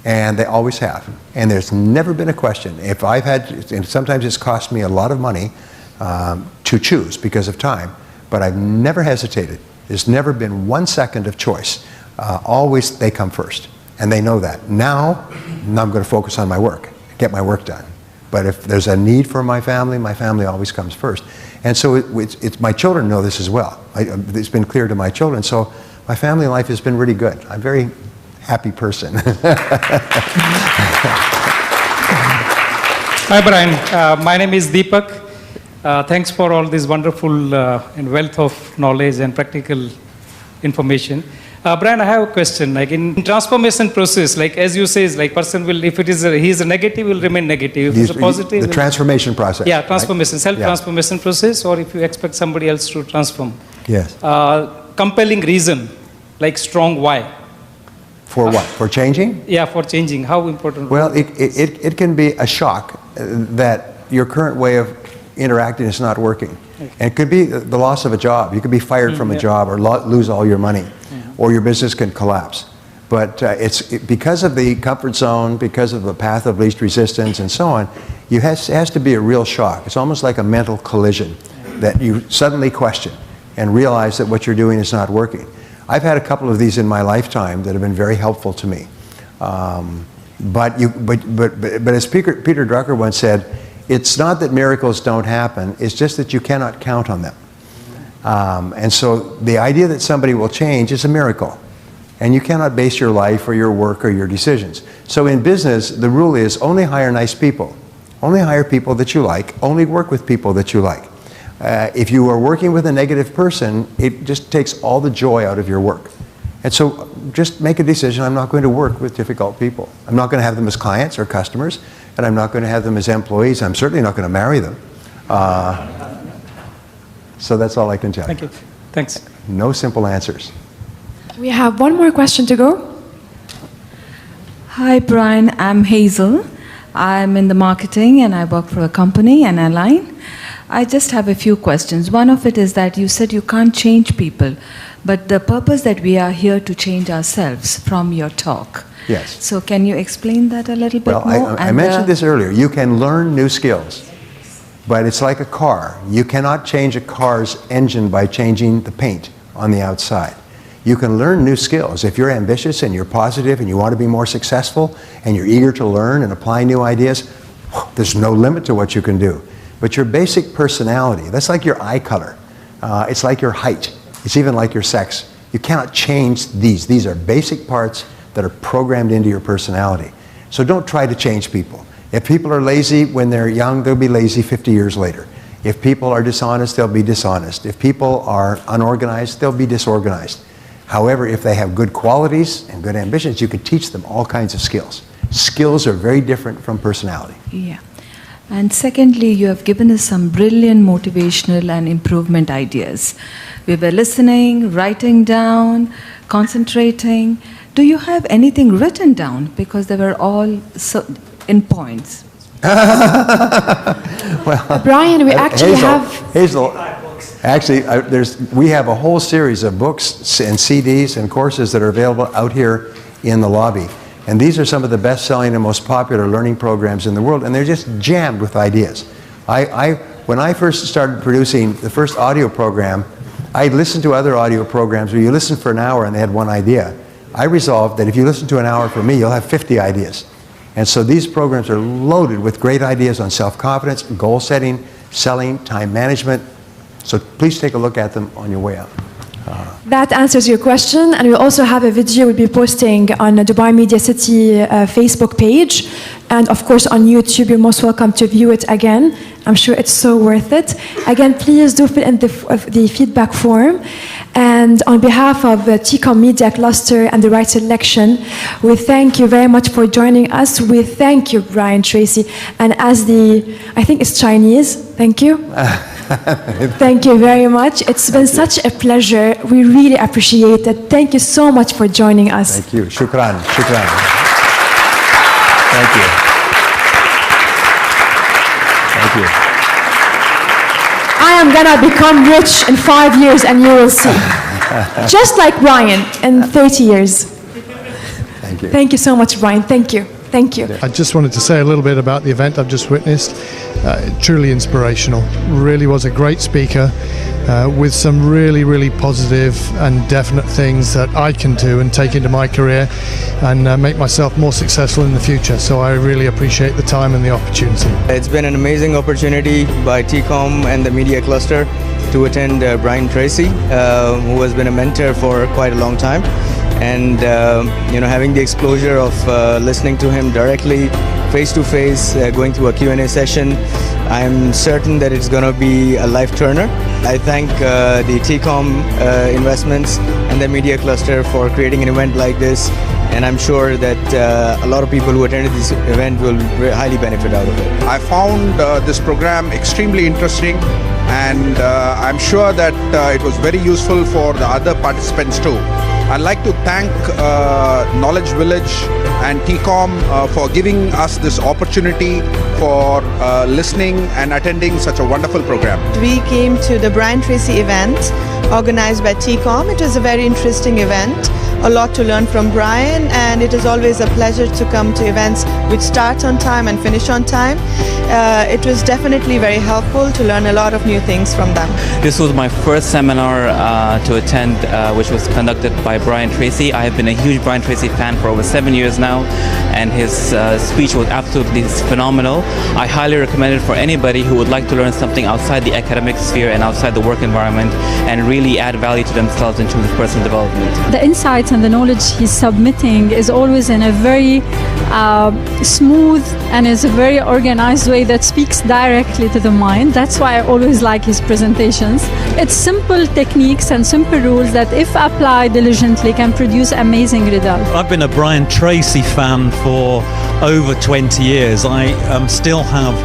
And they always have. And there's never been a question. If I've had, and sometimes it's cost me a lot of money to choose because of time, but I've never hesitated. There's never been 1 second of choice. Always they come first. And they know that. Now I'm going to focus on my work, get my work done. But if there's a need for my family always comes first. And so it's my children know this as well. It's been clear to my children. So my family life has been really good. I'm a very happy person. Hi, Brian. My name is Deepak. Thanks for all this wonderful and wealth of knowledge and practical information. Brian, I have a question. Like in transformation process, like as you say, like person will, if it is he's a negative, will remain negative. If he's a positive, the transformation process. Yeah, transformation, right? self-transformation process, or if you expect somebody else to transform. Yes. Compelling reason, like strong why. For what? For changing? Yeah, for changing. How important? Well, it can be a shock that your current way of interacting is not working. Okay. And it could be the loss of a job. You could be fired from a job or lose all your money, or your business can collapse. But because of the comfort zone, because of the path of least resistance and so on, it has to be a real shock. It's almost like a mental collision that you suddenly question and realize that what you're doing is not working. I've had a couple of these in my lifetime that have been very helpful to me. But as Peter Drucker once said, it's not that miracles don't happen, it's just that you cannot count on them. And so the idea that somebody will change is a miracle. And you cannot base your life or your work or your decisions. So in business, the rule is only hire nice people. Only hire people that you like. Only work with people that you like. If you are working with a negative person, it just takes all the joy out of your work. And so just make a decision, I'm not going to work with difficult people. I'm not going to have them as clients or customers, and I'm not going to have them as employees. I'm certainly not going to marry them. So that's all I can tell you. Thank you. Thanks. No simple answers. We have one more question to go. Hi, Brian. I'm Hazel. I'm in the marketing and I work for a company, an airline. I just have a few questions. One of it is that you said you can't change people, but the purpose that we are here to change ourselves from your talk. Yes. So can you explain that a little bit Well, more? I mentioned this earlier. You can learn new skills, but it's like a car. You cannot change a car's engine by changing the paint on the outside. You can learn new skills. If you're ambitious and you're positive and you want to be more successful and you're eager to learn and apply new ideas, there's no limit to what you can do. But your basic personality, that's like your eye color. It's like your height. It's even like your sex. You cannot change these. These are basic parts that are programmed into your personality. So don't try to change people. If people are lazy when they're young, they'll be lazy 50 years later. If people are dishonest, they'll be dishonest. If people are unorganized, they'll be disorganized. However, if they have good qualities and good ambitions, you can teach them all kinds of skills. Skills are very different from personality. Yeah. And secondly, you have given us some brilliant motivational and improvement ideas. We were listening, writing down, concentrating. Do you have anything written down? Because they were all so in points. Well, Brian, we actually Hazel, actually, we have a whole series of books and CDs and courses that are available out here in the lobby. And these are some of the best-selling and most popular learning programs in the world, and they're just jammed with ideas. When I first started producing the first audio program, I listened to other audio programs where you listen for an hour and they had one idea. I resolved that if you listen to an hour from me, you'll have 50 ideas. And so these programs are loaded with great ideas on self-confidence, goal setting, selling, time management. So please take a look at them on your way out. That answers your question, and we also have a video we'll be posting on the Dubai Media City Facebook page, and of course on YouTube. You're most welcome to view it again. I'm sure it's so worth it. Again, please do fill in the feedback form. And on behalf of the TCOM Media Cluster and the Right Selection, we thank you very much for joining us. We thank you, Brian Tracy, and as I think it's Chinese, thank you. Thank you very much. It's been such a pleasure. We really appreciate it. Thank you so much for joining us. Thank you. Shukran. Shukran. Thank you. Thank you. I am gonna become rich in 5 years, and you will see. Just like Brian in 30 years. Thank you. Thank you so much, Brian. Thank you. Thank you. I just wanted to say a little bit about the event I've just witnessed. Truly inspirational. Really was a great speaker with some really, really positive and definite things that I can do and take into my career and make myself more successful in the future. So I really appreciate the time and the opportunity. It's been an amazing opportunity by TCOM and the Media Cluster to attend Brian Tracy, who has been a mentor for quite a long time. And having the exposure of listening to him directly, face-to-face, going through a Q&A session, I'm certain that it's going to be a life turner. I thank the TCOM Investments and the Media Cluster for creating an event like this, and I'm sure that a lot of people who attended this event will highly benefit out of it. I found this program extremely interesting, and I'm sure that it was very useful for the other participants too. I'd like to thank Knowledge Village and TCOM for giving us this opportunity for listening and attending such a wonderful program. We came to the Brian Tracy event organized by TCOM. It was a very interesting event a lot to learn from Brian, and it is always a pleasure to come to events which start on time and finish on time. It was definitely very helpful to learn a lot of new things from them. This was my first seminar to attend, which was conducted by Brian Tracy. I have been a huge Brian Tracy fan for over 7 years now, and his speech was absolutely phenomenal. I highly recommend it for anybody who would like to learn something outside the academic sphere and outside the work environment and really add value to themselves in terms of personal development. The insights and the knowledge he's submitting is always in a very smooth and is a very organized way that speaks directly to the mind. That's why I always like his presentations. It's simple techniques and simple rules that, if applied diligently, can produce amazing results. I've been a Brian Tracy fan for over 20 years. I still have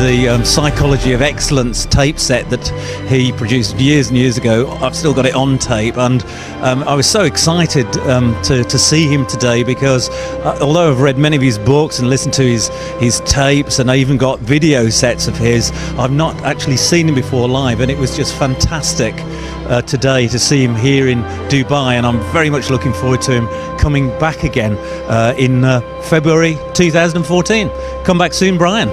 the Psychology of Excellence tape set that he produced years and years ago. I've still got it on tape, and I was so excited to see him today because although I've read many of his books and listened to his tapes, and I even got video sets of his, I've not actually seen him before live, and it was just fantastic today to see him here in Dubai, and I'm very much looking forward to him coming back again in February 2014. Come back soon, Brian.